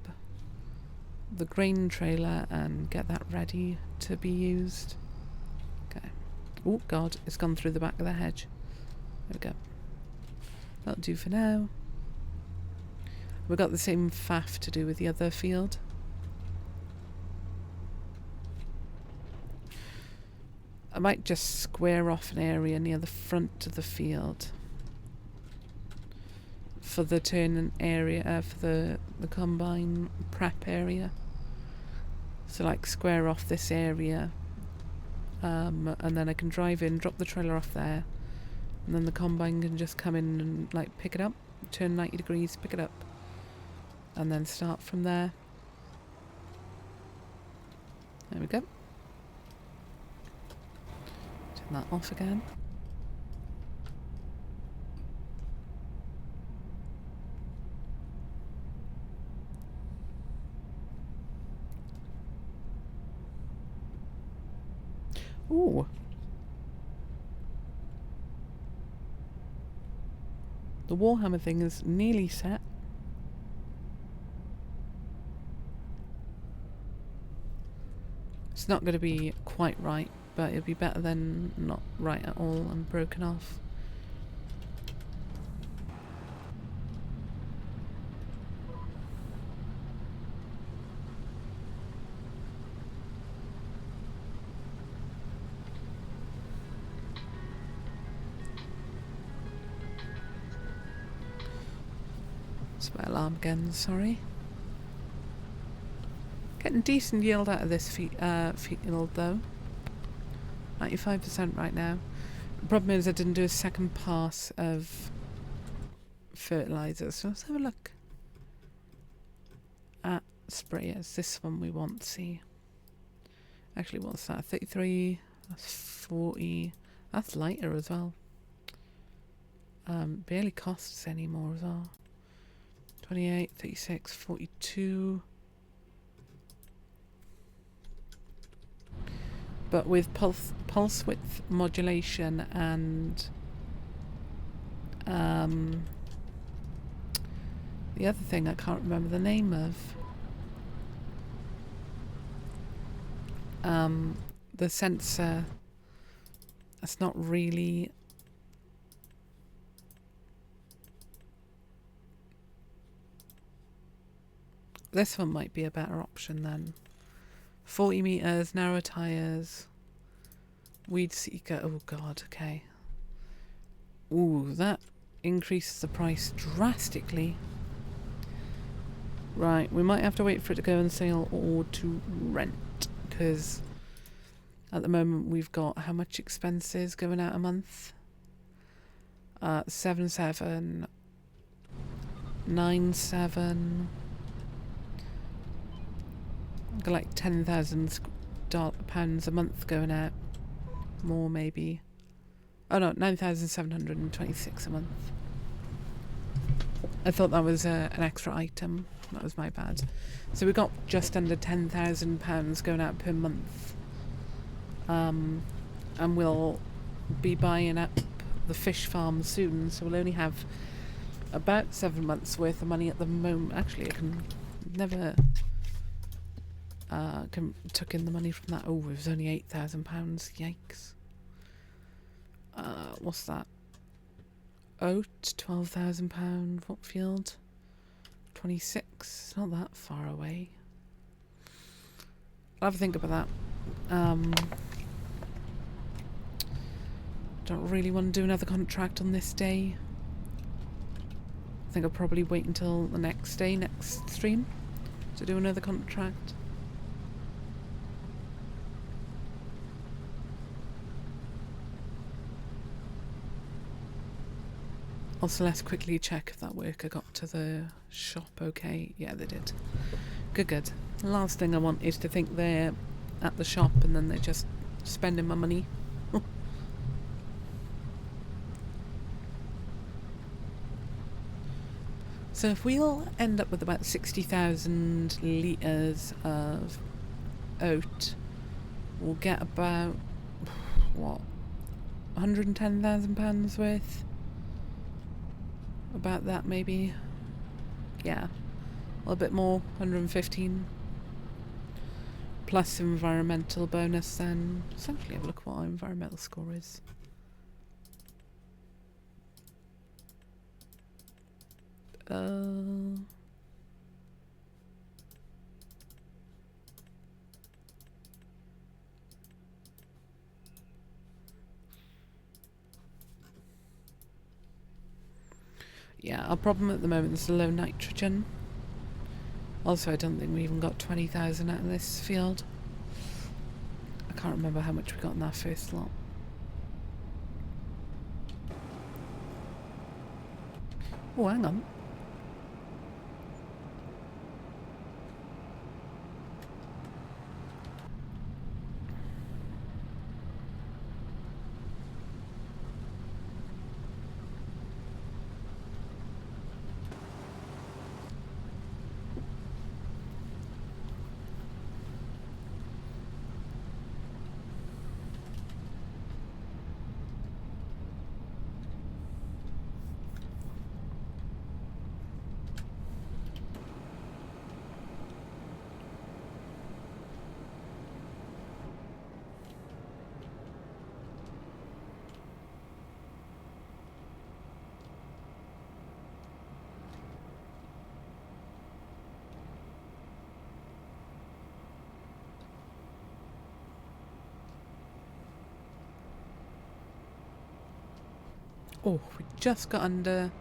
the grain trailer and get that ready to be used. Okay. Oh god, it's gone through the back of the hedge. There we go. That'll do for now. We've got the same faff to do with the other field. I might just square off an area near the front of the field for the turn area, for the combine prep area. So like square off this area, and then I can drive in, drop the trailer off there, and then the combine can just come in and like pick it up, turn 90 degrees, pick it up, and then start from there. There we go. Turn that off again. Ooh. The Warhammer thing is nearly set. It's not going to be quite right, but it'll be better than not right at all and broken off. It's my alarm again, sorry. Getting decent yield out of this field though. 95% right now. The problem is I didn't do a second pass of fertiliser, so let's have a look at sprayers. This one we want, see. Actually, what's that? 33, that's 40. That's lighter as well. Barely costs any more as well. 28, 36, 42. But with pulse width modulation and the other thing I can't remember the name of, the sensor, that's not really this one might be a better option then. 40 meters, narrow tires, weed seeker. Oh god, okay. Ooh, that increases the price drastically. Right, we might have to wait for it to go on sale or to rent, because at the moment we've got how much expenses going out a month? 7,797. Got like £10,000 a month going out. More maybe. Oh no, 9,726 a month. I thought that was an extra item. That was my bad. So we got just under £10,000 going out per month. And we'll be buying up the fish farm soon, so we'll only have about 7 months worth of money at the moment. Actually, I can never took in the money from that. Oh, it was only £8,000. Yikes. What's that? Oat, £12,000. What field? 26. Not that far away. I'll have a think about that. Don't really want to do another contract on this day. I think I'll probably wait until the next day, next stream, to do another contract. Also, let's quickly check if that worker got to the shop okay. Yeah, they did. Good, good. The last thing I want is to think they're at the shop and then they're just spending my money. So if we'll end up with about 60,000 litres of oat, we'll get about, what, £110,000 worth? About that, maybe. Yeah, a little bit more, 115. Plus environmental bonus, then. Let's actually have a look at what our environmental score is. Yeah, our problem at the moment is the low nitrogen. Also, I don't think we even got 20,000 out of this field. I can't remember how much we got in that first lot. Oh, hang on. Oh, we just got under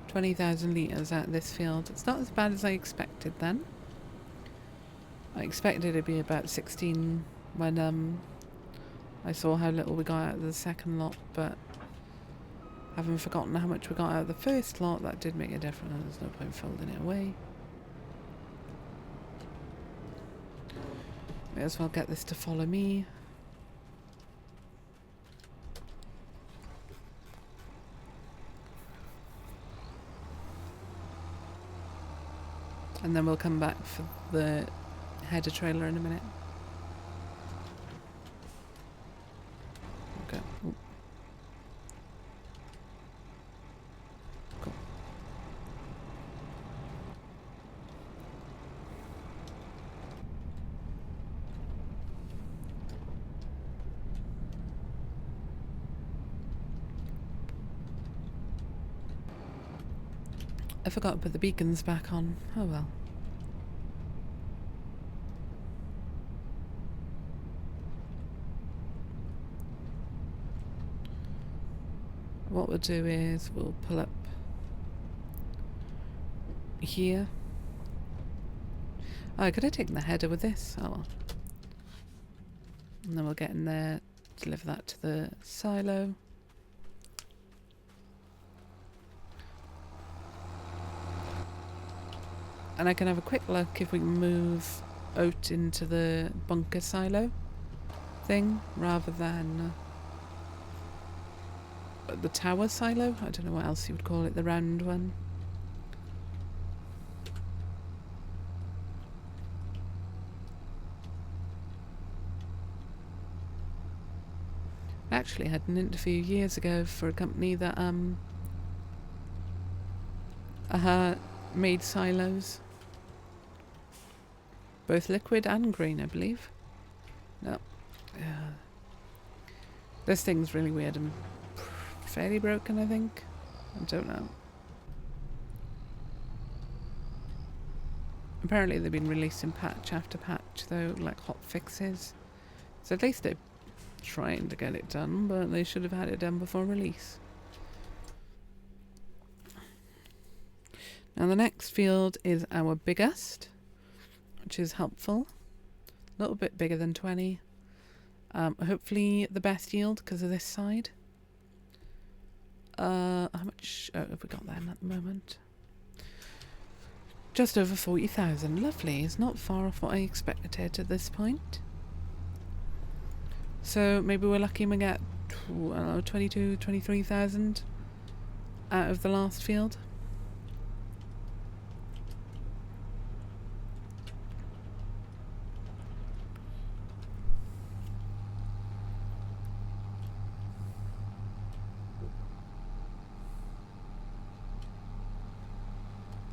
20,000 litres out of this field. It's not as bad as I expected then. I expected it to be about 16 when I saw how little we got out of the second lot, but having forgotten how much we got out of the first lot, that did make a difference. There's no point folding it away. May as well get this to follow me. And then we'll come back for the header trailer in a minute. Okay. Ooh. Cool. I forgot to put the beacons back on. Oh well. What we'll do is we'll pull up here Oh, I could have taken the header with this. Oh well. And then we'll get in there, deliver that to the silo. And I can have a quick look if we can move oat into the bunker silo thing rather than the tower silo. I don't know what else you would call it, the round one. I actually had an interview years ago for a company that made silos, both liquid and green, I believe. No, this thing's really weird and fairly broken, I think. I don't know. Apparently they've been releasing patch after patch though, like hot fixes. So at least they're trying to get it done, but they should have had it done before release. Now the next field is our biggest, which is helpful. A little bit bigger than 20. Hopefully the best yield because of this side. How much have we got then at the moment? Just over 40,000. Lovely. It's not far off what I expected at this point. So maybe we're lucky and we get, I don't know, 22, 23,000 out of the last field.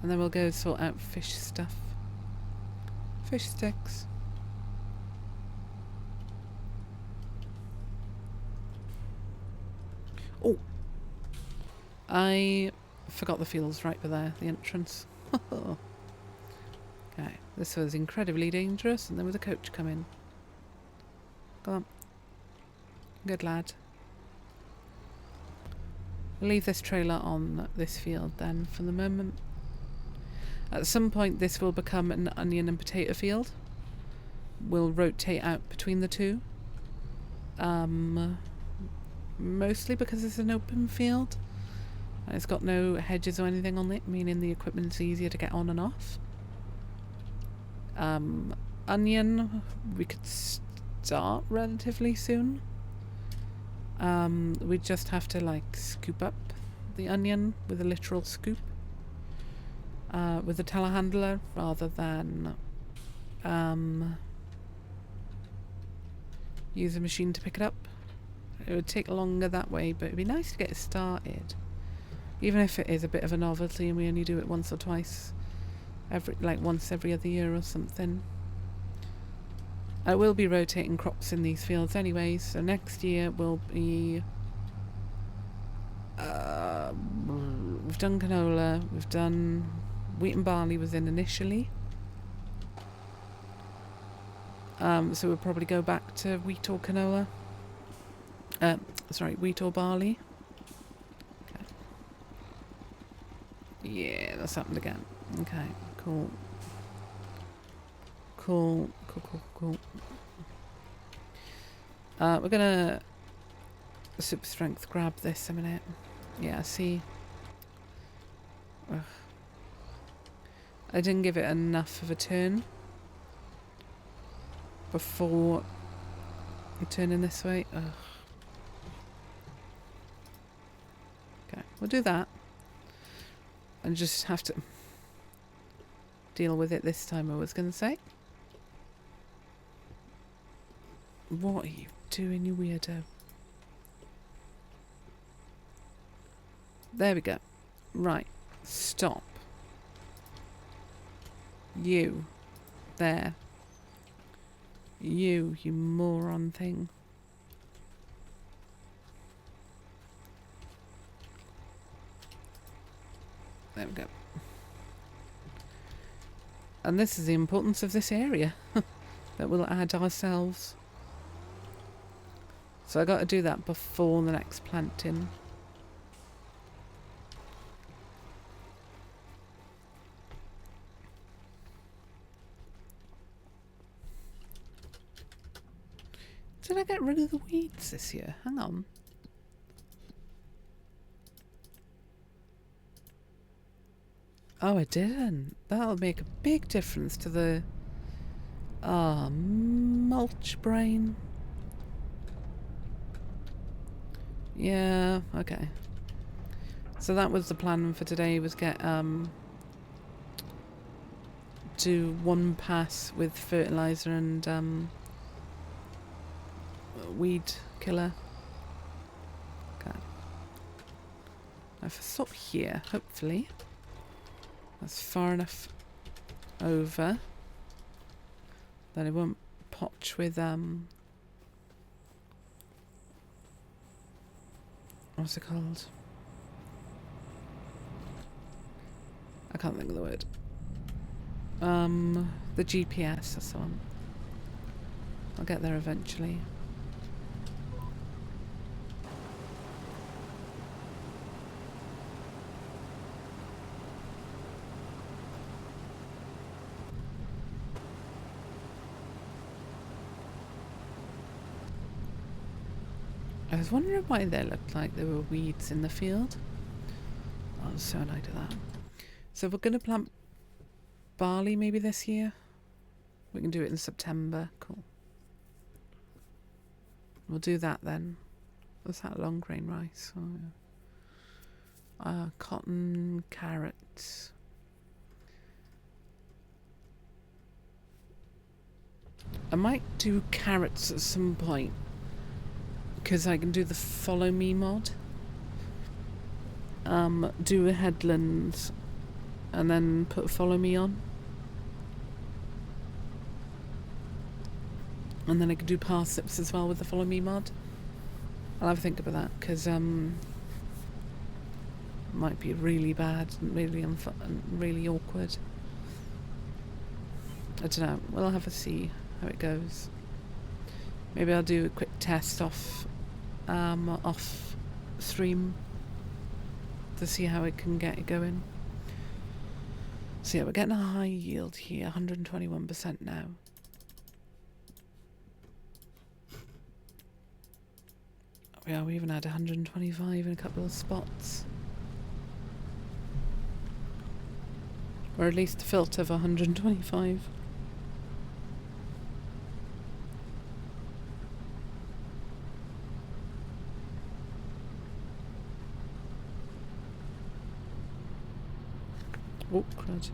And then we'll go sort out fish stuff. Fish sticks. Oh! I forgot the fields right there, the entrance. Okay, this was incredibly dangerous, and there was a coach coming. Come on. Good lad. We'll leave this trailer on this field then for the moment. At some point this will become an onion and potato field. We'll rotate out between the two. Mostly because it's an open field. It's got no hedges or anything on it, meaning the equipment's easier to get on and off. Onion, we could start relatively soon. We just have to like scoop up the onion with a literal scoop. With a telehandler rather than use a machine to pick it up. It would take longer that way, but it'd be nice to get it started. Even if it is a bit of a novelty and we only do it once or twice, once every other year or something. I will be rotating crops in these fields anyway, so next year will be... we've done canola, we've done... wheat and barley was in initially. So we'll probably go back to wheat or canola. Sorry, wheat or barley. Okay. Yeah, that's happened again. Okay, cool. Cool. We're gonna super strength grab this a minute. Yeah, see. Ugh. I didn't give it enough of a turn before turning this way. Ugh. Okay, we'll do that. And just have to deal with it this time, I was going to say. What are you doing, you weirdo? There we go. Right. Stop. You. There. You moron thing. There we go. And this is the importance of this area that we'll add ourselves. So I got to do that before the next planting. get rid of the weeds this year? Hang on. Oh, I didn't. That'll make a big difference to the... mulch brain. Yeah, okay. So that was the plan for today, was get, do one pass with fertiliser and, weed killer. Okay. Now if I stop here, hopefully, that's far enough over that it won't potch with, what's it called? I can't think of the word. The GPS or so on. I'll get there eventually. I was wondering why they looked like there were weeds in the field. I was so annoyed at that. So we're going to plant barley maybe this year. We can do it in September. Cool. We'll do that then. What's that? Long grain rice. Oh, yeah. Cotton, carrots. I might do carrots at some point, because I can do the follow me mod. Do a headland and then put follow me on. And then I could do parsnips as well with the follow me mod. I'll have a think about that, because might be really bad and really really awkward. I don't know. We'll have a see how it goes. Maybe I'll do a quick test off stream to see how it can get it going. So yeah, we're getting a high yield here, 121% now. Yeah, we even had 125 in a couple of spots. Or at least a filter of 125. Oh, crud.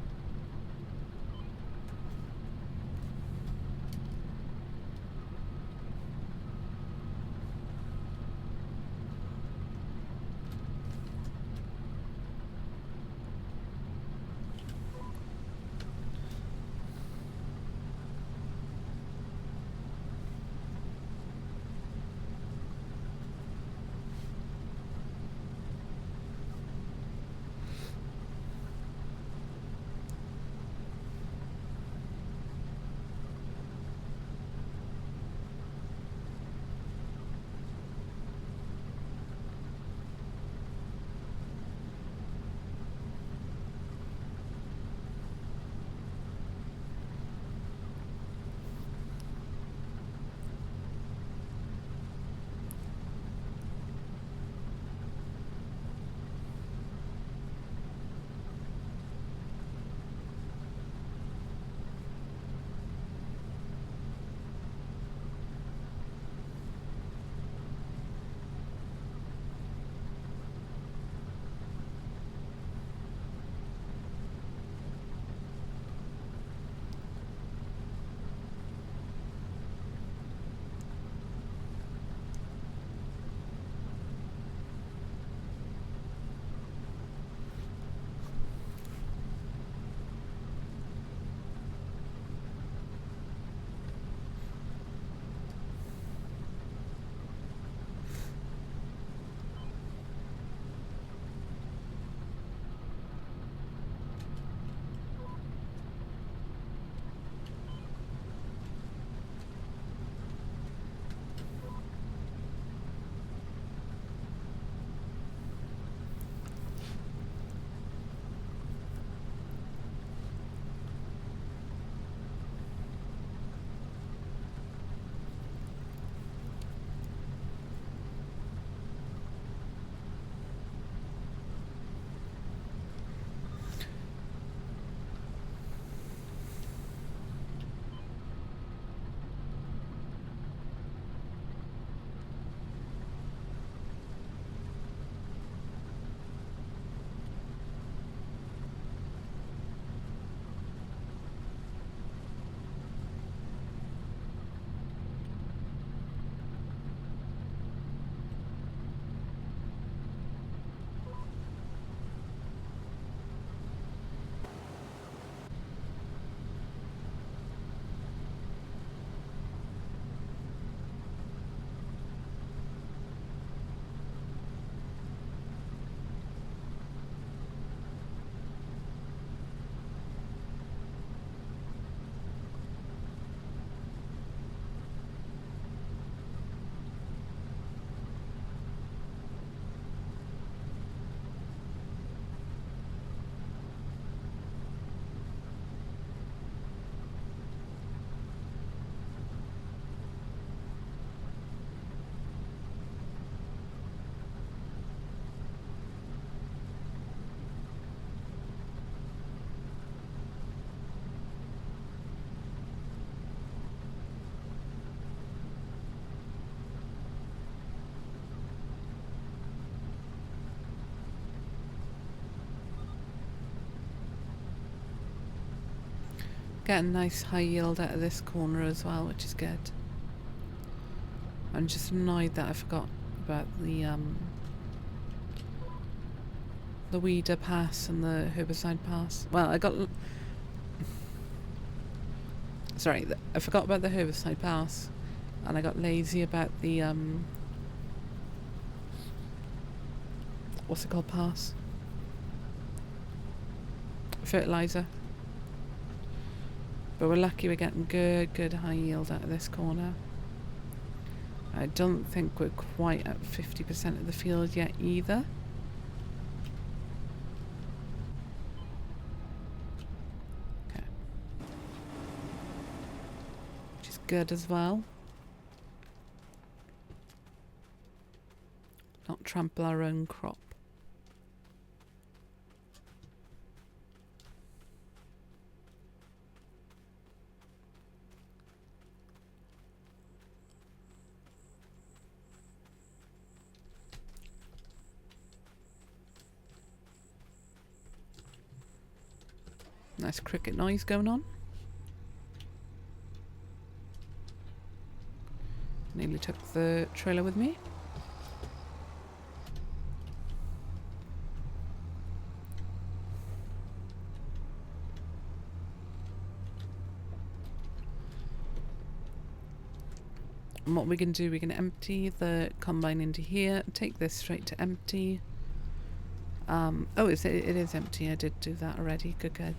Getting nice high yield out of this corner as well, which is good. I'm just annoyed that I forgot about the weeder pass and the herbicide pass. Well, I forgot about the herbicide pass, and I got lazy about the what's it called, pass? Fertilizer. But we're lucky we're getting good high yield out of this corner. I don't think we're quite at 50% of the field yet either. Okay. Which is good as well. Not trample our own crop. Nice cricket noise going on. Nearly took the trailer with me. And what we can do, we can empty the combine into here, take this straight to empty. Oh, it is empty. I did do that already. Good.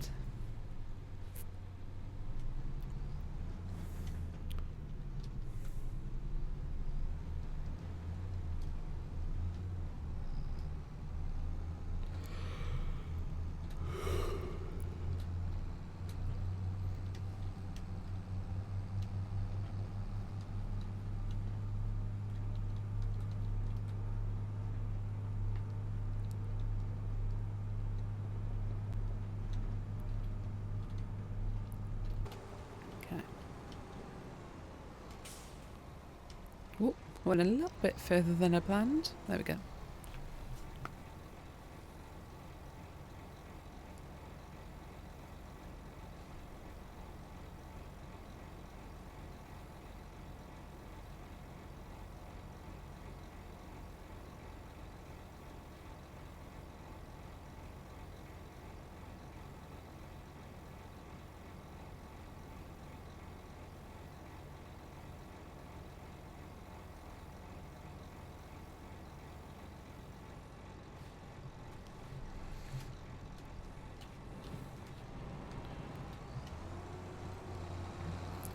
Oh, went a little bit further than I planned. There we go.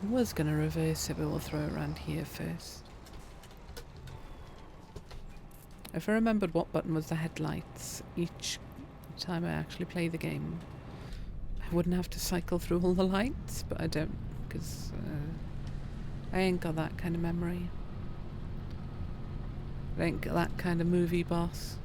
I was going to reverse it, but we'll throw it around here first. If I remembered what button was the headlights each time I actually play the game, I wouldn't have to cycle through all the lights, but I don't, because I ain't got that kind of memory. I ain't got that kind of movie boss.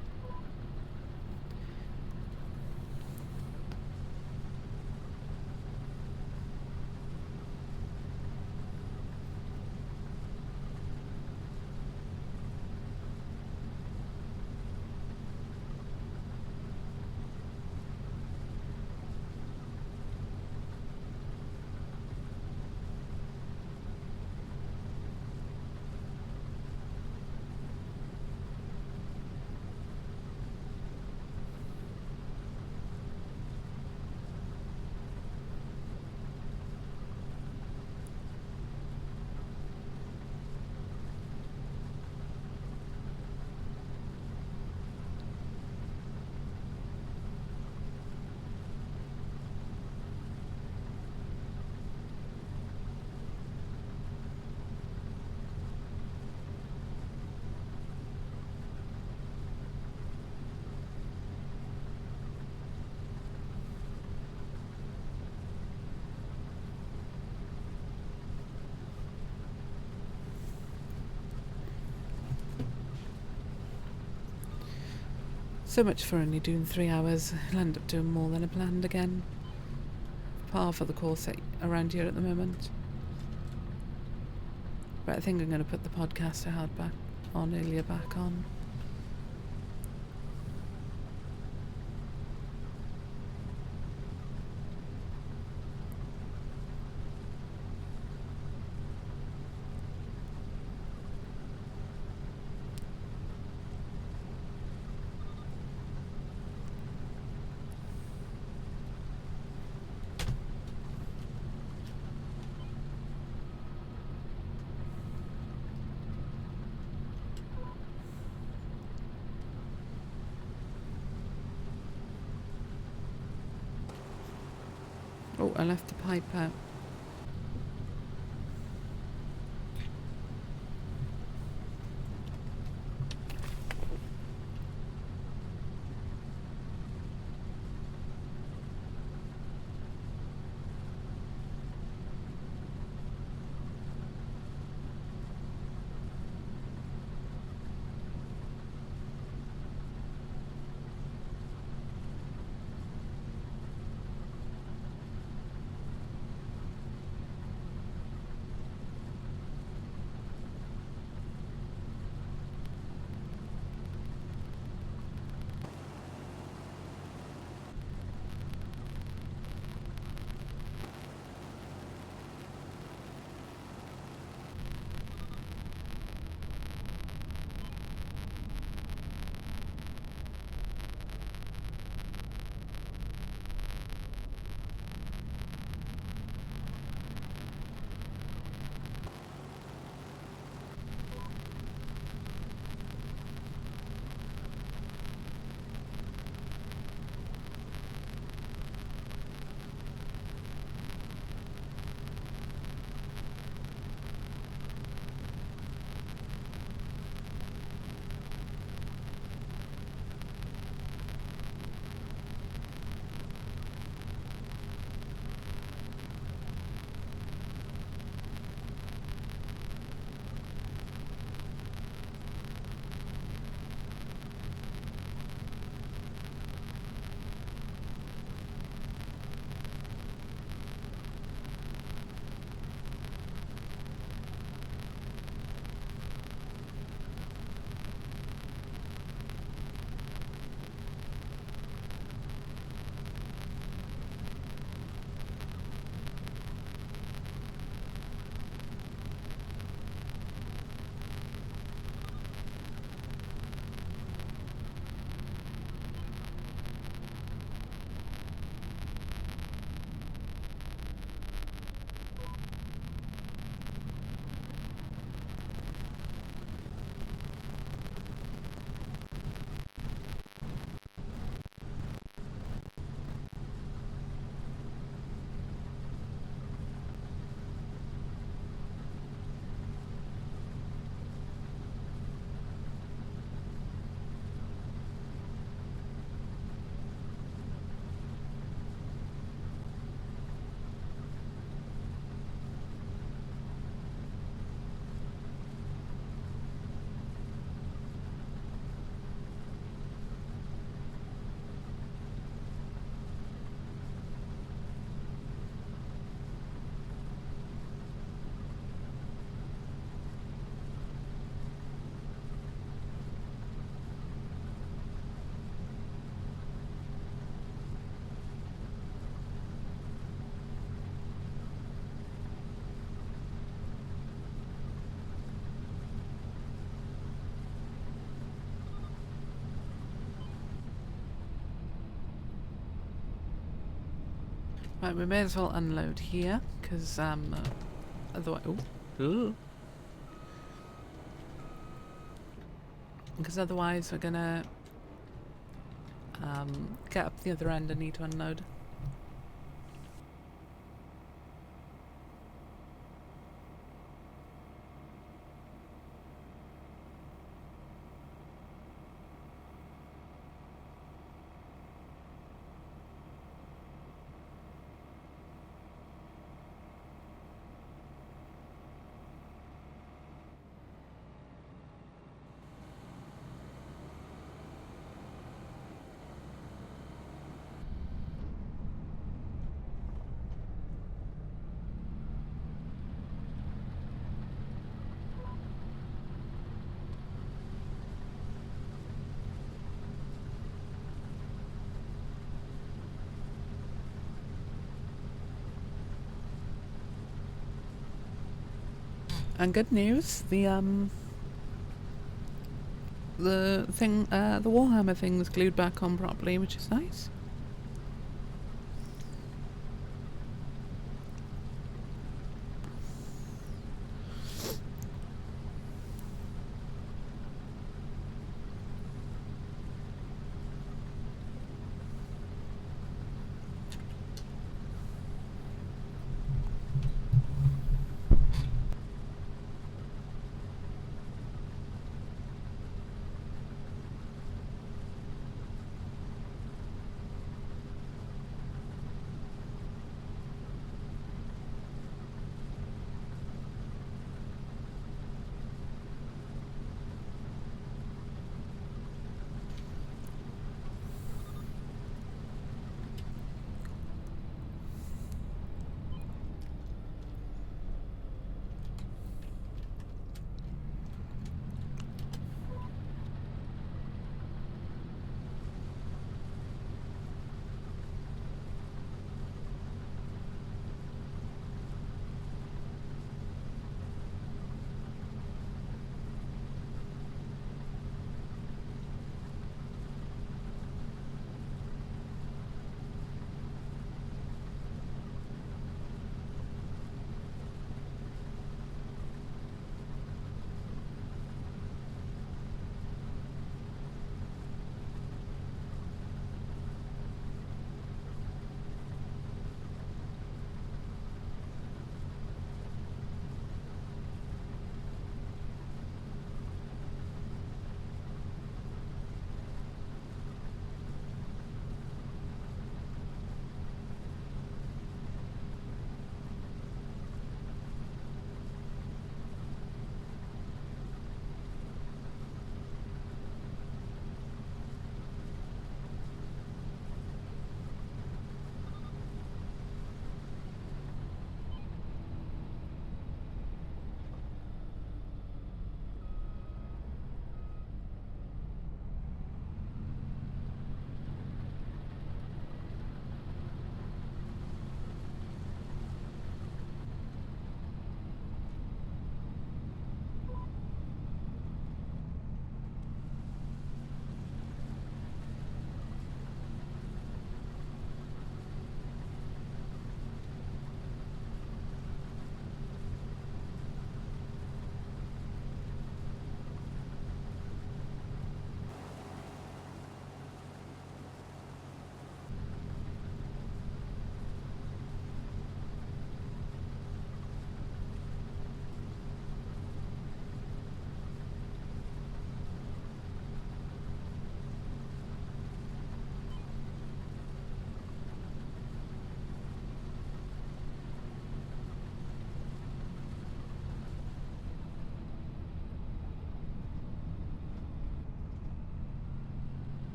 So much for only doing 3 hours. I'll end up doing more than I planned again. Par for the course around here at the moment. But I think I'm going to put the podcast I had back on. Oh, I left the pipe out. Right, we may as well unload here, because otherwise... Because otherwise we're gonna get up the other end and need to unload. And good news, the thing, the Warhammer thing was glued back on properly, which is nice.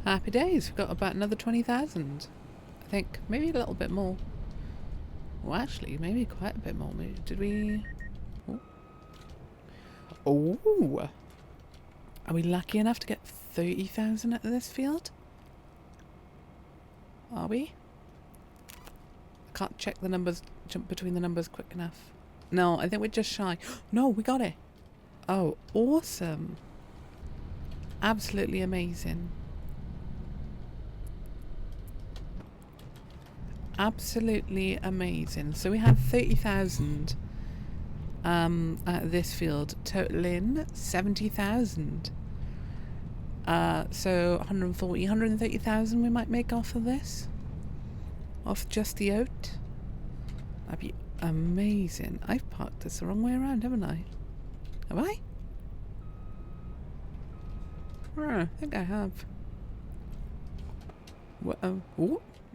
Happy days. We've got about another 20,000. I think. Maybe a little bit more. Well, actually, maybe quite a bit more. Maybe, did we... Oh! Are we lucky enough to get 30,000 out of this field? Are we? I can't check the numbers, jump between the numbers quick enough. No, I think we're just shy. No, we got it. Oh, awesome. Absolutely amazing. Absolutely amazing. So we have 30,000 out of this field, totaling 70,000. So 140, 130,000 we might make off of this. Off just the oat. That'd be amazing. I've parked this the wrong way around, haven't I? Have I? Oh, I think I have. What?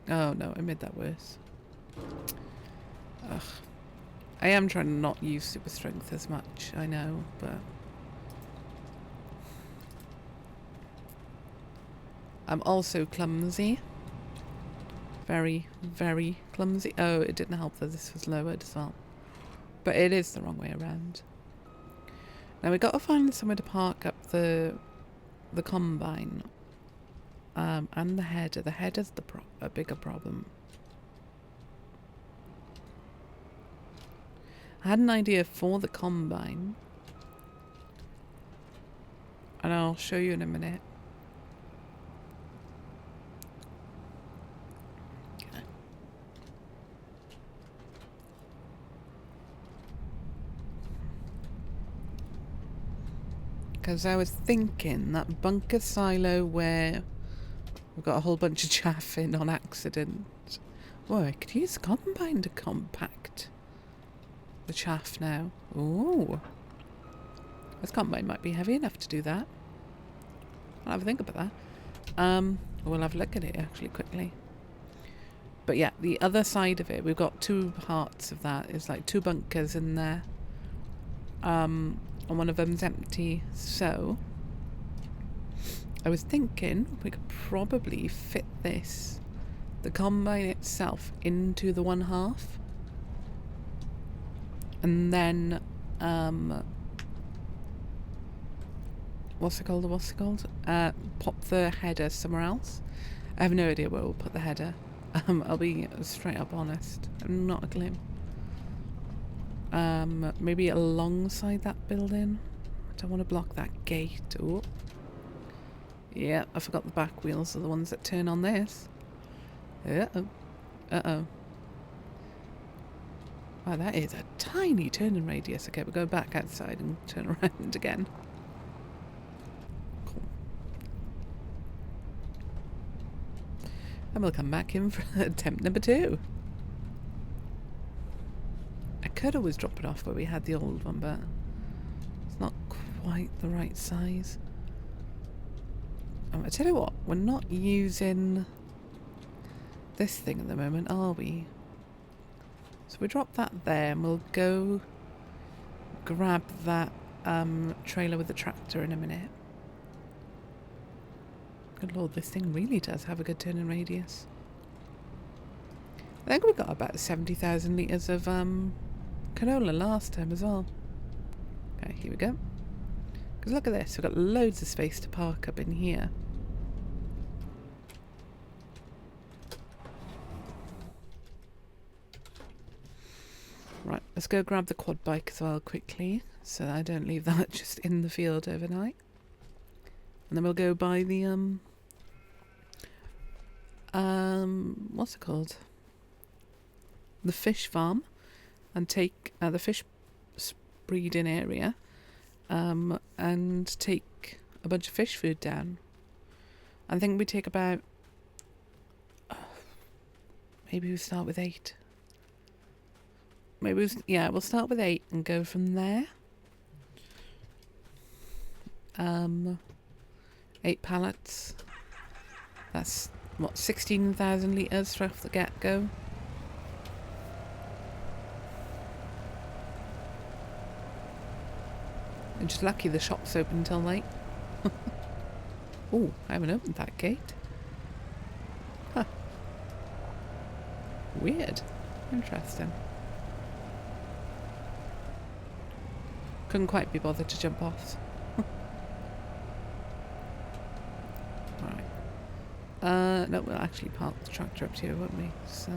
Oh no, I made that worse. Ugh. I am trying to not use super strength as much, I know, but... I'm also clumsy. Very, very clumsy. Oh, it didn't help that this was lowered as well. But it is the wrong way around. Now we got to find somewhere to park up the combine. And the header. The header's a bigger problem. I had an idea for the combine. And I'll show you in a minute. Okay. Because I was thinking that bunker silo where we've got a whole bunch of chaff in on accident. Well, I could use the combine to compact the chaff now. Ooh. This combine might be heavy enough to do that. I'll have a think about that. We'll have a look at it actually quickly. But yeah, the other side of it, we've got two parts of that. It's like two bunkers in there. And one of them's empty. So I was thinking we could probably fit the combine itself, into the one half. And then, what's it called? Pop the header somewhere else. I have no idea where we'll put the header. I'll be straight up honest. Not a clue. Maybe alongside that building. I don't want to block that gate. Oh. Yeah, I forgot the back wheels are the ones that turn on this. Uh-oh. Uh-oh. Wow, that is a tiny turning radius. Okay, we'll go back outside and turn around again. Cool. And we'll come back in for attempt number 2. I could always drop it off where we had the old one, but it's not quite the right size. I tell you what, we're not using this thing at the moment, are we? So we drop that there and we'll go grab that trailer with the tractor in a minute. Good lord, this thing really does have a good turning radius. I think we got about 70,000 litres of canola last time as well. Okay, here we go. Because look at this, we've got loads of space to park up in here. Right, let's go grab the quad bike as well quickly, so that I don't leave that just in the field overnight. And then we'll go buy the what's it called? The fish farm, and take the fish breeding area, and take a bunch of fish food down. I think we take about maybe we start with 8. Maybe we'll start with 8 and go from there. 8 pallets. That's what, 16,000 litres off the get-go. I'm just lucky the shop's open till late. Oh, I haven't opened that gate. Huh. Weird. Interesting. Couldn't quite be bothered to jump off. Alright. No, we'll actually park the tractor up here, won't we? So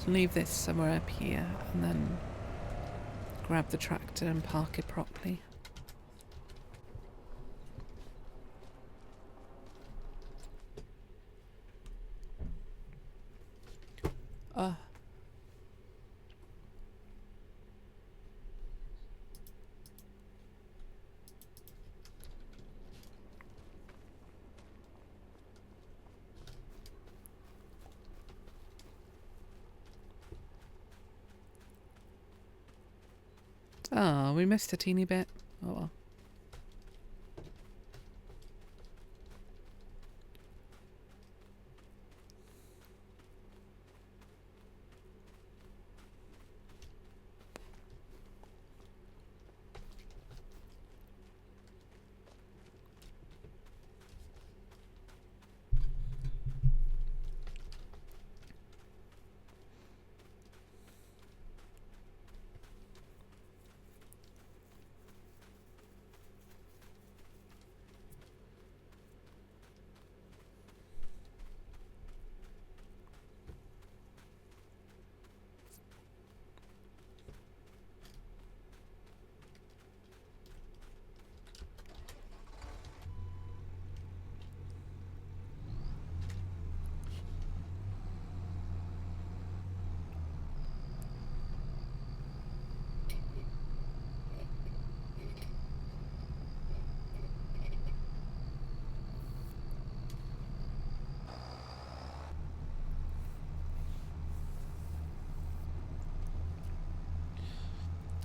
leave this somewhere up here and then grab the tractor and park it properly. Oh, we missed a teeny bit. Oh well.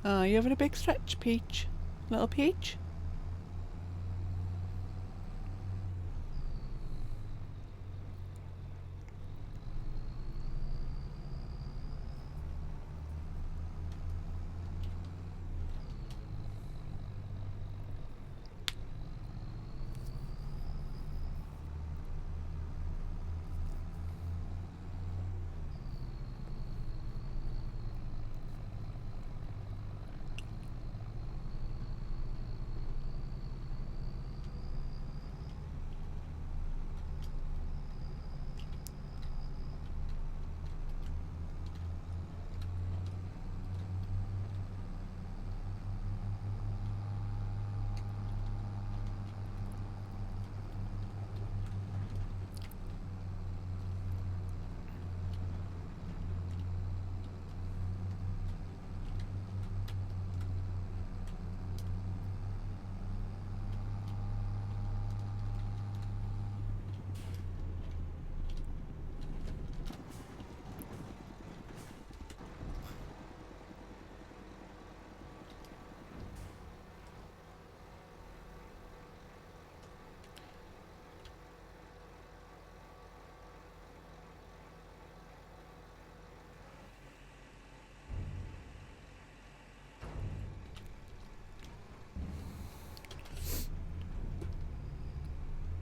Oh, you having a big stretch, Peach? Little Peach?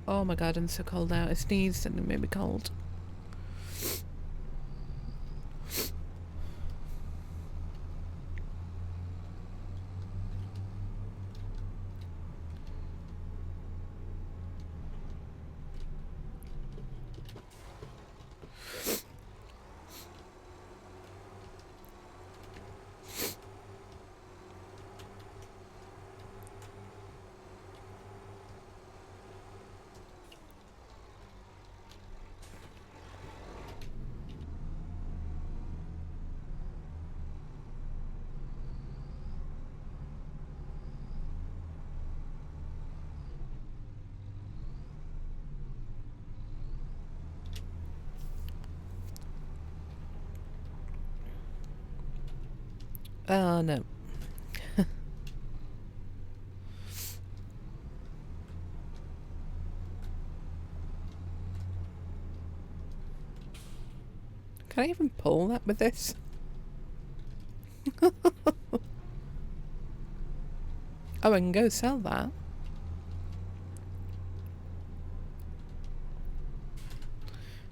Oh my god, I'm so cold out. I sneezed and it made me cold. Oh no. Can I even pull that with this? Oh, I can go sell that.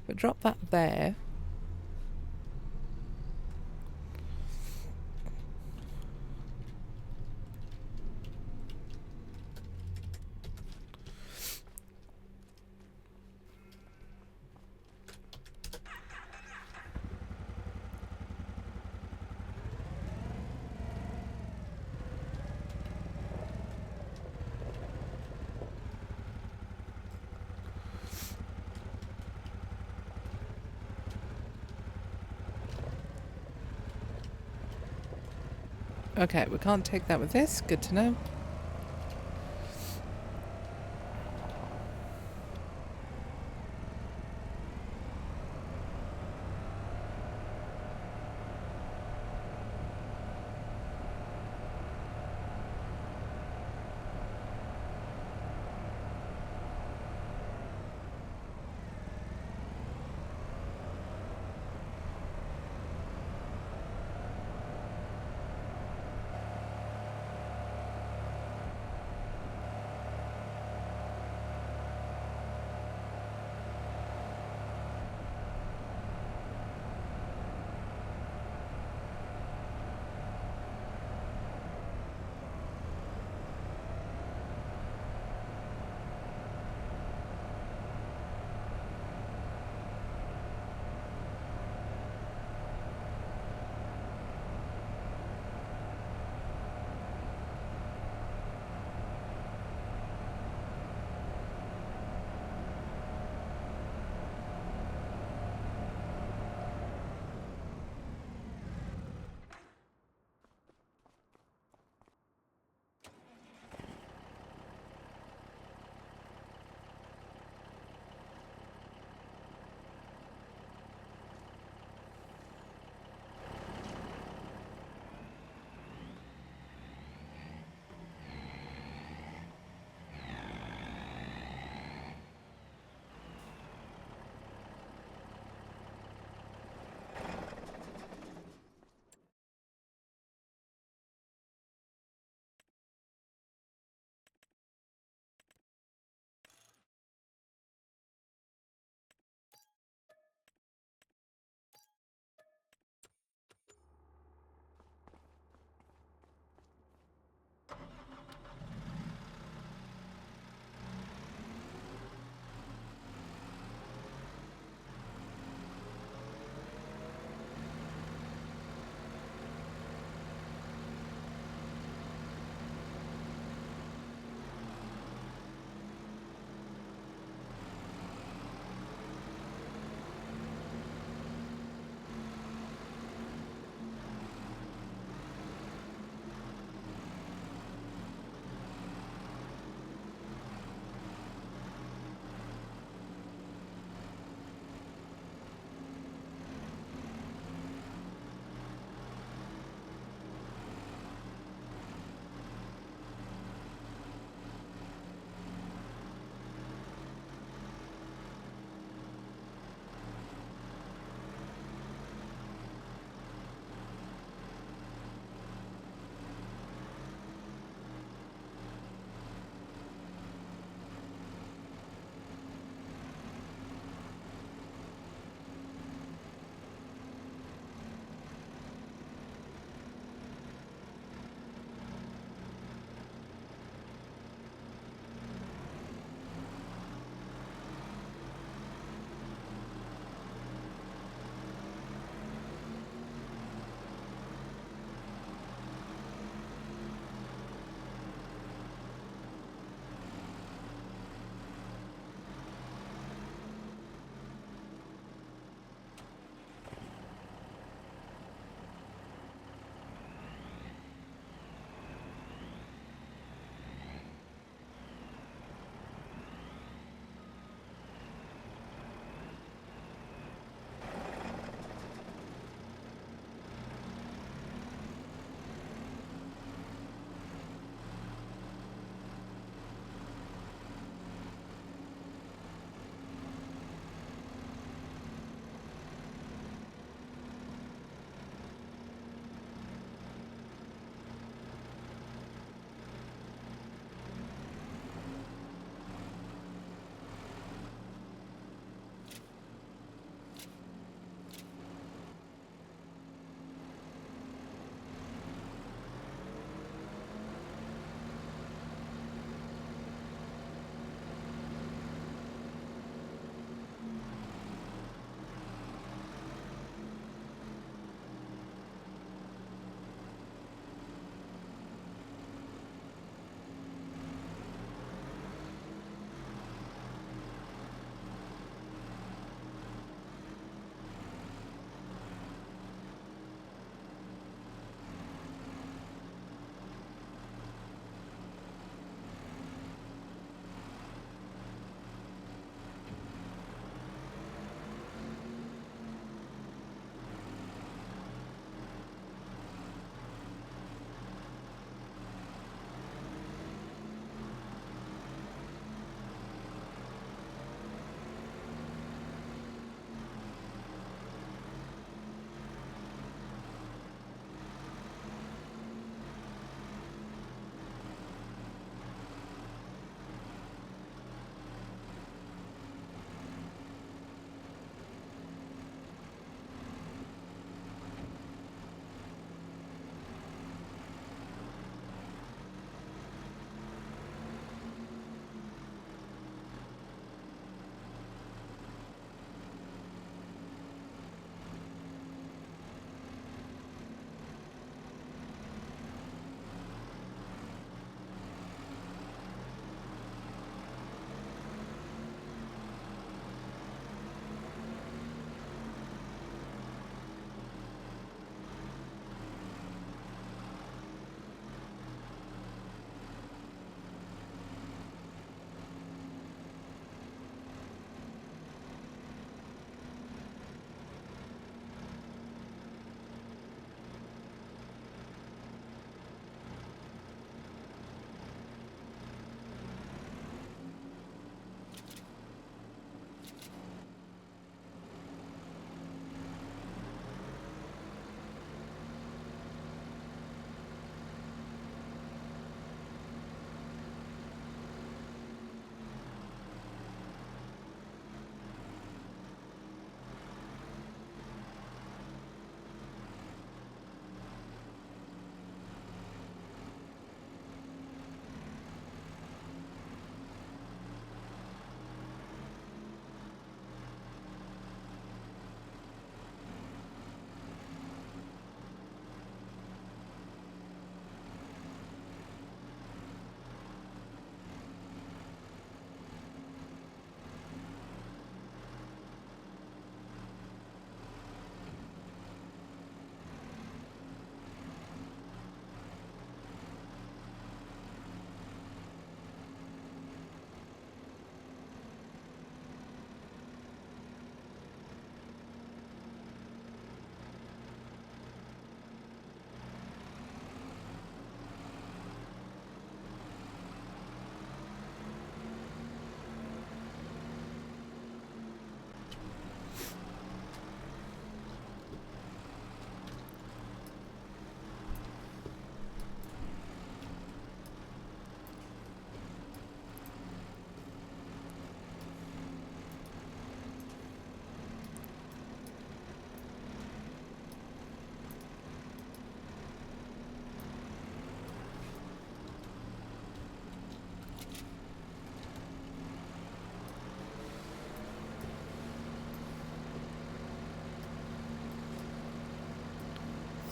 But drop that there. Okay, we can't take that with this. Good to know.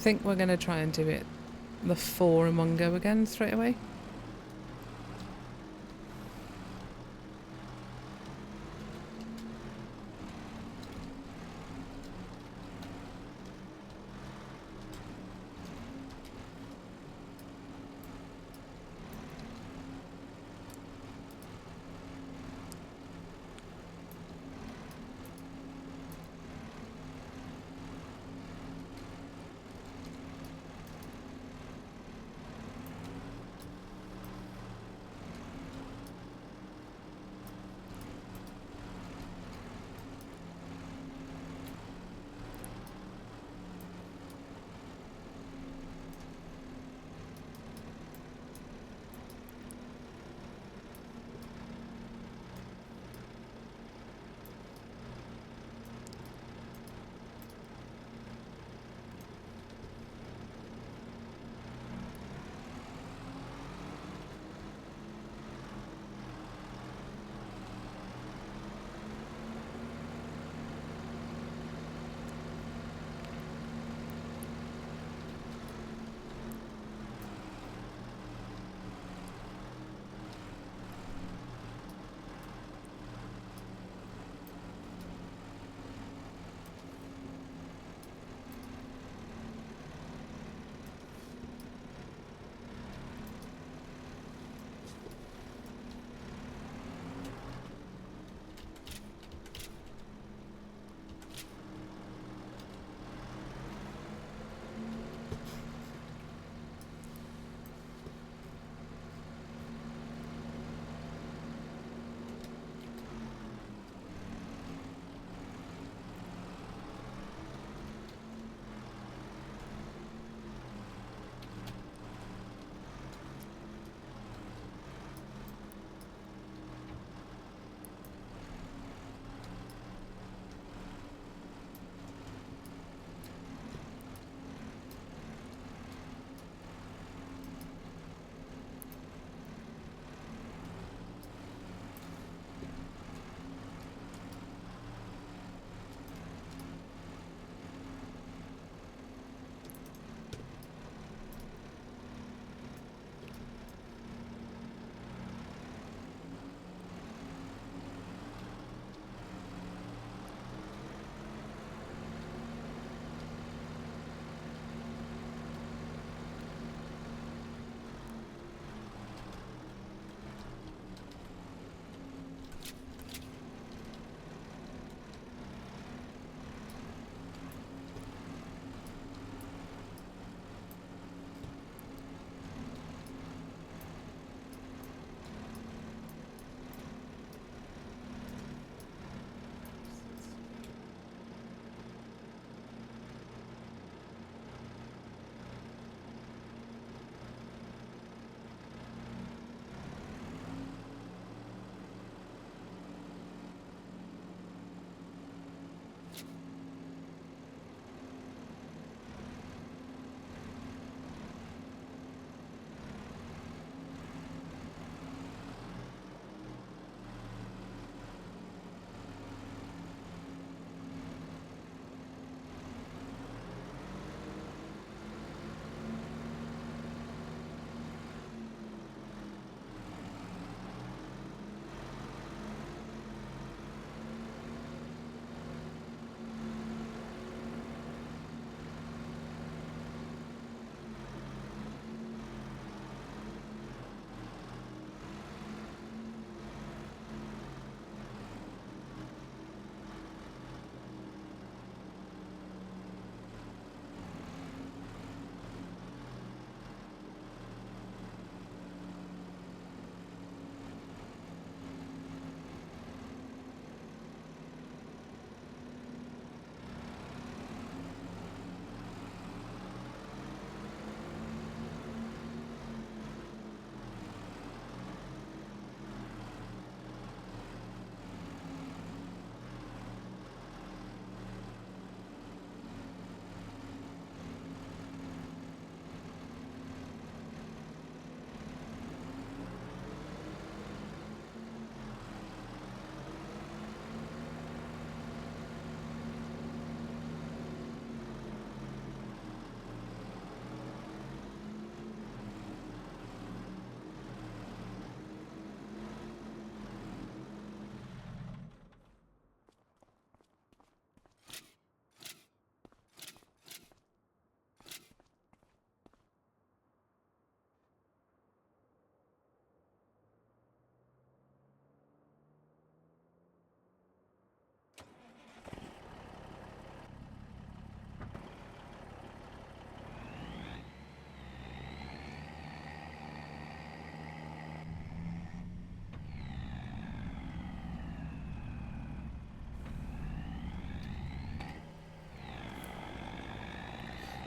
think we're going to try and do it the 4 in one go again straight away.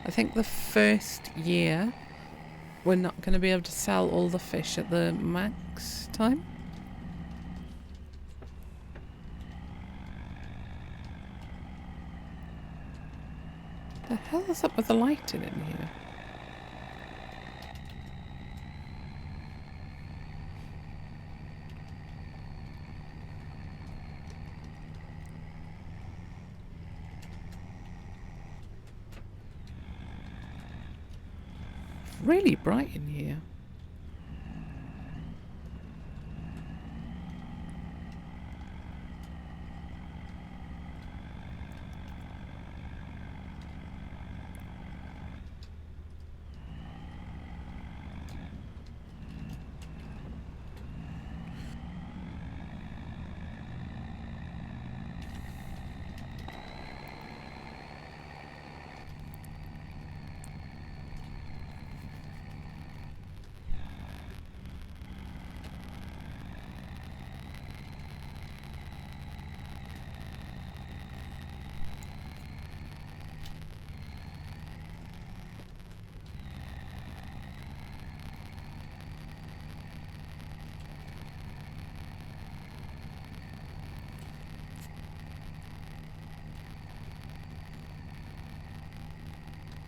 I think the first year we're not going to be able to sell all the fish at the max time. The hell is up with the lighting in here? Really bright in here.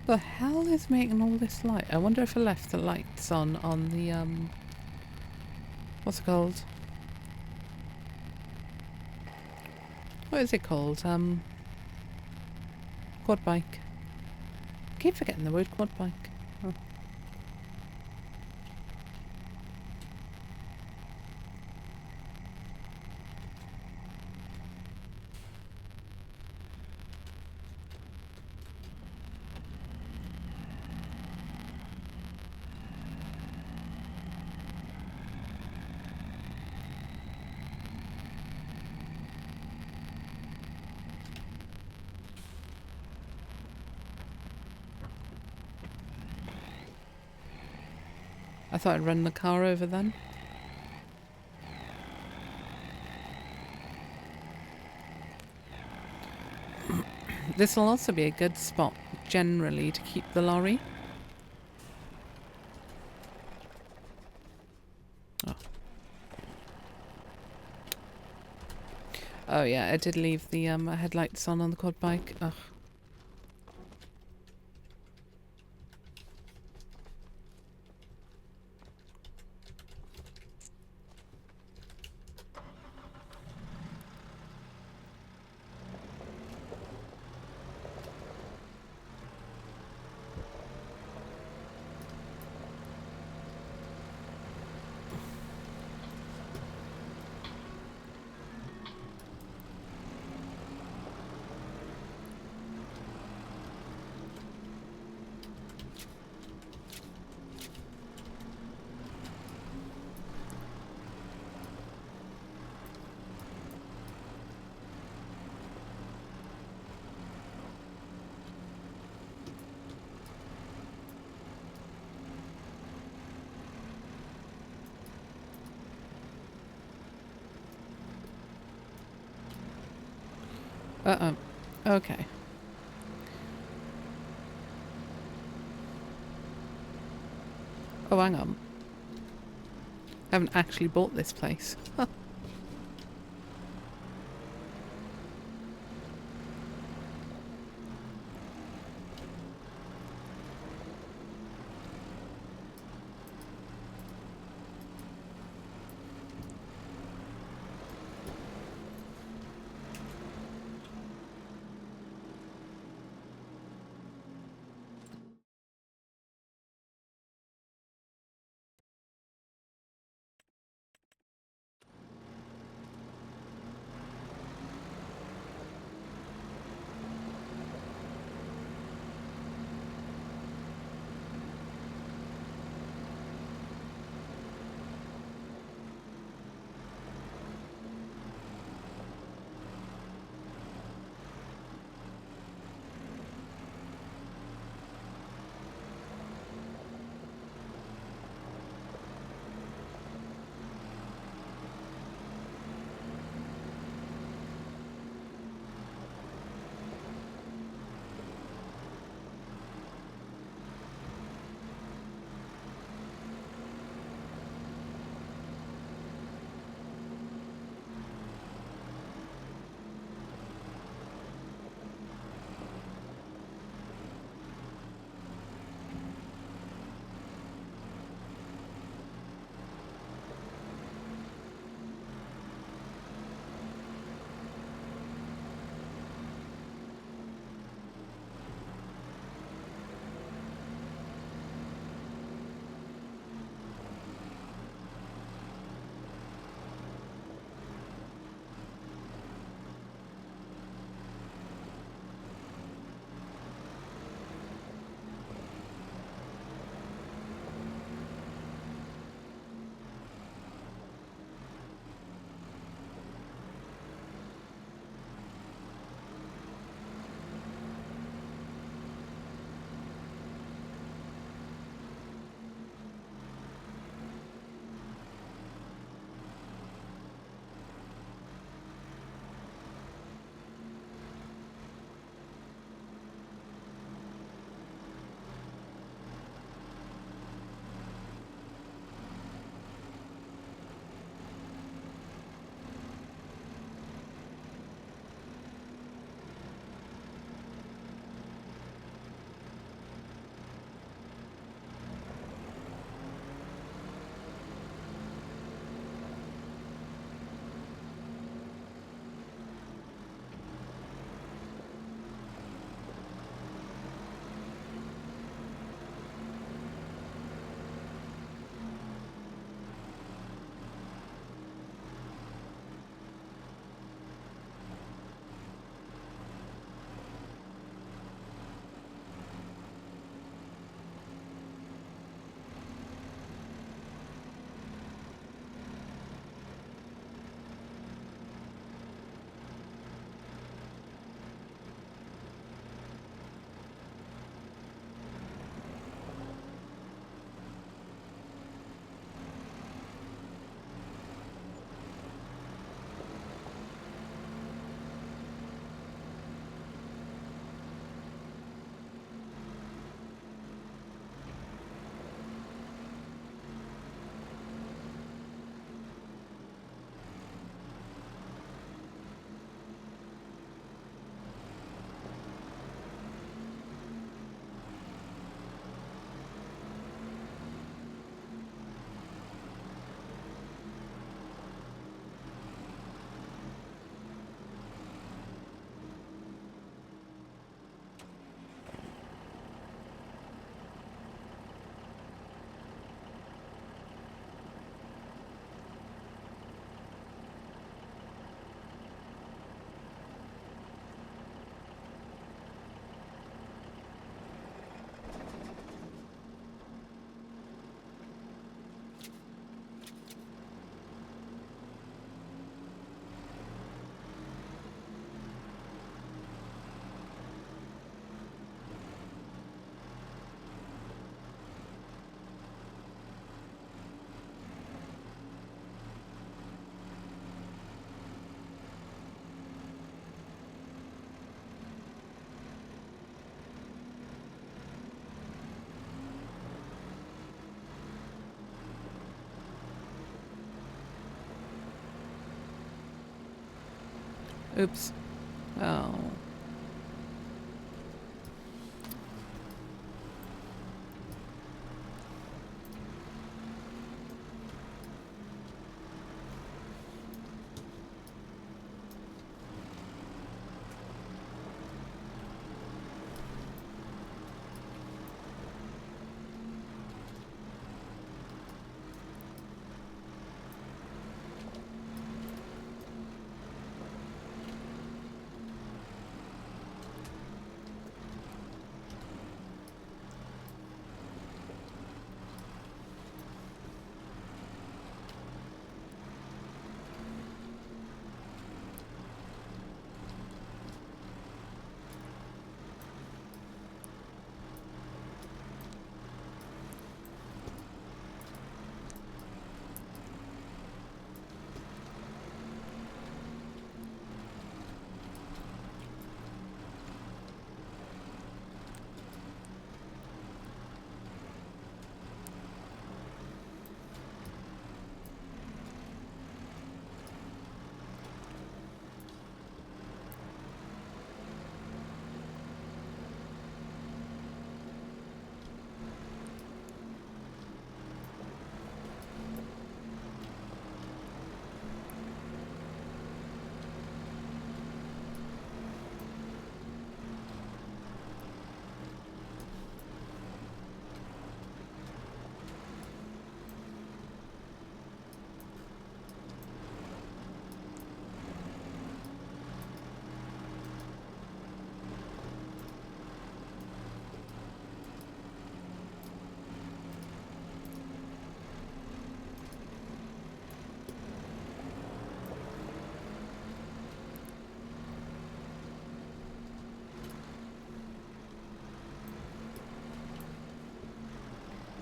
The hell is making all this light? I wonder if I left the lights on the what's it called? What is it called? Quad bike. I keep forgetting the word quad bike. Oh. I thought I'd run the car over then. This will also be a good spot generally to keep the lorry. Oh. Oh yeah, I did leave the headlights on the quad bike. Ugh. Okay. Oh, hang on. I haven't actually bought this place. Oops. Oh.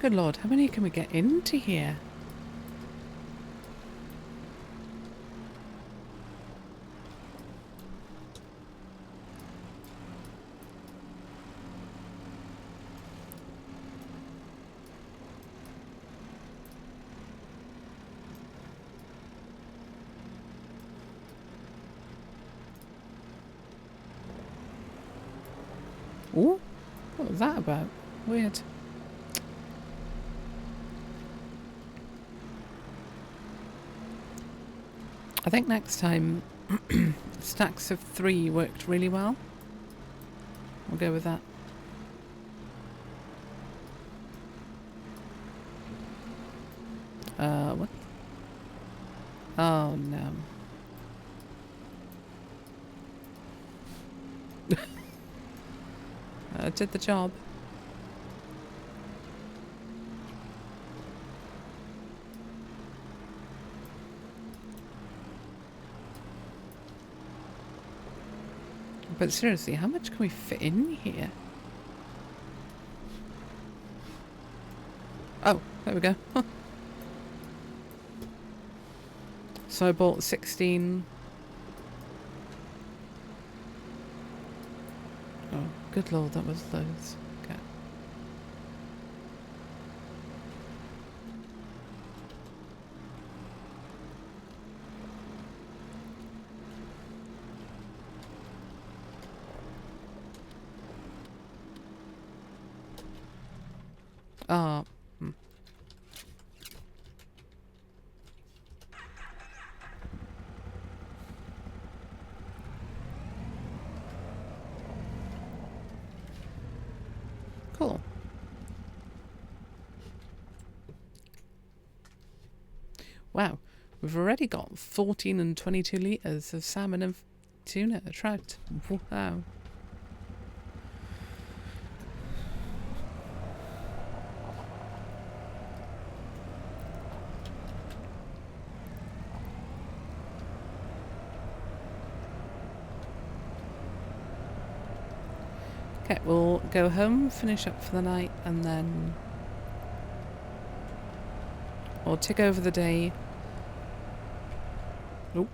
Good Lord, how many can we get into here? Ooh, what was that about? Weird. I think next time stacks of 3 worked really well. We'll go with that. What? Oh no. Did the job. But seriously, how much can we fit in here? Oh, there we go. So I bought 16. Oh, good Lord, that was loads. Okay. Ah. Cool. Wow, we've already got 14 and 22 litres of salmon and tuna, trout. Wow. Okay, we'll go home, finish up for the night, and then we'll tick over the day. Oh.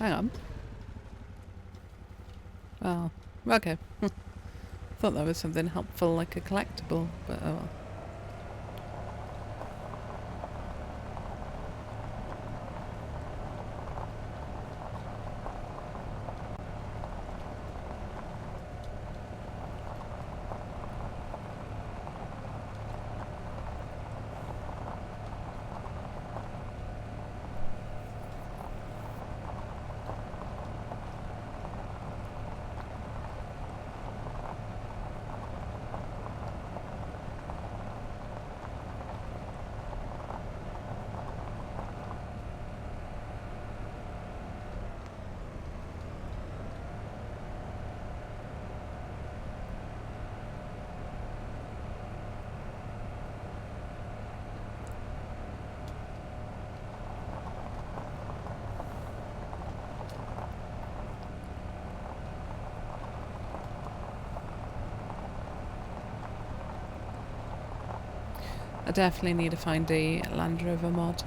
Hang on. Oh, okay. Thought that was something helpful, like a collectible, but oh well. I definitely need to find a Land Rover mod.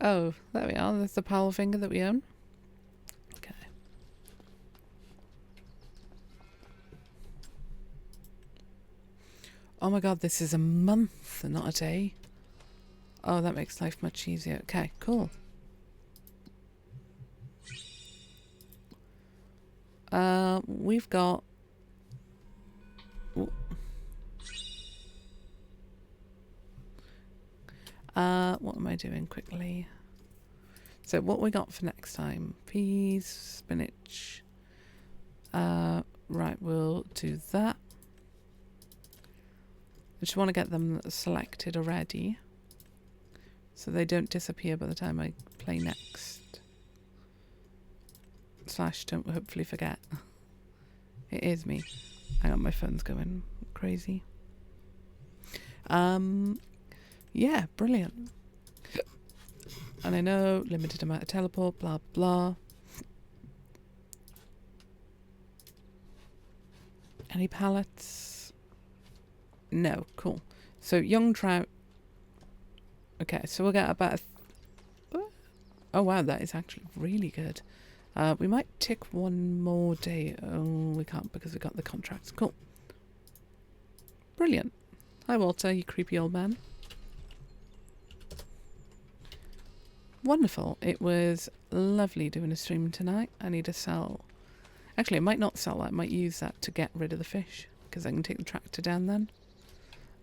Oh, there we are. There's the Powell finger that we own. Okay. Oh my god, this is a month and not a day. Oh, that makes life much easier. Okay, cool. We've got... what am I doing quickly? So what we got for next time? Peas, spinach. Right, we'll do that. I just want to get them selected already, so they don't disappear by the time I play next. / don't hopefully forget. It is me. Hang on, my phone's going crazy. Yeah, brilliant. And I know, limited amount of teleport, blah, blah. Any pallets? No, cool. So, young trout. Okay, so we'll get about oh wow, that is actually really good. We might tick one more day. Oh, we can't because we got the contracts. Cool. Brilliant. Hi, Walter, you creepy old man. Wonderful. It was lovely doing a stream tonight. I need to sell... Actually, I might not sell that. I might use that to get rid of the fish, because I can take the tractor down then.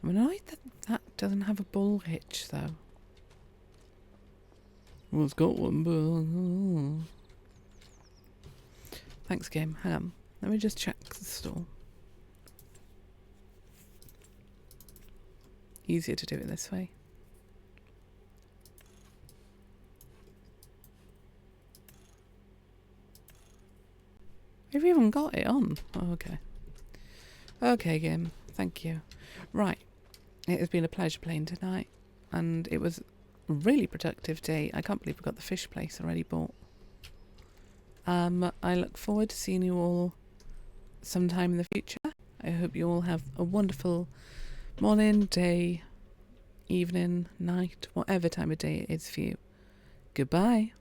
I'm annoyed that that doesn't have a bull hitch, though. Well, it's got one, but... Thanks, game. Hang on. Let me just check the store. Easier to do it this way. You've even got it on. Oh, okay. Okay, game. Thank you. Right. It has been a pleasure playing tonight. And it was a really productive day. I can't believe we got the fish place already bought. I look forward to seeing you all sometime in the future. I hope you all have a wonderful morning, day, evening, night, whatever time of day it is for you. Goodbye.